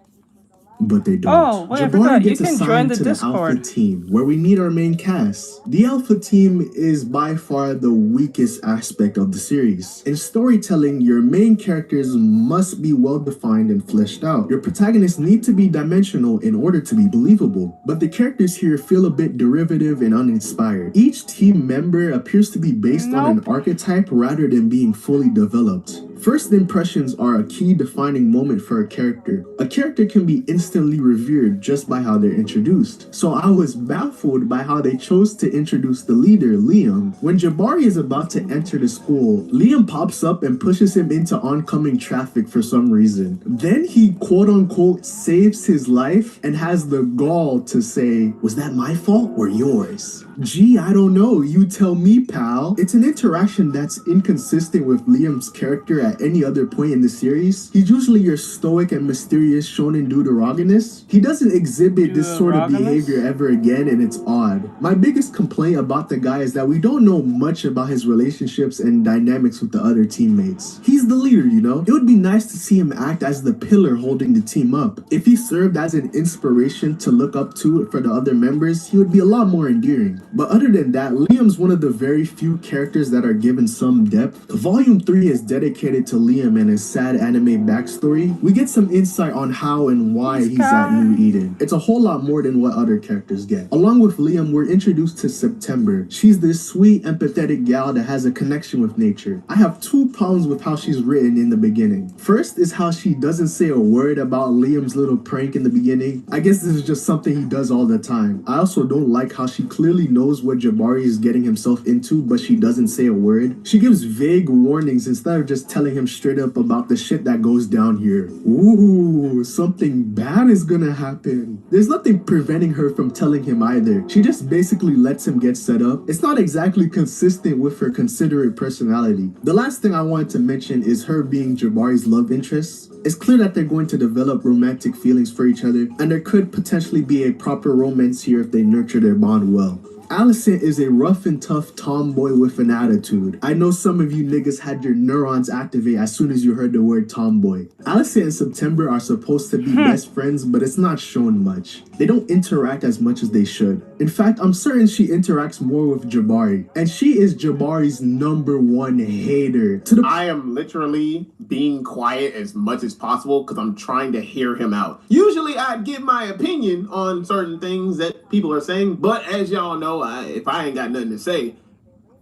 But they don't. Oh, wait, Jabari gets you can join assigned the to the Discord. Alpha team, where we meet our main cast. The Alpha team is by far the weakest aspect of the series. In storytelling, your main characters must be well defined and fleshed out. Your protagonists need to be dimensional in order to be believable. But the characters here feel a bit derivative and uninspired. Each team member appears to be based on an archetype rather than being fully developed. First impressions are a key defining moment for a character. A character can be instantly revered just by how they're introduced. So I was baffled by how they chose to introduce the leader, Liam. When Jabari is about to enter the school, Liam pops up and pushes him into oncoming traffic for some reason. Then he quote-unquote saves his life and has the gall to say, was that my fault or yours? Gee, I don't know. You tell me, pal. It's an interaction that's inconsistent with Liam's character at any other point in the series. He's usually your stoic and mysterious shonen deuteragonist. He doesn't exhibit this sort of behavior ever again, and it's odd. My biggest complaint about the guy is that we don't know much about his relationships and dynamics with the other teammates. He's the leader, you know? It would be nice to see him act as the pillar holding the team up. If he served as an inspiration to look up to for the other members, he would be a lot more endearing. But other than that, Liam's one of the very few characters that are given some depth. Volume 3 is dedicated to Liam and his sad anime backstory. We get some insight on how and why he's at New Eden. It's a whole lot more than what other characters get. Along with Liam, we're introduced to September. She's this sweet, empathetic gal that has a connection with nature. I have 2 problems with how she's written in the beginning. First is how she doesn't say a word about Liam's little prank in the beginning. I guess this is just something he does all the time. I also don't like how she clearly knows knows what Jabari is getting himself into, but she doesn't say a word. She gives vague warnings instead of just telling him straight up about the shit that goes down here. Ooh, something bad is gonna happen. There's nothing preventing her from telling him either. She just basically lets him get set up. It's not exactly consistent with her considerate personality. The last thing I wanted to mention is her being Jabari's love interest. It's clear that they're going to develop romantic feelings for each other, and there could potentially be a proper romance here if they nurture their bond well. Allison is a rough and tough tomboy with an attitude. I know some of you niggas had your neurons activate as soon as you heard the word tomboy. Allison and September are supposed to be best friends, but it's not shown much. They don't interact as much as they should. In fact, I'm certain she interacts more with Jabari, and she is Jabari's #1 hater. I am literally being quiet as much as possible because I'm trying to hear him out. Usually I'd give my opinion on certain things that people are saying, but as y'all know, if I ain't got nothing to say,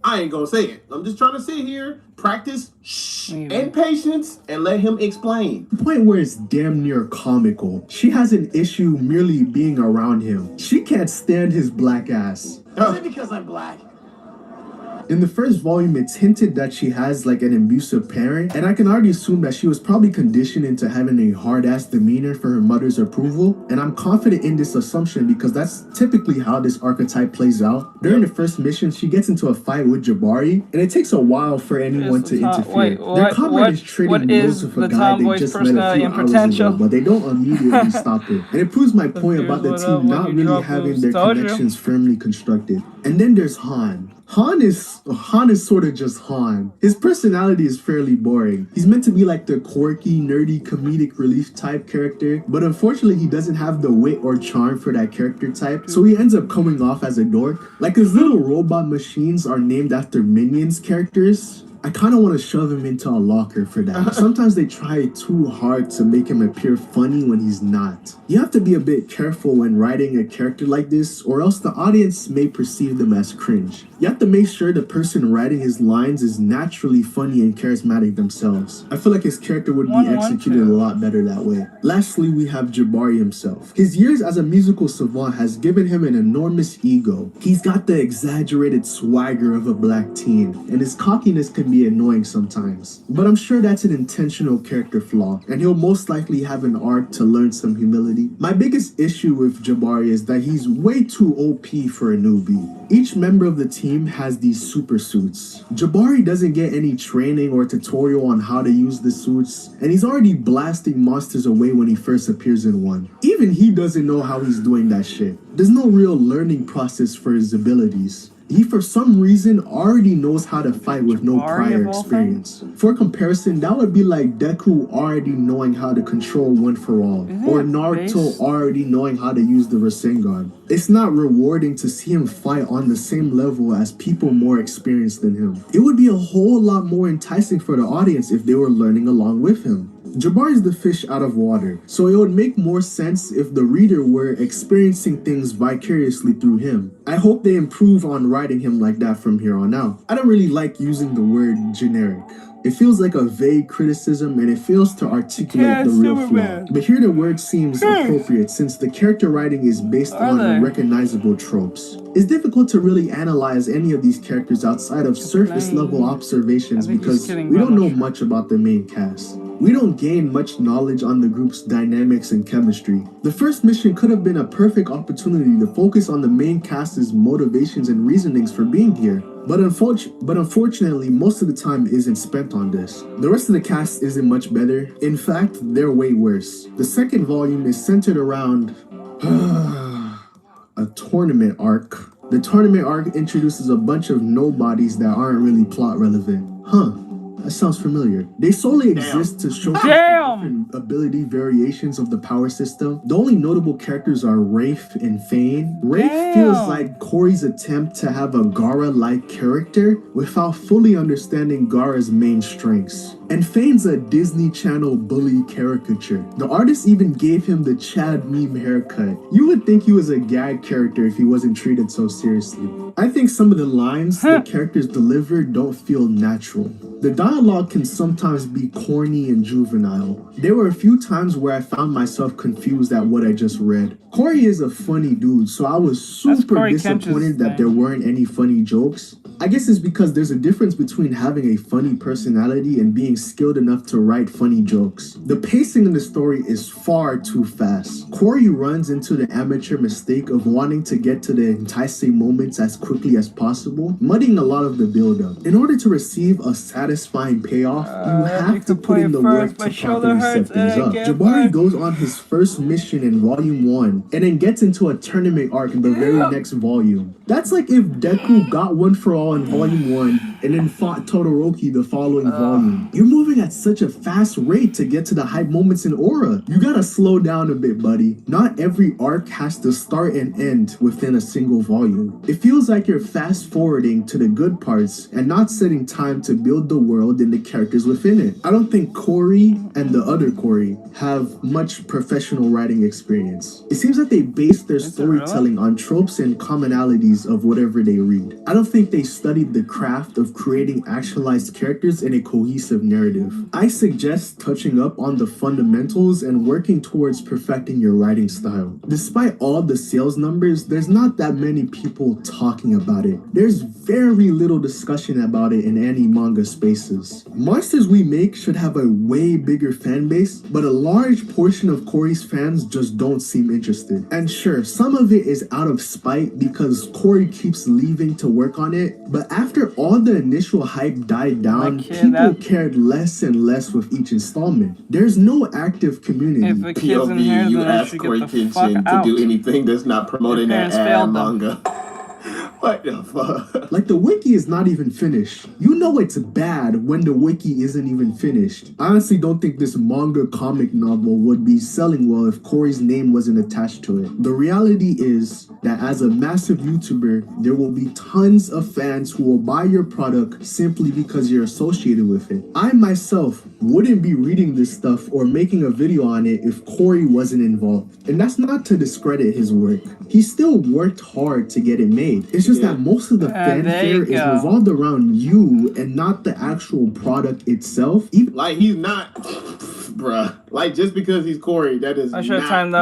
I ain't gonna say it. I'm just trying to sit here, practice and patience, and let him explain. The point where it's damn near comical. She has an issue merely being around him. She can't stand his black ass. Is it because I'm black? In the first volume, it's hinted that she has like an abusive parent, and I can already assume that she was probably conditioned into having a hard-ass demeanor for her mother's approval, and I'm confident in this assumption because that's typically how this archetype plays out. During the first mission, she gets into a fight with Jabari, and it takes a while for anyone to interfere. Their comrade is trading blows with a guy they just met a few hours ago, but they don't immediately stop it. And it proves my point about the team not really having their connections firmly constructed. And then there's Han. Han is sort of just Han. His personality is fairly boring. He's meant to be like the quirky, nerdy, comedic relief type character, but unfortunately he doesn't have the wit or charm for that character type, so he ends up coming off as a dork. Like his little robot machines are named after Minions characters. I kind of want to shove him into a locker for that. Sometimes they try too hard to make him appear funny when he's not. You have to be a bit careful when writing a character like this, or else the audience may perceive them as cringe. You have to make sure the person writing his lines is naturally funny and charismatic themselves. I feel like his character would be executed a lot better that way. Lastly, we have Jabari himself. His years as a musical savant has given him an enormous ego. He's got the exaggerated swagger of a black teen, and his cockiness can be annoying sometimes. But I'm sure that's an intentional character flaw, and he'll most likely have an arc to learn some humility. My biggest issue with Jabari is that he's way too OP for a newbie. Each member of the team has these super suits. Jabari doesn't get any training or tutorial on how to use the suits, and he's already blasting monsters away when he first appears in one. Even he doesn't know how he's doing that shit. There's no real learning process for his abilities. He, for some reason, already knows how to fight with no prior experience. For comparison, that would be like Deku already knowing how to control One For All, or Naruto already knowing how to use the Rasengan. It's not rewarding to see him fight on the same level as people more experienced than him. It would be a whole lot more enticing for the audience if they were learning along with him. Jabari is the fish out of water, so it would make more sense if the reader were experiencing things vicariously through him. I hope they improve on writing him like that from here on out. I don't really like using the word generic. It feels like a vague criticism and it fails to articulate the real flaw. But here the word seems appropriate since the character writing is based on recognizable tropes. It's difficult to really analyze any of these characters outside of surface level observations because we don't know much about the main cast. We don't gain much knowledge on the group's dynamics and chemistry. The first mission could have been a perfect opportunity to focus on the main cast's motivations and reasonings for being here. But unfortunately, most of the time isn't spent on this. The rest of the cast isn't much better. In fact, they're way worse. The second volume is centered around a tournament arc. The tournament arc introduces a bunch of nobodies that aren't really plot relevant. That sounds familiar. They solely exist to showcase different ability variations of the power system. The only notable characters are Rafe and Fane. Rafe feels like Corey's attempt to have a Gaara-like character without fully understanding Gaara's main strengths. And feigns a Disney Channel bully caricature. The artist even gave him the Chad meme haircut. You would think he was a gag character if he wasn't treated so seriously. I think some of the lines the characters deliver don't feel natural. The dialogue can sometimes be corny and juvenile. There were a few times where I found myself confused at what I just read. Corey is a funny dude, so I was super disappointed that there weren't any funny jokes. I guess it's because there's a difference between having a funny personality and being skilled enough to write funny jokes. The pacing in the story is far too fast. Corey runs into the amateur mistake of wanting to get to the enticing moments as quickly as possible, mudding a lot of the build-up. In order to receive a satisfying payoff, you have to put in the work to properly set things up. Jabari goes on his first mission in Volume 1 and then gets into a tournament arc in the very next volume. That's like if Deku got One for All in Volume 1 and then fought Todoroki the following volume. You're moving at such a fast rate to get to the hype moments in Aura. You gotta slow down a bit, buddy. Not every arc has to start and end within a single volume. It feels like you're fast forwarding to the good parts and not setting time to build the world and the characters within it. I don't think Corey and the other Corey have much professional writing experience. It seems that they base their storytelling on tropes and commonalities of whatever they read. I don't think they studied the craft of creating actualized characters in a cohesive narrative. I suggest touching up on the fundamentals and working towards perfecting your writing style. Despite all the sales numbers, there's not that many people talking about it. There's very little discussion about it in any manga spaces. Monsters We Make should have a way bigger fan base, but a large portion of Corey's fans just don't seem interested. And sure, some of it is out of spite because Corey keeps leaving to work on it, but after all the initial hype died down, people cared less and less with each installment. There's no active community. POV, you ask Corey Kenshin to do anything that's not promoting that manga. What the fuck? Like, the wiki is not even finished. You know it's bad when the wiki isn't even finished. I honestly don't think this manga comic novel would be selling well if Corey's name wasn't attached to it. The reality is that as a massive YouTuber, there will be tons of fans who will buy your product simply because you're associated with it. I myself wouldn't be reading this stuff or making a video on it if Corey wasn't involved. And that's not to discredit his work. He still worked hard to get it made. It's just that most of the fanfare is revolved around you and not the actual product itself. Like, he's not, bruh. Like, just because he's Corey, that is not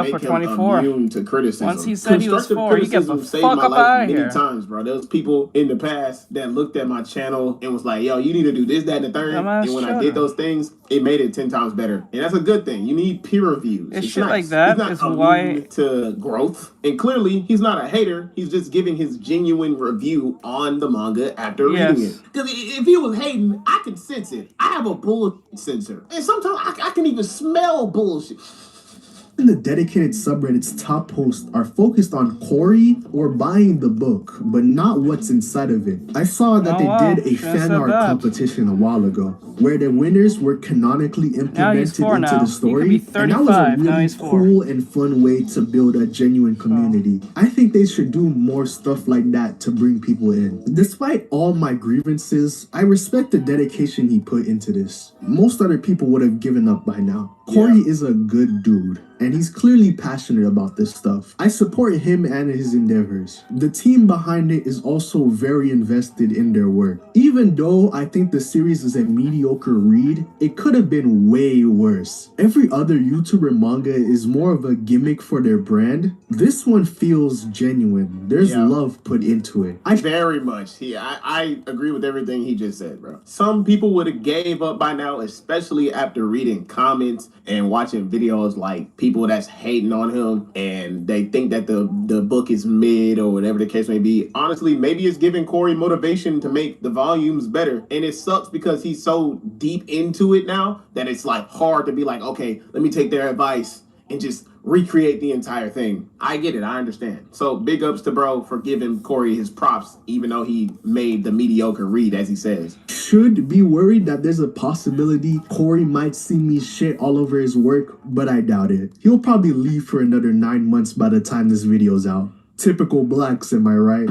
make him immune to criticism. Once he said he was 4, he gets the fuck up out of here. Many times, bro. There was people in the past that looked at my channel and was like, yo, you need to do this, that, and the third. And when I did those things, it made it 10 times better. And that's a good thing. You need peer reviews. It's shit like that is why to growth. And clearly, he's not a hater. He's just giving his genuine review on the manga after reading it. Because if he was hating, I could sense it. I have a bullet sensor. And sometimes I can even smell bullshit. In the dedicated subreddit's top posts are focused on Corey or buying the book, but not what's inside of it. I saw that they did a fan art competition a while ago, where the winners were canonically implemented into the story, and that was a really cool and fun way to build a genuine community. I think they should do more stuff like that to bring people in. Despite all my grievances, I respect the dedication he put into this. Most other people would have given up by now. Corey is a good dude, and he's clearly passionate about this stuff. I support him and his endeavors. The team behind it is also very invested in their work. Even though I think the series is a mediocre read, it could have been way worse. Every other YouTuber manga is more of a gimmick for their brand. This one feels genuine. There's love put into it. Very much. I agree with everything he just said, bro. Some people would have gave up by now, especially after reading comments and watching videos like people that's hating on him and they think that the book is mid or whatever the case may be. Honestly, maybe it's giving Corey motivation to make the volumes better. And it sucks because he's so deep into it now that it's like hard to be like, okay, let me take their advice and just recreate the entire thing. I get it. I understand. So big ups to bro for giving Corey his props, even though he made the mediocre read, as he says. Should be worried that there's a possibility Corey might see me shit all over his work, but I doubt it. He'll probably leave for another 9 months by the time this video's out. Typical blacks, am I right?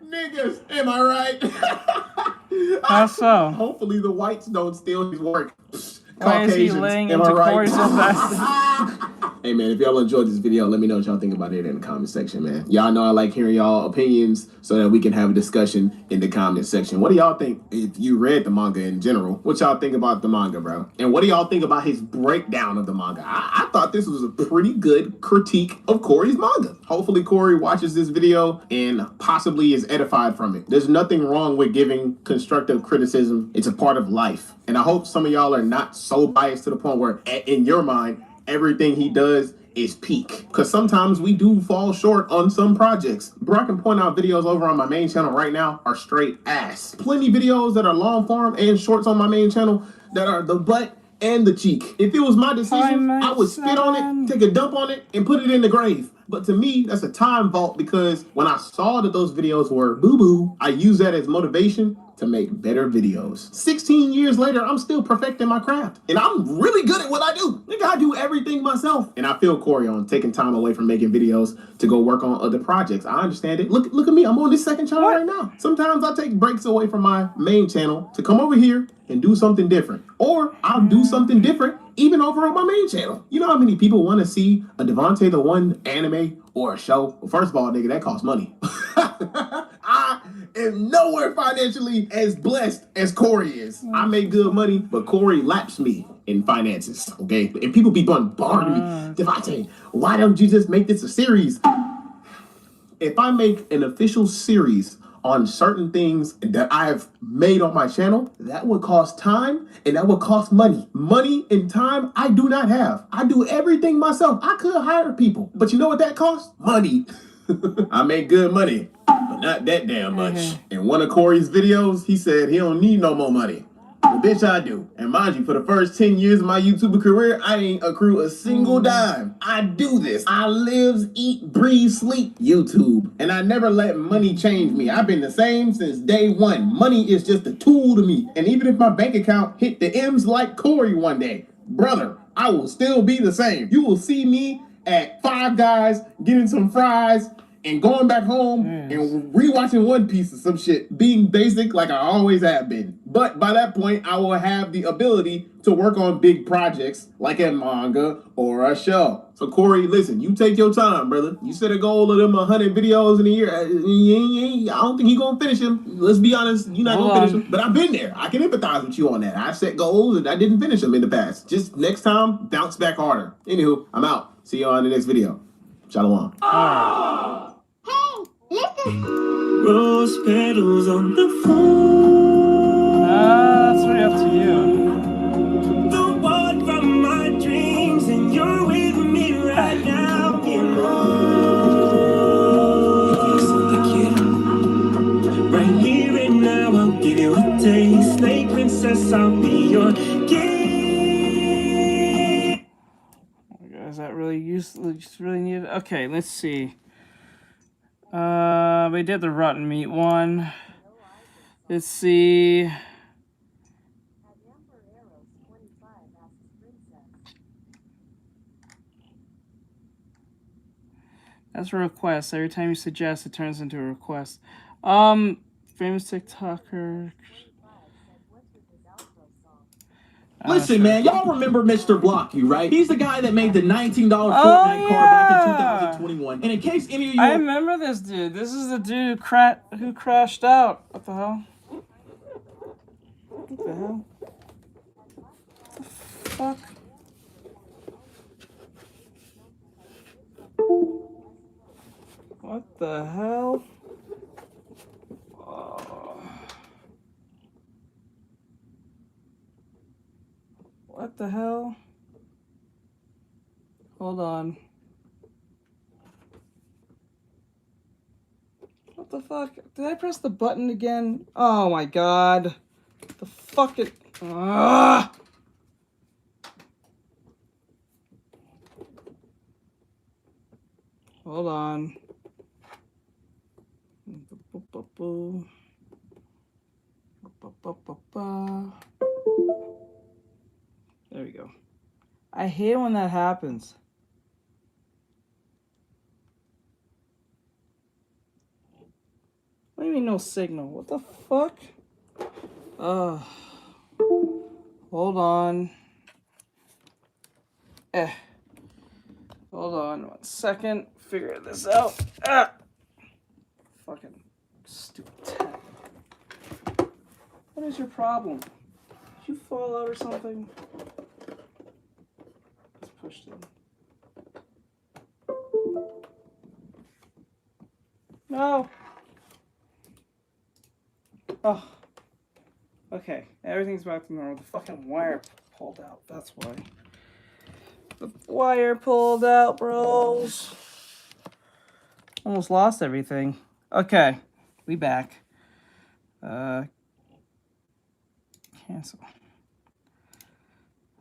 Niggas, am I right? How so? Hopefully the whites don't steal his work. Why is he Caucasians, laying am into I right? Corey so fast? Hey man, if y'all enjoyed this video, let me know what y'all think about it in the comment section, man. Y'all know I like hearing y'all opinions so that we can have a discussion in the comment section. What do y'all think, if you read the manga in general, what y'all think about the manga, bro? And what do y'all think about his breakdown of the manga? I thought this was a pretty good critique of Corey's manga. Hopefully Corey watches this video and possibly is edified from it. There's nothing wrong with giving constructive criticism. It's a part of life. And I hope some of y'all are not so biased to the point where, in your mind, everything he does is peak. Because sometimes we do fall short on some projects. Bro, I can point out videos over on my main channel right now are straight ass. Plenty videos that are long form and shorts on my main channel that are the butt and the cheek. If it was my decision, I would spit on it, take a dump on it, and put it in the grave. But to me, that's a time vault because when I saw that those videos were boo-boo, I used that as motivation to make better videos. 16 years later, I'm still perfecting my craft. And I'm really good at what I do. Nigga, I do everything myself. And I feel Corey on taking time away from making videos to go work on other projects. I understand it. Look at me. I'm on this second channel right now. Sometimes I take breaks away from my main channel to come over here and do something different. Or I'll do something different even over on my main channel. You know how many people want to see a Devontae the One anime or a show? Well, first of all, nigga, that costs money. I am nowhere financially as blessed as Corey is. I make good money, but Corey laps me in finances, okay? And people be bombarding me. Devontae, why don't you just make this a series? If I make an official series on certain things that I've made on my channel, that would cost time and that would cost money. Money and time I do not have. I do everything myself. I could hire people, but you know what that costs? Money. I make good money, but not that damn much. In one of Corey's videos, he said he don't need no more money. Well, bitch, I do. And mind you, for the first 10 years of my YouTuber career, I ain't accrue a single dime. I do this. I live, eat, breathe, sleep YouTube. And I never let money change me. I've been the same since day one. Money is just a tool to me. And even if my bank account hit the M's like Corey one day, brother, I will still be the same. You will see me at Five Guys getting some fries and going back home and rewatching One Piece or some shit, being basic like I always have been. But by that point, I will have the ability to work on big projects like a manga or a show. So Corey, listen, you take your time, brother. You set a goal of them 100 videos in a year. I don't think you're gonna finish them. Let's be honest, you're not gonna finish them. But I've been there. I can empathize with you on that. I've set goals and I didn't finish them in the past. Just next time, bounce back harder. Anywho, I'm out. See you on the next video. Shalom. Rose petals on the floor. That's really up to you. The one from my dreams, and you're with me right now. Right here and now, I'll give you a taste. Snake princess, I'll be your king. Is that really useless? Just really needed? Okay, let's see. We did the rotten meat one. Let's see. That's a request. Every time you suggest, it turns into a request. Famous TikToker. Listen, man, y'all remember Mr. Blocky, right? He's the guy that made the $19 Fortnite card back in 2021. And in case any of you... I remember this dude. This is the dude who crashed out. What the hell? What the hell? What the fuck? What the hell? Oh. What the hell? Hold on. What the fuck? Did I press the button again? Oh my god. The fuck it. Ah! Hold on. There we go. I hate when that happens. What do you mean no signal? What the fuck? Hold on. Hold on 1 second. Figure this out. Fucking stupid tap. What is your problem? Did you fall out or something? It's pushed in. No. Oh. Okay, everything's back to normal. The fucking wire pulled out. That's why. The wire pulled out, bros. Almost lost everything. Okay, we back. Cancel.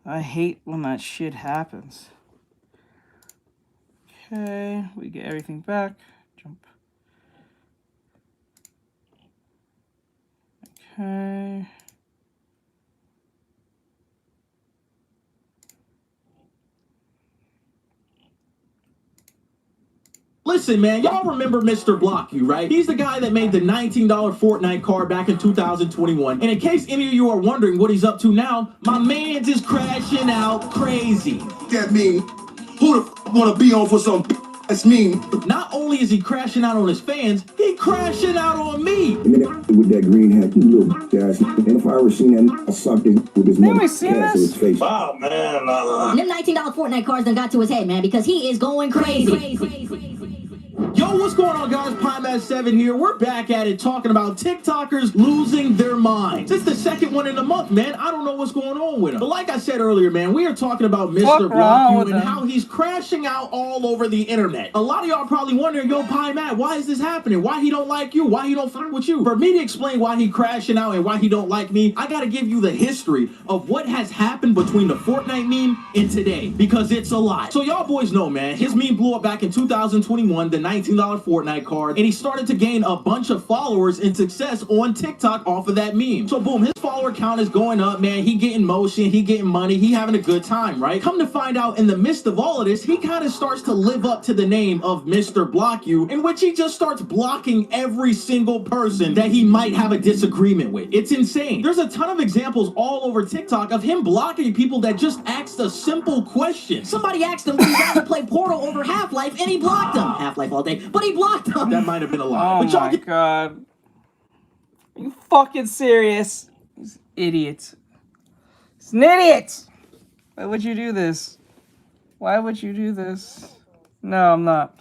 I hate when that shit happens. Okay, we get everything back. Jump. Okay. Listen, man, y'all remember Mr. Blocky, right? He's the guy that made the $19 Fortnite card back in 2021. And in case any of you are wondering what he's up to now, my man's is crashing out crazy. That mean, who the f wanna be on for some that's mean? Not only is he crashing out on his fans, he crashing out on me. And then with that green hat, you little ass. And if I ever seen that, I sucked it with his mother cast in his face. Wow, man. Them $19 Fortnite cards done got to his head, man, because he is going crazy. Yo, what's going on, guys? PineMatt7 here. We're back at it talking about TikTokers losing their minds. It's the second one in the month, man. I don't know what's going on with him. But like I said earlier, man, we are talking about Mr. Blocky and how he's crashing out all over the internet. A lot of y'all probably wondering, yo, PineMatt, why is this happening? Why he don't like you? Why he don't fuck with you? For me to explain why he crashing out and why he don't like me, I gotta give you the history of what has happened between the Fortnite meme and today, because it's a lot. So y'all boys know, man, his meme blew up back in 2021, the $19 Fortnite card, and he started to gain a bunch of followers and success on TikTok off of that meme. So boom, his follower count is going up, man. He getting motion, he getting money, he having a good time, right? Come to find out, in the midst of all of this, he kind of starts to live up to the name of Mr. Block You, in which he just starts blocking every single person that he might have a disagreement with. It's insane. There's a ton of examples all over TikTok of him blocking people that just asked a simple question. Somebody asked him if he wanted to play Portal over Half-Life, and he blocked him. Half-Life all day, but he blocked him. That might have been a lie. Oh my god. Are you fucking serious? He's an idiot. He's an idiot! Why would you do this? Why would you do this? No, I'm not.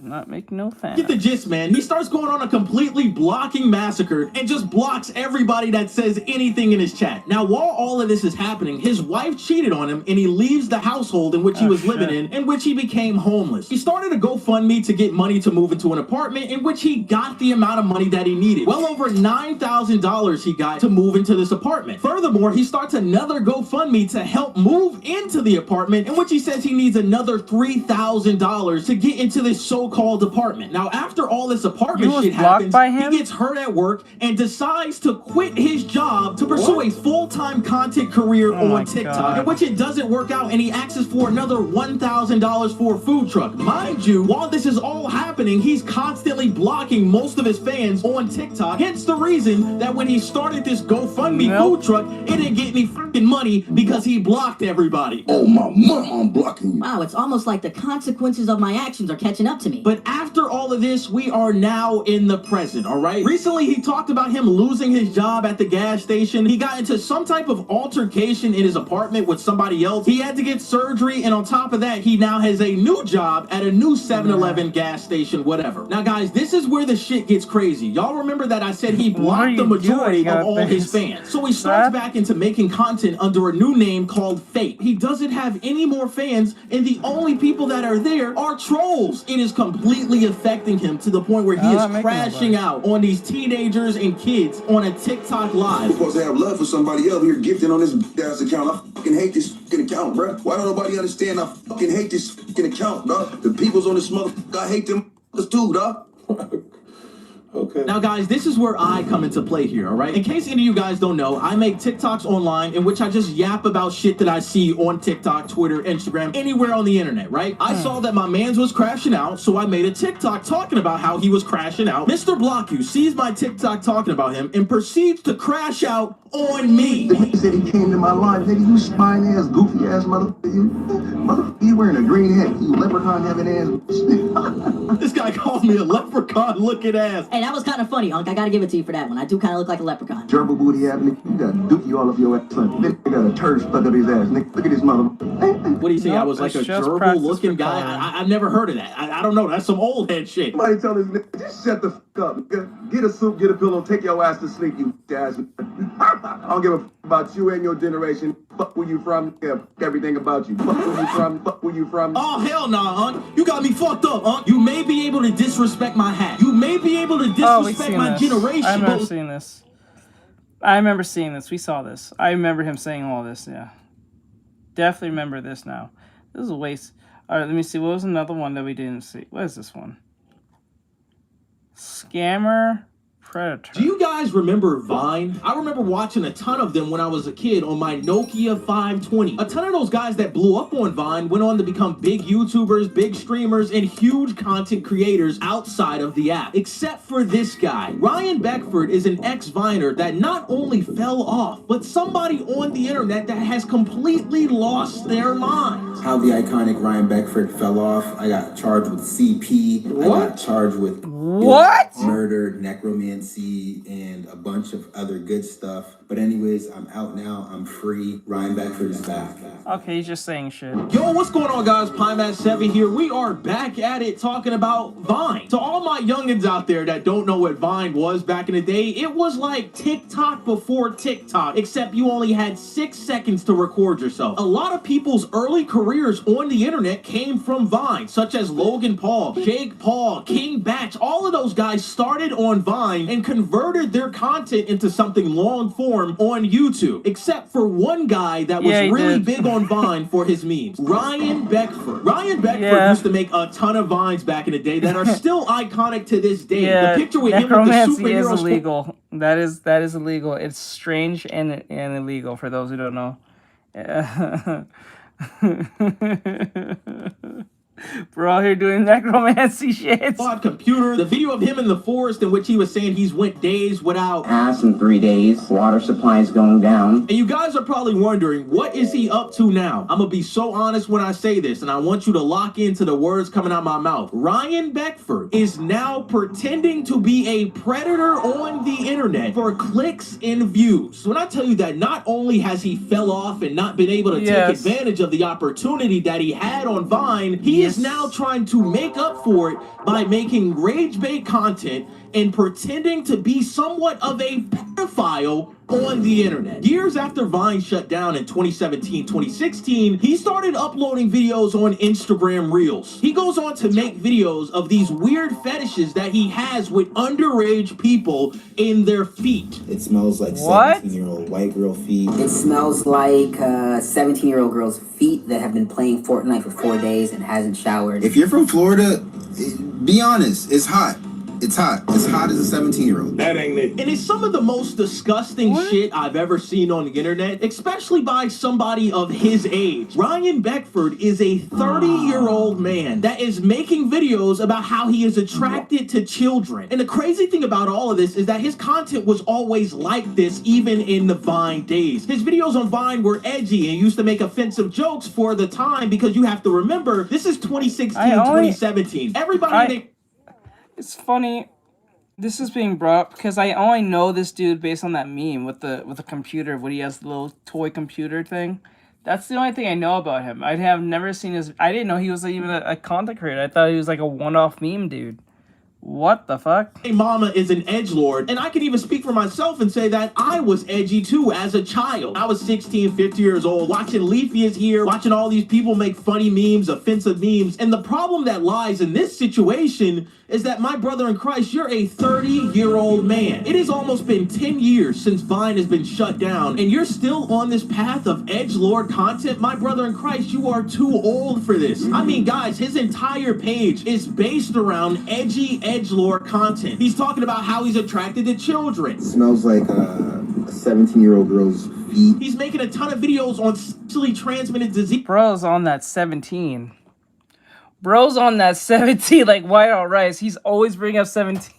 I'm not making no fan. Get the gist, man. He starts going on a completely blocking massacre and just blocks everybody that says anything in his chat. Now, while all of this is happening, his wife cheated on him and he leaves the household in which he was living in which he became homeless. He started a GoFundMe to get money to move into an apartment in which he got the amount of money that he needed. Well over $9,000 he got to move into this apartment. Furthermore, he starts another GoFundMe to help move into the apartment in which he says he needs another $3,000 to get into this so-called apartment. Now, after all this apartment shit happens, he gets hurt at work and decides to quit his job to pursue a full-time content career on TikTok, in which it doesn't work out, and he asks for another $1,000 for a food truck. Mind you, while this is all happening, he's constantly blocking most of his fans on TikTok. Hence the reason that when he started this GoFundMe food truck, it didn't get any fucking money because he blocked everybody. Oh, my mom, I'm blocking you. Wow, it's almost like the consequences of my actions are catching up to me. But after all of this, we are now in the present, all right? Recently, he talked about him losing his job at the gas station. He got into some type of altercation in his apartment with somebody else. He had to get surgery, and on top of that, he now has a new job at a new 7-Eleven gas station, whatever. Now, guys, this is where the shit gets crazy. Y'all remember that I said he blocked the majority of all his fans. So he starts back into making content under a new name called Fate. He doesn't have any more fans, and the only people that are there are trolls. It is completely affecting him to the point where he is crashing out on these teenagers and kids on a TikTok live. You're supposed to have love for somebody else here gifting on this ass account. I fucking hate this fucking account, bro. Why don't nobody understand? I fucking hate this fucking account, dog. The people's on this motherfucker, I hate them too, dog. Okay. Now, guys, this is where I come into play here, all right? In case any of you guys don't know, I make TikToks online in which I just yap about shit that I see on TikTok, Twitter, Instagram, anywhere on the internet, right? I saw that my mans was crashing out, so I made a TikTok talking about how he was crashing out. Mr. Blocku sees my TikTok talking about him and proceeds to crash out on me. He said he came to my line, nigga, you spine ass, goofy ass motherfucker. You wearing a green hat, you leprechaun having ass. This guy called me a leprechaun looking ass. Hey, that was kind of funny, Unc. I gotta give it to you for that one. I do kind of look like a leprechaun. Gerbil booty having, you got dookie all of your ass, son. Then you got a turd stuck up his ass, nigga. Look at this mother. What do you say? I was like a gerbil looking guy? I've never heard of that. I don't know. That's some old head shit. Somebody tell this nigga, just shut the fuck up, nigga. Get a soup, get a pillow, take your ass to sleep, you ass. I don't give a fuck about you and your generation. Fuck where you from, yeah, everything about you. Fuck where you from, fuck where you from. Oh, hell nah, Unc. You got me fucked up, Unc. You may be able to disrespect my hat. You may be able to disrespect my generation. I remember seeing this. I remember seeing this. We saw this. I remember him saying all this, yeah. Definitely remember this now. This is a waste. All right, let me see. What was another one that we didn't see? What is this one? Scammer Predator. Do you guys remember Vine? I remember watching a ton of them when I was a kid on my Nokia 520. A ton of those guys that blew up on Vine went on to become big YouTubers, big streamers, and huge content creators outside of the app. Except for this guy. Ryan Beckford is an ex-Viner that not only fell off, but somebody on the internet that has completely lost their minds. How the iconic Ryan Beckford fell off. I got charged with CP. What? I got charged with murder, necromancy, and a bunch of other good stuff. But anyways, I'm out now. I'm free. Ryan Beckford is back. Okay, he's just saying shit. Yo, what's going on, guys? PieMat7 here. We are back at it talking about Vine. To all my youngins out there that don't know what Vine was back in the day, it was like TikTok before TikTok, except you only had 6 seconds to record yourself. A lot of people's early careers on the internet came from Vine, such as Logan Paul, Jake Paul, King Batch. All of those guys started on Vine and converted their content into something long form on YouTube, except for one guy that was really big on Vine for his memes, Ryan Beckford. Ryan Beckford used to make a ton of Vines back in the day that are still iconic to this day. The picture with him with the superhero is illegal. That is illegal. It's strange and illegal for those who don't know. We're all here doing necromancy shit. Computer. The video of him in the forest in which he was saying he's went days without ass in 3 days. Water supply is going down. And you guys are probably wondering, what is he up to now? I'm gonna be so honest when I say this, and I want you to lock into the words coming out of my mouth. Ryan Beckford is now pretending to be a predator on the internet for clicks and views. So when I tell you that not only has he fell off and not been able to take advantage of the opportunity that he had on Vine, he is now trying to make up for it by making rage bait content and pretending to be somewhat of a pedophile on the internet. Years after Vine shut down in 2017, 2016, he started uploading videos on Instagram Reels. He goes on to make videos of these weird fetishes that he has with underage people in their feet. It smells like 17-year-old white girl feet. It smells like 17-year-old girl's feet that have been playing Fortnite for 4 days and hasn't showered. If you're from Florida, be honest, it's hot. It's hot. It's hot as a 17-year-old. That ain't it. And it's some of the most disgusting shit I've ever seen on the internet, especially by somebody of his age. Ryan Beckford is a 30-year-old man that is making videos about how he is attracted to children. And the crazy thing about all of this is that his content was always like this, even in the Vine days. His videos on Vine were edgy and used to make offensive jokes for the time, because you have to remember, this is 2016, 2017. Everybody... It's funny, this is being brought up because I only know this dude based on that meme with the computer, when he has the little toy computer thing. That's the only thing I know about him. I have never seen his... I didn't know he was even a content creator. I thought he was like a one-off meme dude. What the fuck? Hey, mama is an edgelord, and I can even speak for myself and say that I was edgy too as a child. I was 16, 50 years old, watching Leafy is Here, watching all these people make funny memes, offensive memes, and the problem that lies in this situation is that, my brother in Christ, you're a 30-year-old man. It has almost been 10 years since Vine has been shut down, and you're still on this path of edgelord content. My brother in Christ, you are too old for this. I mean, guys, his entire page is based around edgy edgelord content. He's talking about how he's attracted to children. It smells like a 17-year-old girl's feet. He's making a ton of videos on sexually transmitted disease. Bro's on that 17. Bro's on that 17 like white on rice. He's always bringing up 17.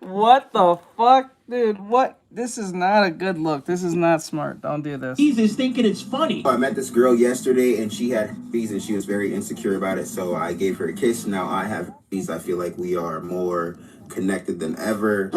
What the fuck, dude? What? This is not a good look. This is not smart. Don't do this. He's just thinking it's funny. I met this girl yesterday and she had herpes and she was very insecure about it, so I gave her a kiss. Now I have herpes. I feel like we are more connected than ever.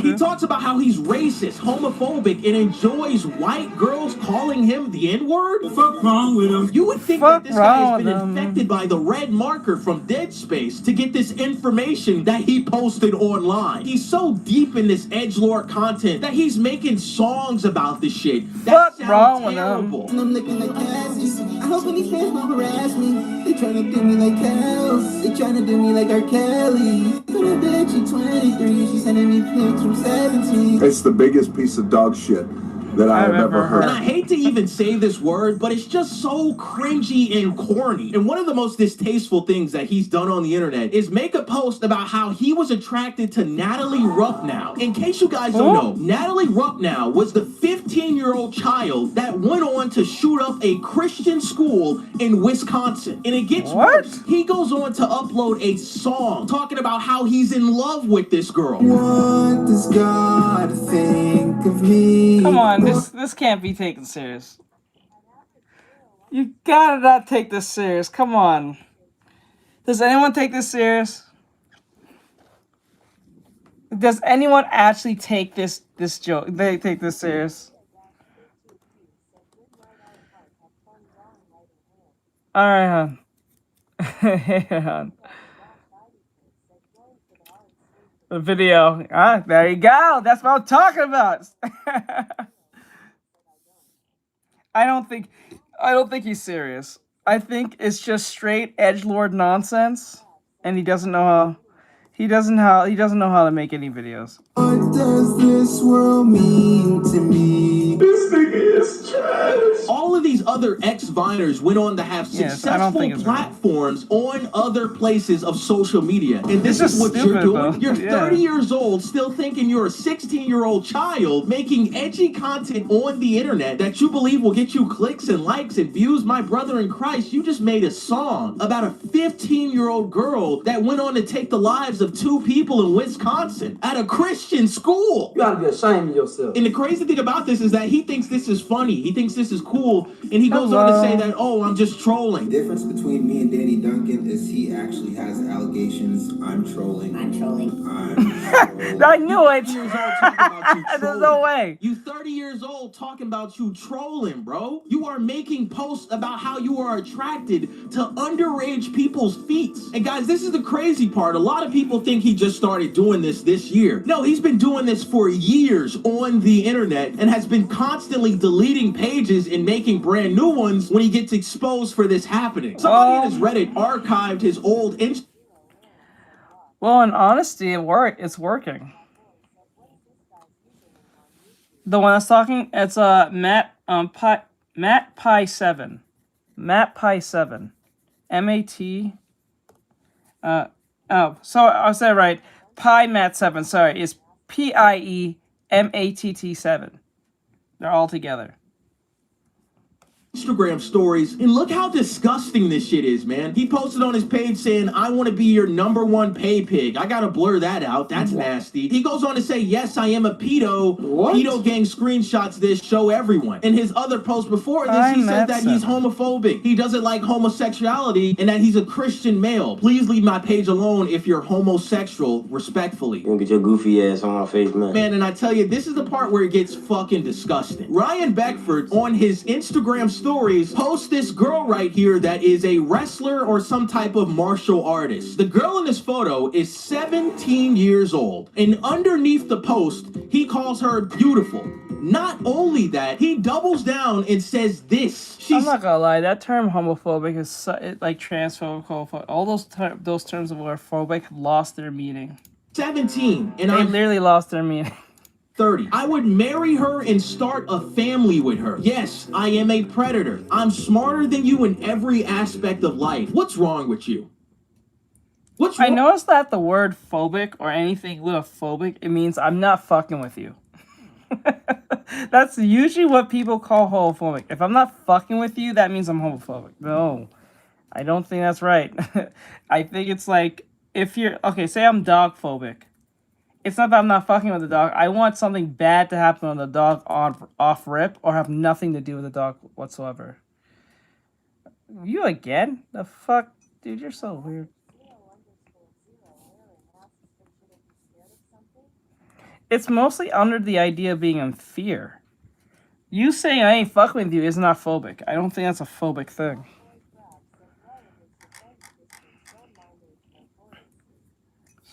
He talks about how he's racist, homophobic, and enjoys white girls calling him the N-word. Fuck wrong with him. You would think that this guy has been infected by the red marker from Dead Space to get this information that he posted online. He's so deep in this edgelord content that he's making songs about this shit. That sounds terrible. I'm looking like Cassie. I hope when these fans don't harass me. They tryna do me like cows. They tryna do me like R. Kelly. Put her bitch, she 23. She's sending me pics from 17. It's the biggest piece of dog shit that I've ever heard. And I hate to even say this word, but it's just so cringy and corny. And one of the most distasteful things that he's done on the internet is make a post about how he was attracted to Natalie Rucknow. In case you guys don't know, Natalie Rucknow was the 15-year-old child that went on to shoot up a Christian school in Wisconsin. And it gets worse. He goes on to upload a song talking about how he's in love with this girl. What does God think of me? Come on, this can't be taken serious. You gotta not take this serious. Come on. Does anyone take this serious? Does anyone actually take this joke? They take this serious? All right, hon. Hey, hon. The video. Ah, there you go. That's what I'm talking about. I don't think he's serious. I think it's just straight edgelord nonsense, and he doesn't know how. He doesn't know how to make any videos. What does this world mean to me? This thing is trash. All of these other ex-Viners went on to have successful platforms on other places of social media. And this is what you're doing. You're 30 years old, still thinking you're a 16-year-old child making edgy content on the internet that you believe will get you clicks and likes and views. My brother in Christ, you just made a song about a 15-year-old girl that went on to take the lives of 2 people in Wisconsin at a Christian school. You gotta be ashamed of yourself. And the crazy thing about this is that he thinks this is funny. He thinks this is cool. And he goes on to say that, oh, I'm just trolling. The difference between me and Danny Duncan is he actually has allegations. I'm trolling. I'm trolling. I knew it. There's no way. You 30 years old talking about you trolling, bro. You are making posts about how you are attracted to underage people's feet. And guys, this is the crazy part. A lot of people think he just started doing this year. No, he's been doing this for years on the internet and has been constantly deleting pages and making brand new ones when he gets exposed for this happening. Somebody in his Reddit archived his old Well, in honesty, it's working. The one that's talking, it's Matt Pi 7. Matt Pi 7. M-A-T. So I said right. Pi Matt 7. Sorry, it's P-I-E-M-A-T-T 7. They're all together. Instagram stories, and look how disgusting this shit is, man. He posted on his page saying, I want to be your #1 pay pig. I gotta blur that out. That's nasty. He goes on to say, yes, I am a pedo. What? Pedo gang screenshots this, show everyone. In his other post before this, he says that he's homophobic. He doesn't like homosexuality and that he's a Christian male. Please leave my page alone if you're homosexual, respectfully. You gonna get your goofy ass on my face, man. Man, and I tell you, this is the part where it gets fucking disgusting. Ryan Beckford on his Instagram stories posts this girl right here that is a wrestler or some type of martial artist. The girl in this photo is 17 years old, and underneath the post he calls her beautiful. Not only that, he doubles down and says this. I'm not gonna lie, that term homophobic is like transphobic, homophobic. All those terms of phobic lost their meaning. 17, and they literally lost their meaning. 30. I would marry her and start a family with her. Yes, I am a predator. I'm smarter than you in every aspect of life. What's wrong with you? What's wrong? I noticed that the word phobic or anything with a phobic, it means I'm not fucking with you. That's usually what people call homophobic. If I'm not fucking with you, that means I'm homophobic. No, I don't think that's right. I think it's like, if you're, okay, say I'm dog phobic. It's not that I'm not fucking with the dog. I want something bad to happen on the dog off rip or have nothing to do with the dog whatsoever. You again? The fuck? Dude, you're so weird. It's mostly under the idea of being in fear. You saying I ain't fucking with you is not phobic. I don't think that's a phobic thing.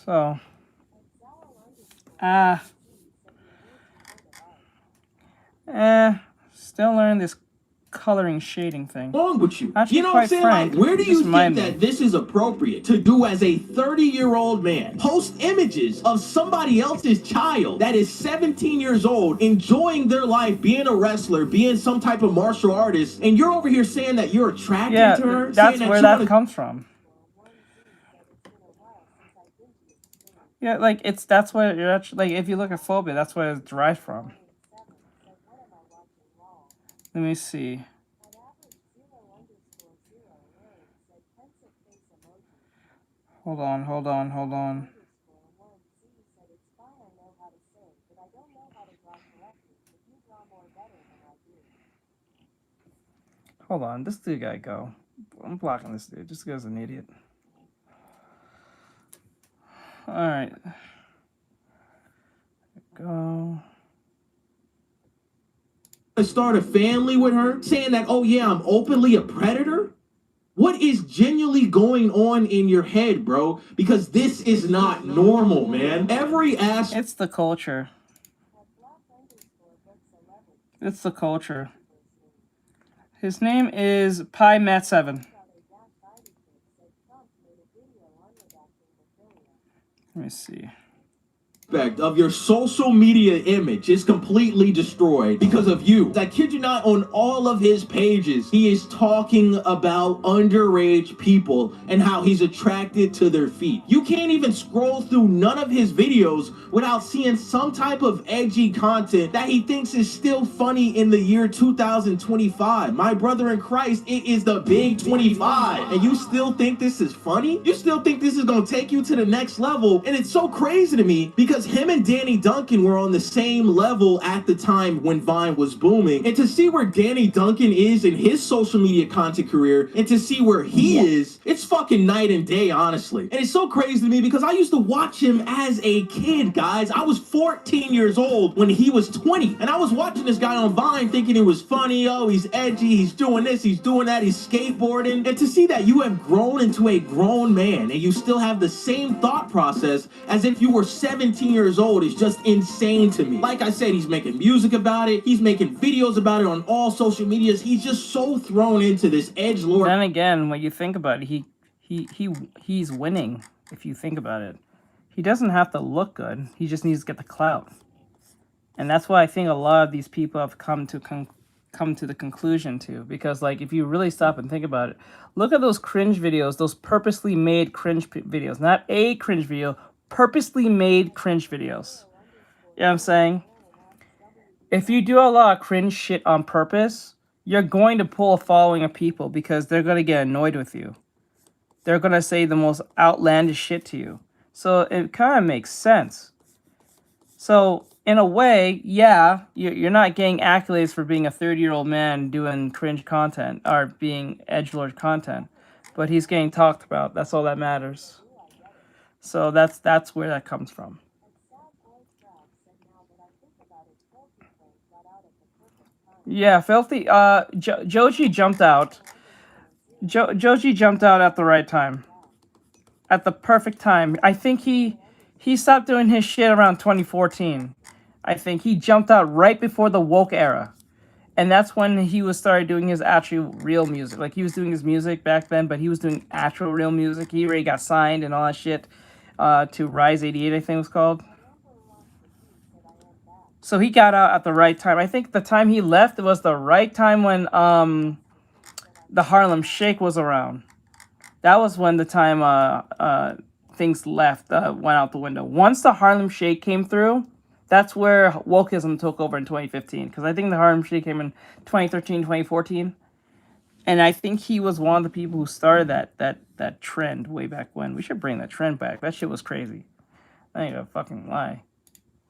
So, still learning this coloring shading thing. What's wrong with you? Actually, You know what I'm saying? frank, Like, where do you just mind think me. that this is appropriate to do as a 30-year-old man? Post images of somebody else's child that is 17 years old, enjoying their life, being a wrestler, being some type of martial artist, and you're over here saying that you're attracted Yeah, to her? that's saying where you that wanna- comes from. Yeah, like that's what you're actually, like, if you look at phobia, that's where it derived from. Let me see. Hold on. Hold on, this dude gotta go. I'm blocking this dude just because an idiot. Alright. Go. Start a family with her, saying that, oh yeah, I'm openly a predator? What is genuinely going on in your head, bro? Because this is not normal, man. Every ass. It's the culture. It's the culture. His name is PieMat7. Let me see. Of your social media image is completely destroyed because of you. I kid you not, on all of his pages, he is talking about underage people and how he's attracted to their feet. You can't even scroll through none of his videos without seeing some type of edgy content that he thinks is still funny in the year 2025. My brother in Christ, it is the big 25. And you still think this is funny? You still think this is gonna take you to the next level? And it's so crazy to me because him and Danny Duncan were on the same level at the time when Vine was booming. And to see where Danny Duncan is in his social media content career and to see where he is, it's fucking night and day, honestly. And it's so crazy to me because I used to watch him as a kid, guys. I was 14 years old when he was 20. And I was watching this guy on Vine thinking it was funny. Oh, he's edgy. He's doing this. He's doing that. He's skateboarding. And to see that you have grown into a grown man and you still have the same thought process as if you were 17 years old is just insane to me. Like I said, he's making music about it. He's making videos about it on all social medias. He's just so thrown into this edgelord. Then again, when you think about it, he's winning. If you think about it, he doesn't have to look good. He just needs to get the clout, and that's why I think a lot of these people have come to the conclusion to. Because, like, if you really stop and think about it, look at those cringe videos, those purposely made cringe videos, not a cringe video. Purposely made cringe videos. You know what I'm saying? If you do a lot of cringe shit on purpose, you're going to pull a following of people because they're going to get annoyed with you. They're going to say the most outlandish shit to you. So it kind of makes sense. So in a way, yeah, you're not getting accolades for being a 30-year-old man doing cringe content or being edgelord content, but he's getting talked about. That's all that matters. So that's where that comes from. Yeah, Filthy. Joji jumped out. Joji jumped out at the right time. At the perfect time. I think he stopped doing his shit around 2014. I think he jumped out right before the woke era. And that's when he was started doing his actual real music. Like, he was doing his music back then, but he was doing actual real music. He already got signed and all that shit to Rise 88, I think it was called. So he got out at the right time. I think the time he left, it was the right time when the Harlem Shake was around. That was when the time things left, went out the window. Once the Harlem Shake came through, that's where wokeism took over in 2015. Because I think the Harlem Shake came in 2013, 2014. And I think he was one of the people who started that trend way back when. We should bring that trend back. That shit was crazy. I ain't gonna fucking lie.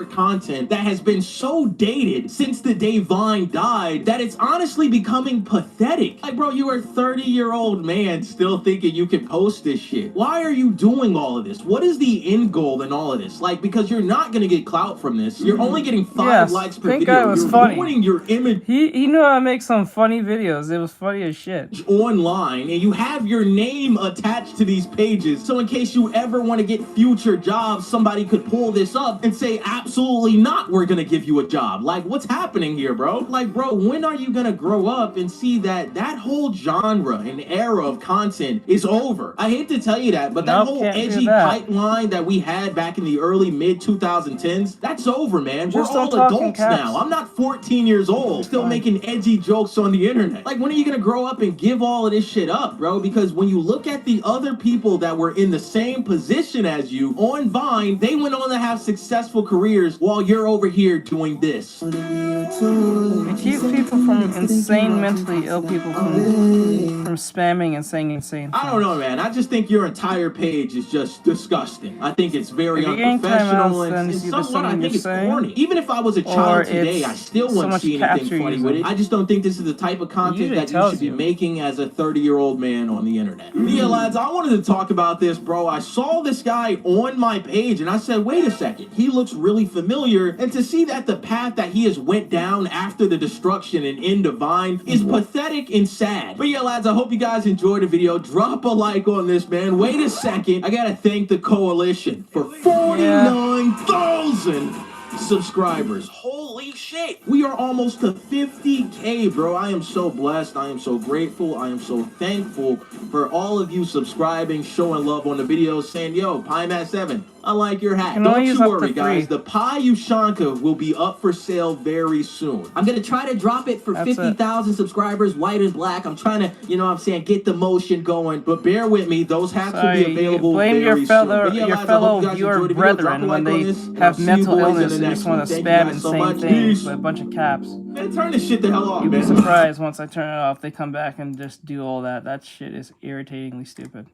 Content that has been so dated since the day Vine died that it's honestly becoming pathetic. Like, bro, you are a 30-year-old man still thinking you can post this shit. Why are you doing all of this? What is the end goal in all of this? Like, because you're not gonna get clout from this. You're only getting 5 likes per video. Guy was you're funny. ruining your image. He knew how to make some funny videos. It was funny as shit. Online, and you have your name attached to these pages. So in case you ever want to get future jobs, somebody could pull this up and say, absolutely not, we're gonna give you a job. Like, what's happening here, bro? Like, bro, when are you gonna grow up and see that that whole genre and era of content is over? I hate to tell you that, but that whole edgy pipeline that we had back in the early mid 2010s, that's over, man. We're all adults now. I'm not 14 years old still making edgy jokes on the internet. Like, when are you gonna grow up and give all of this shit up, bro? Because when you look at the other people that were in the same position as you on Vine, they went on to have successful careers while you're over here doing this. It keeps people from insane, mentally ill people from spamming and saying insane things. I don't know, man. I just think your entire page is just disgusting. I think it's very unprofessional and somewhat I think it's corny. Even if I was a child today, I still wouldn't see anything funny with it. I just don't think this is the type of content that you should be making as a 30-year-old man on the internet. Yeah, lads, I wanted to talk about this, bro. I saw this guy on my page and I said, wait a second. He looks really familiar, and to see that the path that he has went down after the destruction and end of Vine is pathetic and sad. But yeah, lads, I hope you guys enjoyed the video. Drop a like on this, man. Wait a second. I gotta thank the coalition for 49,000 subscribers. Holy shit. We are almost to 50K, bro. I am so blessed. I am so grateful. I am so thankful for all of you subscribing, showing love on the videos, saying, yo, PieMat7, I like your hat. Don't you worry, guys. The Pi Ushanka will be up for sale very soon. I'm going to try to drop it for 50,000 subscribers, white and black. I'm trying to, you know what I'm saying, get the motion going. But bear with me. Those hats will be available very soon. But yeah, your guys, fellow viewer brethren when they have mental illness and just want to spam insane things with a bunch of caps. Man, turn this shit the hell off, You'd be man. surprised once I turn it off. They come back and just do all that. That shit is irritatingly stupid.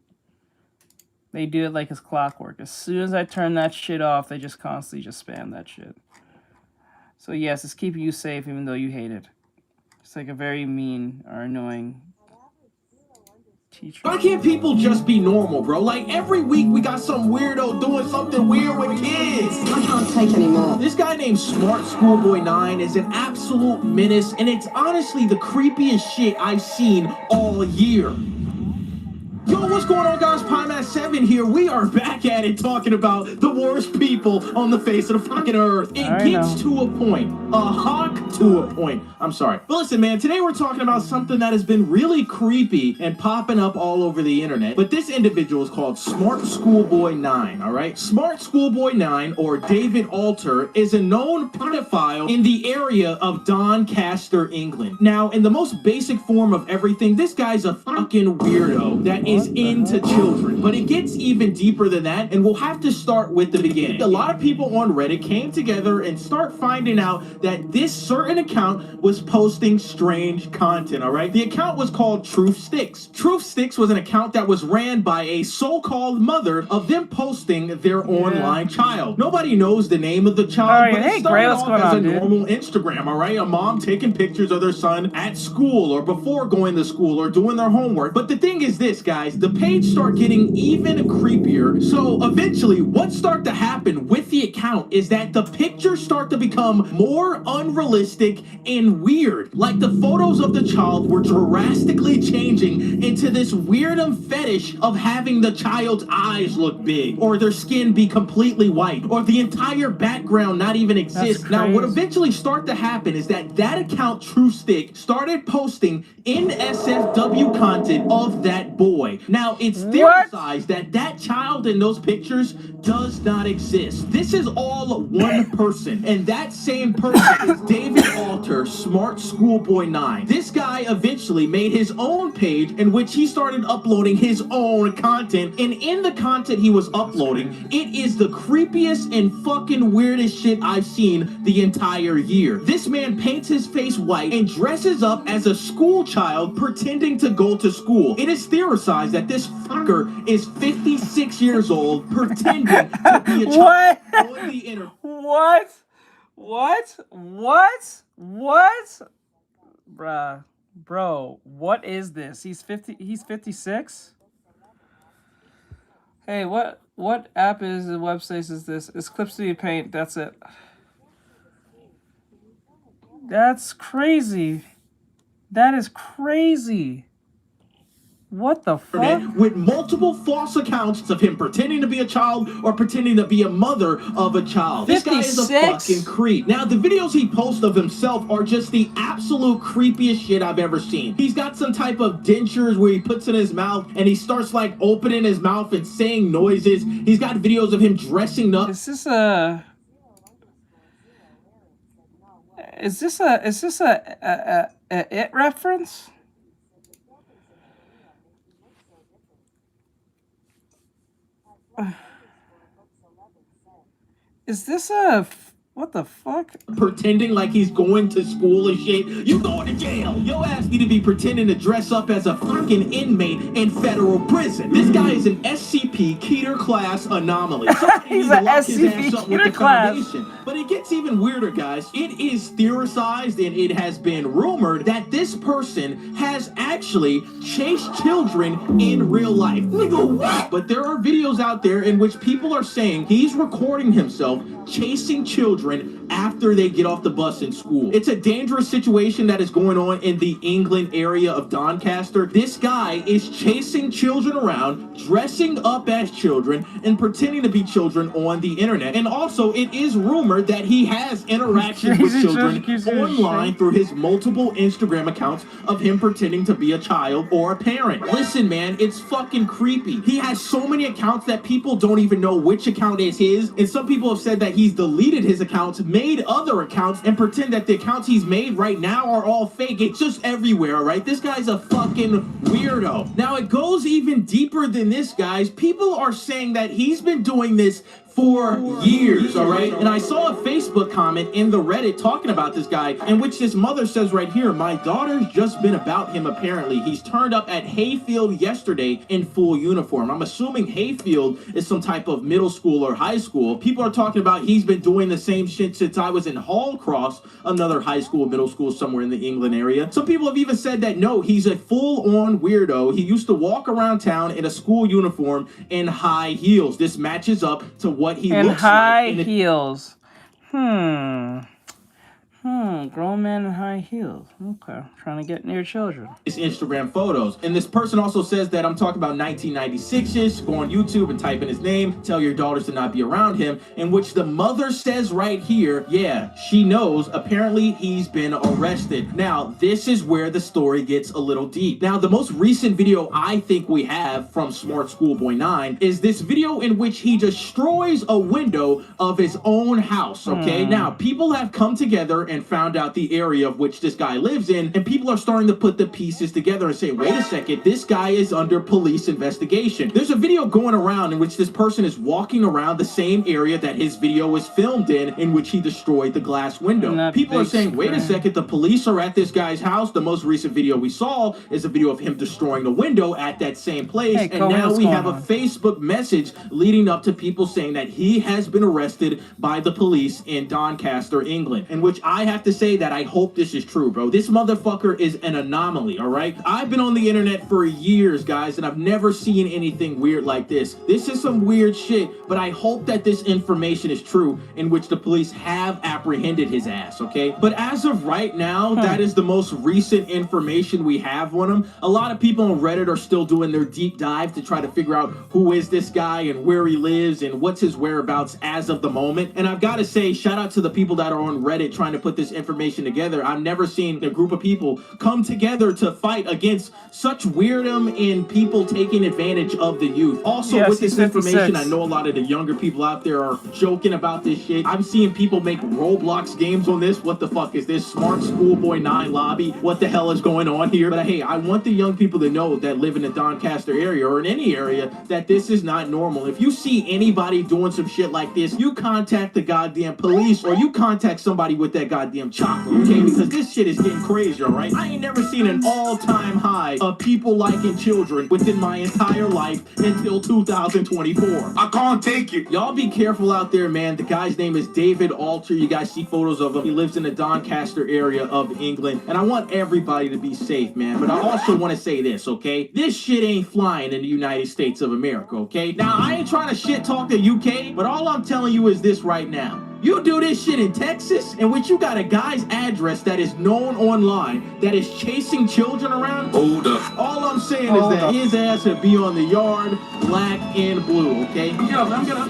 They do it like it's clockwork. As soon as I turn that shit off, they just constantly just spam that shit. So yes, it's keeping you safe even though you hate it. It's like a very mean or annoying teacher. Why can't people just be normal, bro? Like, every week we got some weirdo doing something weird with kids. I can't take anymore. This guy named Smart Schoolboy 9 is an absolute menace, and it's honestly the creepiest shit I've seen all year. Yo, what's going on, guys? PieMat7 here. We are back at it talking about the worst people on the face of the fucking earth. It gets to a point. A hawk to a point. I'm sorry. But listen, man, today we're talking about something that has been really creepy and popping up all over the internet. But this individual is called Smart Schoolboy 9, all right? Smart Schoolboy 9, or David Alter, is a known pedophile in the area of Doncaster, England. Now, in the most basic form of everything, this guy's a fucking weirdo that is into children. But it gets even deeper than that, and we'll have to start with the beginning. A lot of people on Reddit came together and start finding out that this certain account was posting strange content, all right? The account was called Truth Sticks. Truth Sticks was an account that was ran by a so-called mother of them posting their online child. Nobody knows the name of the child, but it started off as a normal Instagram, all right? A mom taking pictures of their son at school or before going to school or doing their homework. But the thing is this, guys, the page start getting even creepier. So eventually what start to happen with the account is that the pictures start to become more unrealistic sadistic and weird. Like the photos of the child were drastically changing into this weirdum fetish of having the child's eyes look big, or their skin be completely white, or the entire background not even exist. Now, what eventually started to happen is that account, TrueStick, started posting NSFW content of that boy. Now, it's theorized that child in those pictures does not exist. This is all one person, and that same person is David Alter, Smart Schoolboy 9. This guy eventually made his own page in which he started uploading his own content, and in the content he was uploading, it is the creepiest and fucking weirdest shit I've seen the entire year. This man paints his face white and dresses up as a school child pretending to go to school. It is theorized that this fucker is 56 years old pretending to be a child on the internet. What? Bruh. Bro, what is this? He's 56? Hey, what app is the website is this? It's XPPen, that's it. That's crazy. That is crazy. What the fuck? With multiple false accounts of him pretending to be a child or pretending to be a mother of a child. 56? This guy is a fucking creep. Now, the videos he posts of himself are just the absolute creepiest shit I've ever seen. He's got some type of dentures where he puts in his mouth and he starts like opening his mouth and saying noises. He's got videos of him dressing up. Is this a it reference? Is this a what the fuck? Pretending like he's going to school and shit. You going to jail. Yo ass need to be pretending to dress up as a fucking inmate in federal prison. This guy is an SCP Keter class anomaly. He's an SCP Keter class. But it gets even weirder, guys. It is theorized and it has been rumored that this person has actually chased children in real life. Nigga, what? But there are videos out there in which people are saying he's recording himself chasing children after they get off the bus in school. It's a dangerous situation that is going on in the England area of Doncaster. This guy is chasing children around, dressing up as children, and pretending to be children on the internet. And also, it is rumored that he has interactions with children online through his multiple Instagram accounts of him pretending to be a child or a parent. Listen, man, it's fucking creepy. He has so many accounts that people don't even know which account is his, and some people have said that he's deleted his accounts, made other accounts, and pretend that the accounts he's made right now are all fake. It's just everywhere, all right? This guy's a fucking weirdo. Now, it goes even deeper than this, guys. People are saying that he's been doing this for years, all right? And I saw a Facebook comment in the Reddit talking about this guy, in which this mother says right here, my daughter's just been about him apparently. He's turned up at Hayfield yesterday in full uniform. I'm assuming Hayfield is some type of middle school or high school. People are talking about he's been doing the same shit since I was in Hallcross, another high school, middle school somewhere in the England area. Some people have even said that no, he's a full-on weirdo. He used to walk around town in a school uniform in high heels. This matches up to what he looks high like. Heels. Grown man in high heels. Okay. Trying to get near children. His Instagram photos. And this person also says that I'm talking about 1996-ish. Go on YouTube and type in his name. Tell your daughters to not be around him. In which the mother says right here, yeah, she knows. Apparently, he's been arrested. Now, this is where the story gets a little deep. Now, the most recent video I think we have from Smart Schoolboy 9 is this video in which he destroys a window of his own house, okay? Now, people have come together and found out the area of which this guy lives in, and people are starting to put the pieces together and say, wait a second, this guy is under police investigation. There's a video going around in which this person is walking around the same area that his video was filmed in which he destroyed the glass window. People are saying, wait a second, the police are at this guy's house. The most recent video we saw is a video of him destroying the window at that same place, and now we have a Facebook message leading up to people saying that he has been arrested by the police in Doncaster, England, in which I I have to say that I hope this is true, bro. This motherfucker is an anomaly, all right? I've been on the internet for years, guys, and I've never seen anything weird like this. This is some weird shit, but I hope that this information is true, in which the police have apprehended his ass, okay? But as of right now, that is the most recent information we have on him. A lot of people on Reddit are still doing their deep dive to try to figure out who is this guy and where he lives and what's his whereabouts as of the moment. And I've got to say, shout out to the people that are on Reddit trying to put this information together. I've never seen a group of people come together to fight against such weirdom and people taking advantage of the youth. Also, yes, with this 56. information, I know a lot of the younger people out there are joking about this shit. I'm seeing people make Roblox games on this. What the fuck is this? Smart Schoolboy 9 lobby? What the hell is going on here? But hey, I want the young people to know that live in the Doncaster area or in any area that this is not normal. If you see anybody doing some shit like this, you contact the goddamn police or you contact somebody with that goddamn chopper, okay? Because this shit is getting crazy, all right? I ain't never seen an all-time high of people liking children within my entire life until 2024. I can't take it. Y'all be careful out there, man. The guy's name is David Alter. You guys see photos of him. He lives in the Doncaster area of England. And I want everybody to be safe, man. But I also want to say this, okay? This shit ain't flying in the United States of America, okay? Now, I ain't trying to shit talk the UK, but all I'm telling you is this right now. You do this shit in Texas, in which you got a guy's address that is known online, that is chasing children around. Hold up. All I'm saying is that his ass would be on the yard, black and blue, okay? Yo, I'm gonna.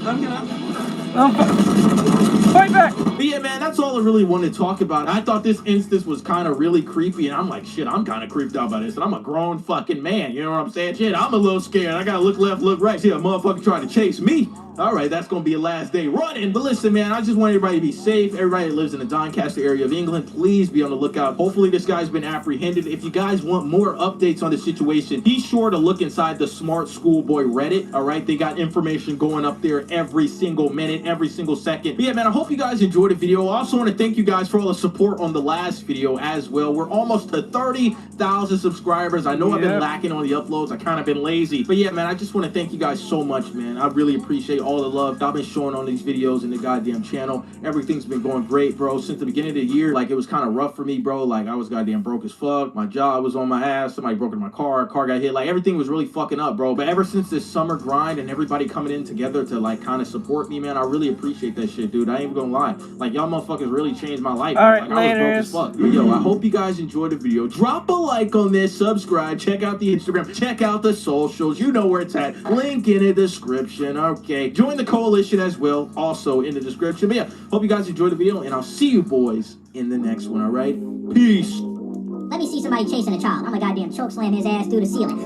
Fight back! But yeah, man, that's all I really wanted to talk about. I thought this instance was kind of really creepy, and I'm like, shit, I'm kind of creeped out by this, and I'm a grown fucking man, you know what I'm saying? Shit, I'm a little scared. I gotta look left, look right, see a motherfucker trying to chase me. All right, that's gonna be a last day running. But listen, man, I just want everybody to be safe. Everybody that lives in the Doncaster area of England, please be on the lookout. Hopefully this guy's been apprehended. If you guys want more updates on the situation, be sure to look inside the Smart Schoolboy Reddit. All right, they got information going up there every single minute, every single second. But yeah, man, I hope you guys enjoyed the video. I also want to thank you guys for all the support on the last video as well. We're almost to 30,000 subscribers. I know I've been lacking on the uploads. I kind of been lazy. But yeah, man, I just want to thank you guys so much, man. I really appreciate all the love I've been showing on these videos in the goddamn channel. Everything's been going great, bro. Since the beginning of the year, like, it was kind of rough for me, bro. Like, I was goddamn broke as fuck. My job was on my ass. Somebody broke into my car. Car got hit. Like, everything was really fucking up, bro. But ever since this summer grind and everybody coming in together to, like, kind of support me, man, I really appreciate that shit, dude. I ain't even gonna lie. Like, y'all motherfuckers really changed my life. All right, like, I was broke as fuck. But yo, I hope you guys enjoyed the video. Drop a like on this, subscribe, check out the Instagram, check out the socials. You know where it's at. Link in the description. Okay. Join the coalition as well, also in the description. But yeah, hope you guys enjoyed the video, and I'll see you boys in the next one, all right? Peace. Let me see somebody chasing a child. I'm a goddamn choke slam his ass through the ceiling.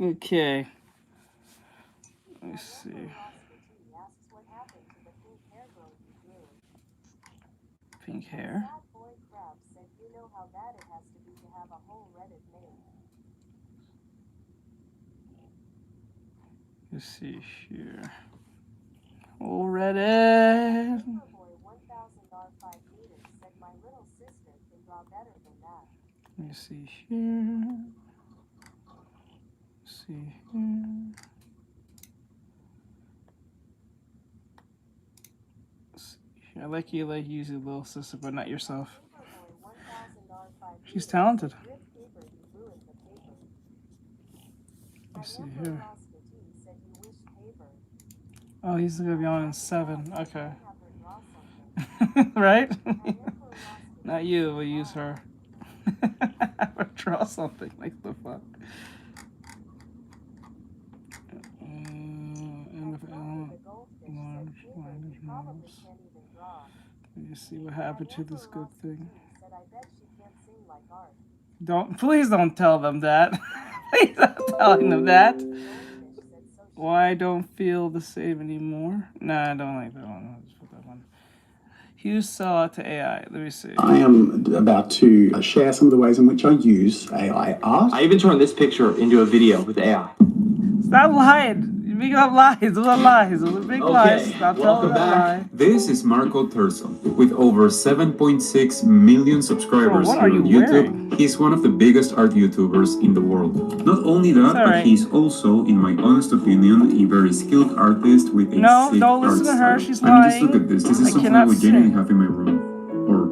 Okay. Let's see. Pink hair. Let's see here. Oh, Reddit. Let me see here. Let's see here. I like you use your little sister, but not yourself. She's talented. Let's see here. Oh, he's gonna be on in 7. Okay. Right? Not you, we'll use her. Or draw something, like the fuck. Let me see what happened to this good thing. Please don't tell them that. Please don't tell them that. Why I don't feel the same anymore? Nah, I don't like that one. I'll just put that one. Huge sell out to AI. Let me see. I am about to share some of the ways in which I use AI art. I even turned this picture into a video with AI. Stop lying. Speaking of lies, those are lies. Those are big lies. Stop telling that lie. This is Marco Turso. With over 7.6 million subscribers Bro, what here are on you YouTube, he's one of the biggest art YouTubers in the world. Not only that, but he's also, in my honest opinion, a very skilled artist with a sick don't art listen to her. style. She's I mean, just lying. look at this. This is I something I cannot would genuinely sing. have in my room. Or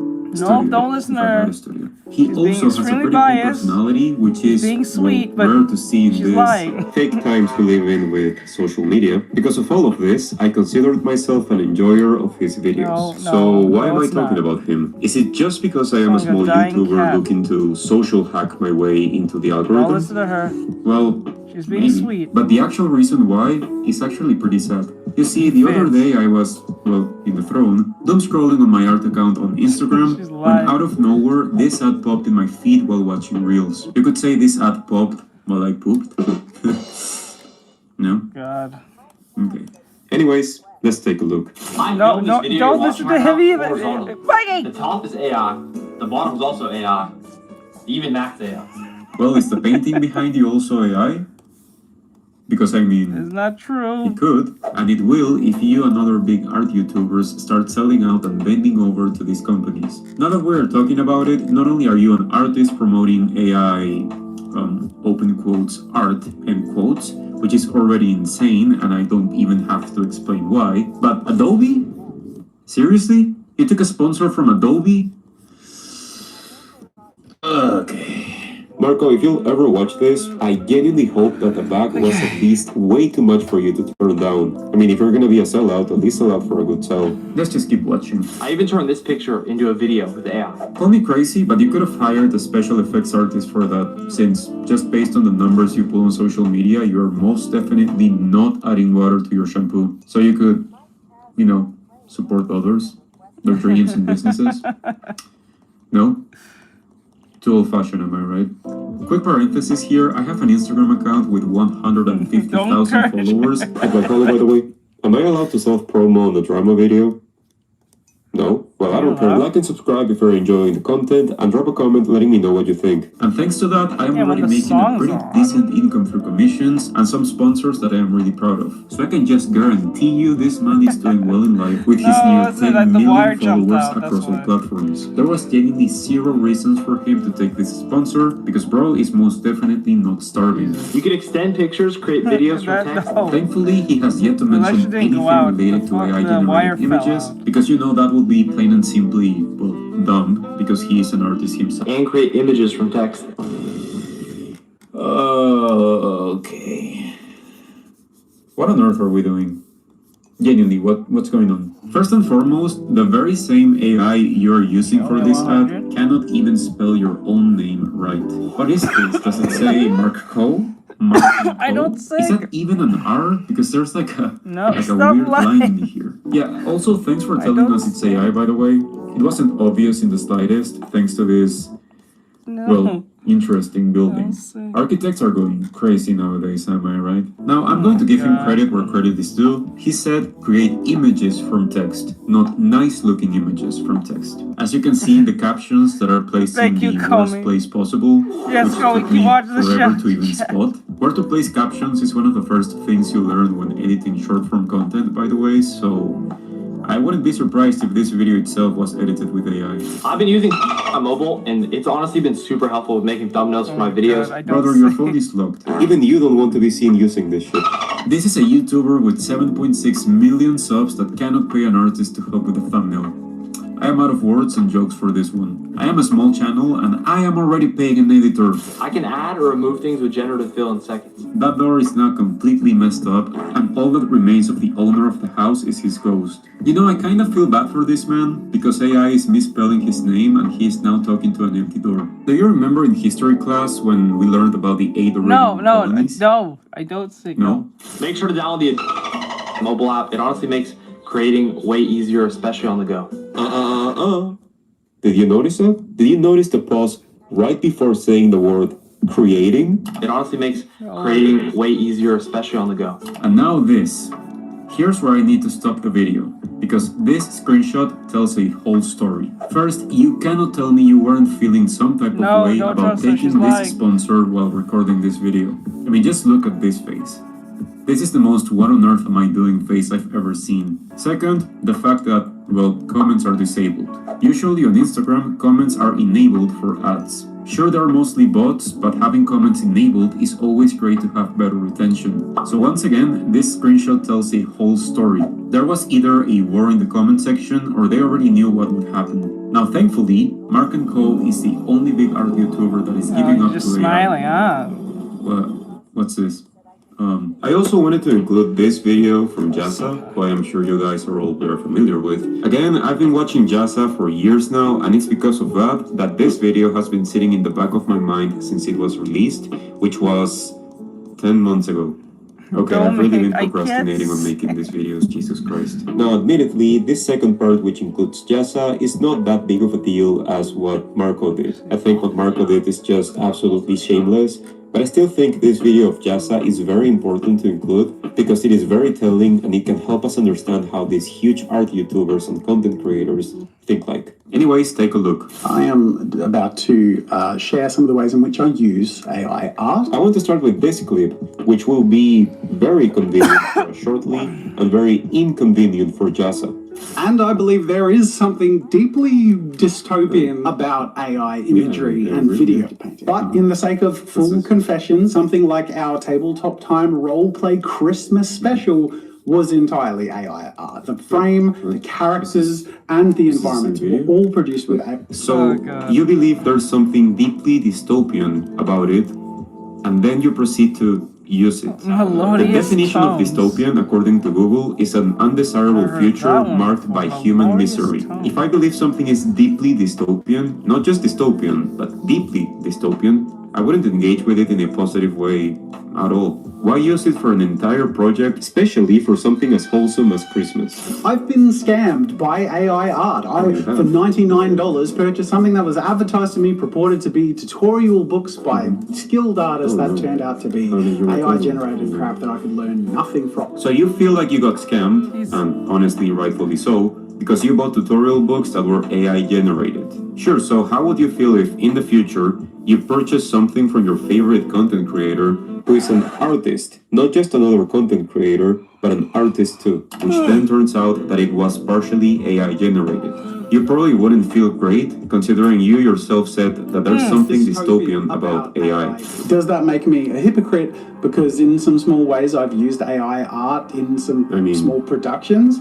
No, don't listen to her. He She's also being has a extremely pretty cool biased. personality, which is being sweet, but rare to see in she's this lying. fake times we live in with social media. Because of all of this, I considered myself an enjoyer of his videos. So why am I talking about him? Is it just because I am a Like a small dying YouTuber cat. looking to social hack my way into the algorithm? Don't listen to her. Well, She's being maybe. sweet. But the actual reason why is actually pretty sad. You see, the other day I was, well, in the throne, doom scrolling on my art account on Instagram, when out of nowhere, this ad popped in my feed while watching Reels. You could say this ad popped while I pooped. No? God. Okay. Anyways, let's take a look. No, don't listen to him either. The top is AI. The bottom is also AI. Even that's AI. Well, is the painting behind you also AI? Because I mean, it's not true. It could, and it will if you and other big art YouTubers start selling out and bending over to these companies. Now that we're talking about it, not only are you an artist promoting AI, open quotes, art, end quotes, which is already insane, and I don't even have to explain why, but Adobe? Seriously? You took a sponsor from Adobe? Okay. Marco, if you'll ever watch this, I genuinely hope that the bag was at least way too much for you to turn down. I mean, if you're gonna be a sellout, at least sell out for a good sell. Let's just keep watching. I even turned this picture into a video with AI. Call me crazy, but you could have hired a special effects artist for that, since just based on the numbers you pull on social media, you're most definitely not adding water to your shampoo. So you could, you know, support others, their dreams and businesses. No? Too old-fashioned, am I right? Quick parenthesis here, I have an Instagram account with 150,000 followers. By the way, am I allowed to self-promo on the drama video? No? Well, I don't care. Like and subscribe if you're enjoying the content, and drop a comment letting me know what you think. And thanks to that, I am already making a pretty decent income through commissions and some sponsors that I am really proud of. So I can just guarantee you this man is doing well in life with his near 10 million followers across all platforms. There was genuinely zero reasons for him to take this sponsor, because bro is most definitely not starving. You can extend pictures, create videos from text. Thankfully, he has yet to mention anything related to AI-generated images, because you know that will be plain and simply, well, dumb, because he is an artist himself. And create images from text. Okay. What on earth are we doing? Genuinely, what's going on? First and foremost, the very same AI you're using for this ad cannot even spell your own name right. What is this? Does it say Mark Co? I don't say. Is that even an R? Because there's like a weird lying. line in here. Yeah, also thanks for telling us it's AI, by the way. It wasn't obvious in the slightest, thanks to this, well, interesting building. Architects are going crazy nowadays, am I right? Now, I'm going to give him credit where credit is due. He said create images from text, not nice-looking images from text. As you can see in the captions that are placed in the worst place possible, which took me forever to even spot. Where to place captions is one of the first things you learn when editing short-form content, by the way, so I wouldn't be surprised if this video itself was edited with AI. I've been using on mobile, and it's honestly been super helpful with making thumbnails for my videos. Brother, your phone is locked. Even you don't want to be seen using this shit. This is a YouTuber with 7.6 million subs that cannot pay an artist to help with the thumbnail. I am out of words and jokes for this one. I am a small channel, and I am already paying an editor. I can add or remove things with generative fill in seconds. That door is now completely messed up, and all that remains of the owner of the house is his ghost. You know, I kind of feel bad for this man, because AI is misspelling his name, and he is now talking to an empty door. Do you remember in history class when we learned about the 8 Arabian colonies? No, I don't think no. Make sure to download the mobile app. It honestly makes creating way easier, especially on the go. Did you notice that? Did you notice the pause right before saying the word creating? It honestly makes creating way easier, especially on the go. And now this. Here's where I need to stop the video, because this screenshot tells a whole story. First, you cannot tell me you weren't feeling some type of way about taking this sponsor while recording this video. I mean, just look at this face. This is the most what on earth am I doing face I've ever seen. Second, the fact that, well, comments are disabled. Usually on Instagram, comments are enabled for ads. Sure, they're mostly bots, but having comments enabled is always great to have better retention. So once again, this screenshot tells a whole story. There was either a war in the comment section or they already knew what would happen. Now thankfully, Mark & Co is the only big art YouTuber that is giving up to just AI. smiling, huh? What's this? I also wanted to include this video from Jasa, who I am sure you guys are all very familiar with. Again, I've been watching Jasa for years now, and it's because of that this video has been sitting in the back of my mind since it was released, which was 10 months ago. Okay, I've really been procrastinating on making these videos, Jesus Christ. Now, admittedly, this second part, which includes Jasa, is not that big of a deal as what Marco did. I think what Marco did is just absolutely shameless. But I still think this video of Jasa is very important to include because it is very telling and it can help us understand how these huge art YouTubers and content creators think like. Anyways, take a look. I am about to share some of the ways in which I use AI art. I want to start with this clip, which will be very convenient for us shortly and very inconvenient for Jasa. And I believe there is something deeply dystopian about AI imagery and video painting. But in the sake of full confession, something like our tabletop time roleplay Christmas special was entirely AI art. The frame, the characters, and the environments were all produced with AI. So, you believe there's something deeply dystopian about it, and then you proceed to use it. The definition of dystopian, according to Google, is an undesirable future marked by human misery. If I believe something is deeply dystopian, not just dystopian, but deeply dystopian, I wouldn't engage with it in a positive way at all. Why use it for an entire project, especially for something as wholesome as Christmas? I've been scammed by AI art. I, for $99, purchased something that was advertised to me, purported to be tutorial books by skilled artists that turned out to be AI-generated crap that I could learn nothing from. So you feel like you got scammed, and honestly, rightfully so, because you bought tutorial books that were AI-generated. Sure, so how would you feel if, in the future, you purchase something from your favorite content creator who is an artist, not just another content creator, but an artist too, which then turns out that it was partially AI generated. You probably wouldn't feel great, considering you yourself said that there's something dystopian about AI. Does that make me a hypocrite? Because in some small ways I've used AI art in some small productions?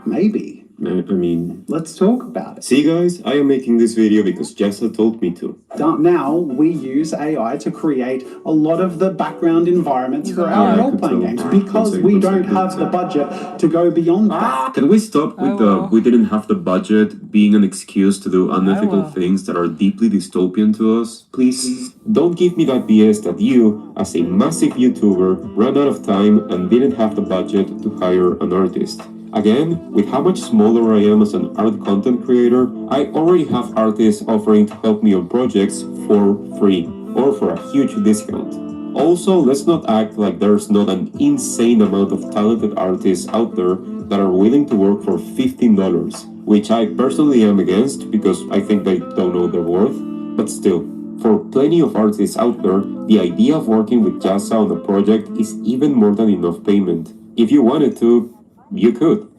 Maybe. I mean... Let's talk about it. See guys, I am making this video because Jessa told me to. Now, we use AI to create a lot of the background environments for our role-playing games because we don't have the budget to go beyond that. Can we stop with the we didn't have the budget being an excuse to do unethical things that are deeply dystopian to us? Please, don't give me that BS that you, as a massive YouTuber, ran out of time and didn't have the budget to hire an artist. Again, with how much smaller I am as an art content creator, I already have artists offering to help me on projects for free or for a huge discount. Also, let's not act like there's not an insane amount of talented artists out there that are willing to work for $15, which I personally am against because I think they don't know their worth, but still. For plenty of artists out there, the idea of working with Jasa on a project is even more than enough payment. If you wanted to, you could.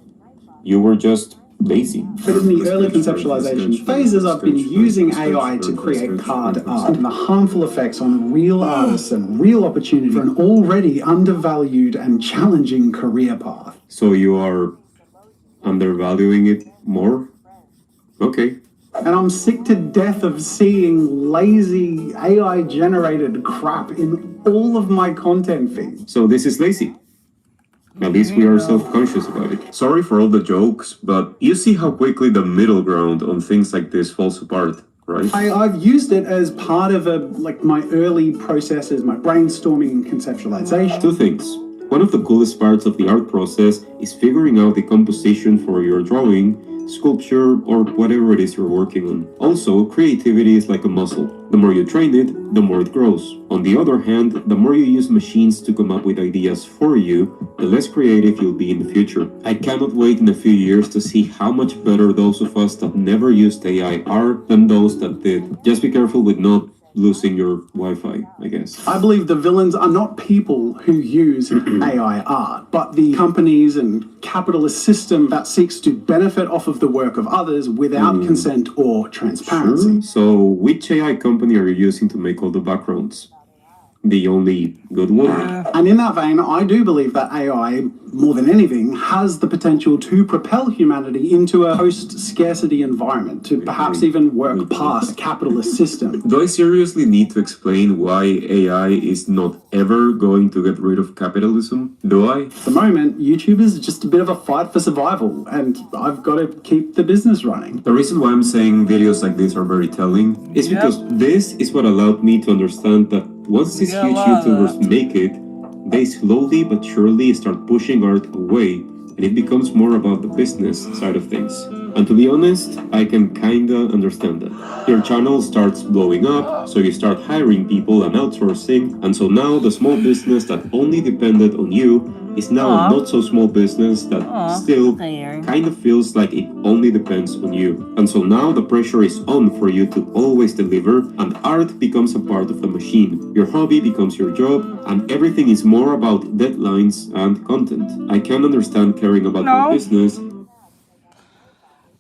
You were just lazy. But in the early conceptualization phases, I've been using AI to create card art and the harmful effects on real artists and real opportunity for an already undervalued and challenging career path. So you are undervaluing it more? Okay. And I'm sick to death of seeing lazy AI-generated crap in all of my content feeds. So this is lazy. At least we are self-conscious about it. Sorry for all the jokes, but you see how quickly the middle ground on things like this falls apart, right? I've used it as part of my early processes, my brainstorming and conceptualization. Two things. One of the coolest parts of the art process is figuring out the composition for your drawing, sculpture, or whatever it is you're working on. Also, creativity is like a muscle. The more you train it, the more it grows. On the other hand, the more you use machines to come up with ideas for you, the less creative you'll be in the future. I cannot wait in a few years to see how much better those of us that never used AI are than those that did. Just be careful with not losing your Wi-Fi, I guess. I believe the villains are not people who use AI art, but the companies and capitalist system that seeks to benefit off of the work of others without consent or transparency. Sure. So which AI company are you using to make all the backgrounds? The only good one? And in that vein, I do believe that AI, more than anything, has the potential to propel humanity into a post-scarcity environment, to perhaps even work past capitalist system. Do I seriously need to explain why AI is not ever going to get rid of capitalism? Do I? At the moment, YouTube is just a bit of a fight for survival, and I've got to keep the business running. The reason why I'm saying videos like this are very telling is because this is what allowed me to understand that once these huge YouTubers make it, they slowly but surely start pushing art away, and it becomes more about the business side of things. And to be honest, I can kinda understand that. Your channel starts blowing up, so you start hiring people and outsourcing, and so now the small business that only depended on you is now a not so small business that still kind of feels like it only depends on you. And so now the pressure is on for you to always deliver, and art becomes a part of the machine. Your hobby becomes your job, and everything is more about deadlines and content. I can understand caring about your business.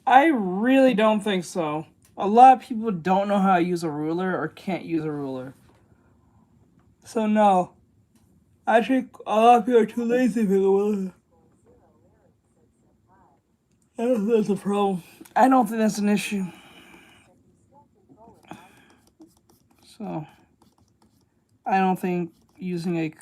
I really don't think so. A lot of people don't know how to use a ruler or can't use a ruler. So no. I think a lot of people are too lazy for the ruler. I don't think that's a problem. I don't think that's an issue. So I don't think using a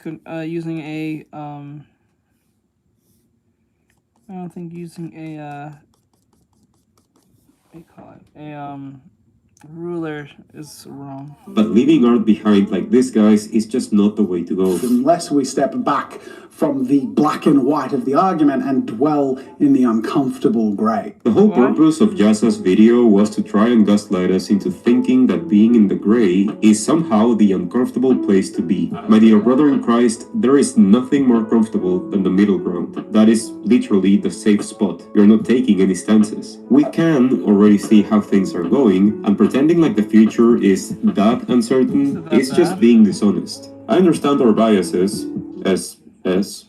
ruler is wrong. But leaving art behind like this, guys, is just not the way to go. Unless we step back from the black and white of the argument and dwell in the uncomfortable grey. The whole purpose of Jasa's video was to try and gaslight us into thinking that being in the grey is somehow the uncomfortable place to be. My dear brother in Christ, there is nothing more comfortable than the middle ground. That is literally the safe spot. You're not taking any stances. We can already see how things are going, and pretending like the future is that uncertain is just being dishonest. I understand our biases,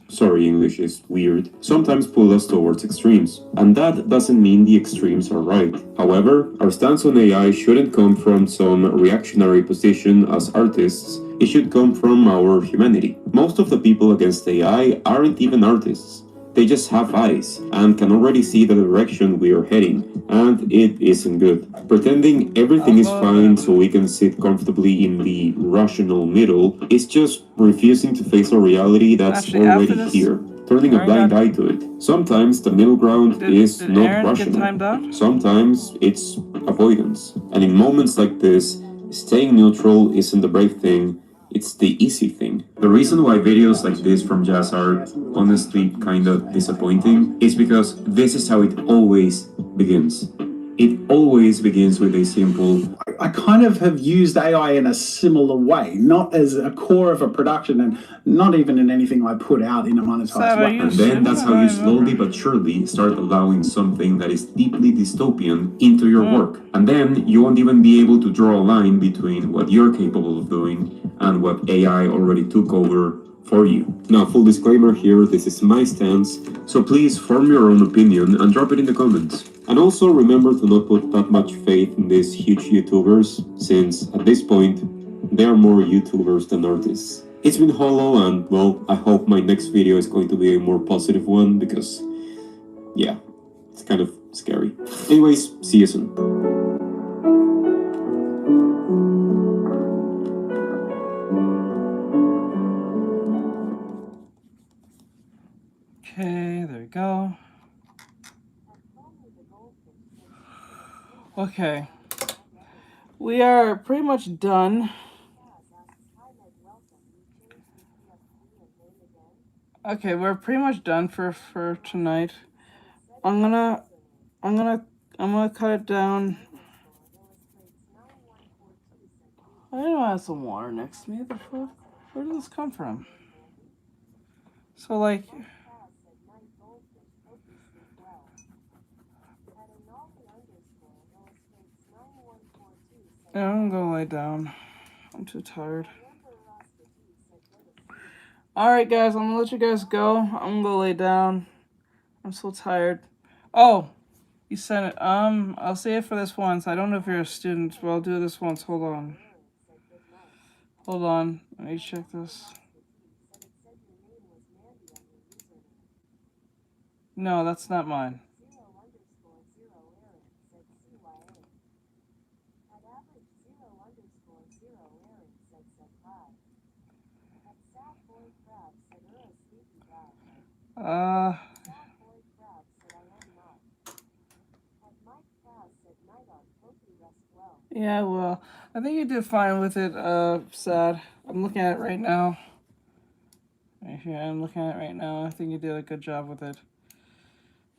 sorry, English is weird, sometimes pull us towards extremes. And that doesn't mean the extremes are right. However, our stance on AI shouldn't come from some reactionary position as artists, it should come from our humanity. Most of the people against AI aren't even artists. They just have eyes and can already see the direction we are heading, and it isn't good. Pretending everything is fine so we can sit comfortably in the rational middle is just refusing to face a reality that's already here, turning a blind eye to it. Sometimes the middle ground is not rational. Sometimes it's avoidance. And in moments like this, staying neutral isn't the brave thing, it's the easy thing. The reason why videos like this from Jazz are honestly kind of disappointing is because this is how it always begins. It always begins with a simple... I kind of have used AI in a similar way, not as a core of a production and not even in anything I put out in a monetized way. And then that's how you slowly but surely start allowing something that is deeply dystopian into your work. And then you won't even be able to draw a line between what you're capable of doing and what AI already took over for you. Now, full disclaimer here, this is my stance, so please form your own opinion and drop it in the comments. And also remember to not put that much faith in these huge YouTubers, since at this point, they are more YouTubers than artists. It's been Hollow, and well, I hope my next video is going to be a more positive one, because, yeah, it's kind of scary. Anyways, see you soon. Okay, there we go. Okay. We are pretty much done. Okay, we're pretty much done for tonight. I'm gonna cut it down. I don't have some water next to me. The fuck? Where did this come from? So like, yeah, I'm gonna go lay down. I'm too tired. Alright, guys, I'm gonna let you guys go. I'm gonna go lay down. I'm so tired. Oh, you sent it. I'll say it for this once. I don't know if you're a student, but I'll do this once. Hold on. Hold on. Let me check this. No, that's not mine. Yeah, well, I think you did fine with it, Sad. I'm looking at it right now. Right here, I'm looking at it right now. I think you did a good job with it.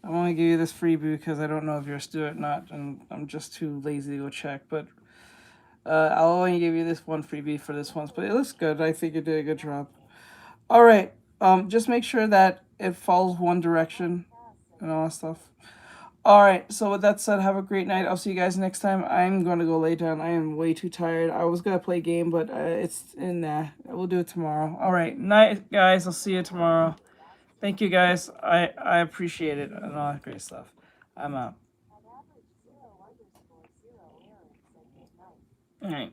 I'm only give you this freebie because I don't know if you're a student or not, and I'm just too lazy to go check, but I'll only give you this one freebie for this one, but it looks good. I think you did a good job. All right, just make sure that it follows one direction and all that stuff. All right, so with that said, have a great night. I'll see you guys next time. I'm going to go lay down. I am way too tired. I was going to play a game, but it's in there. We'll do it tomorrow. All right, night, guys. I'll see you tomorrow. Thank you, guys. I appreciate it and all that great stuff. I'm out. All right.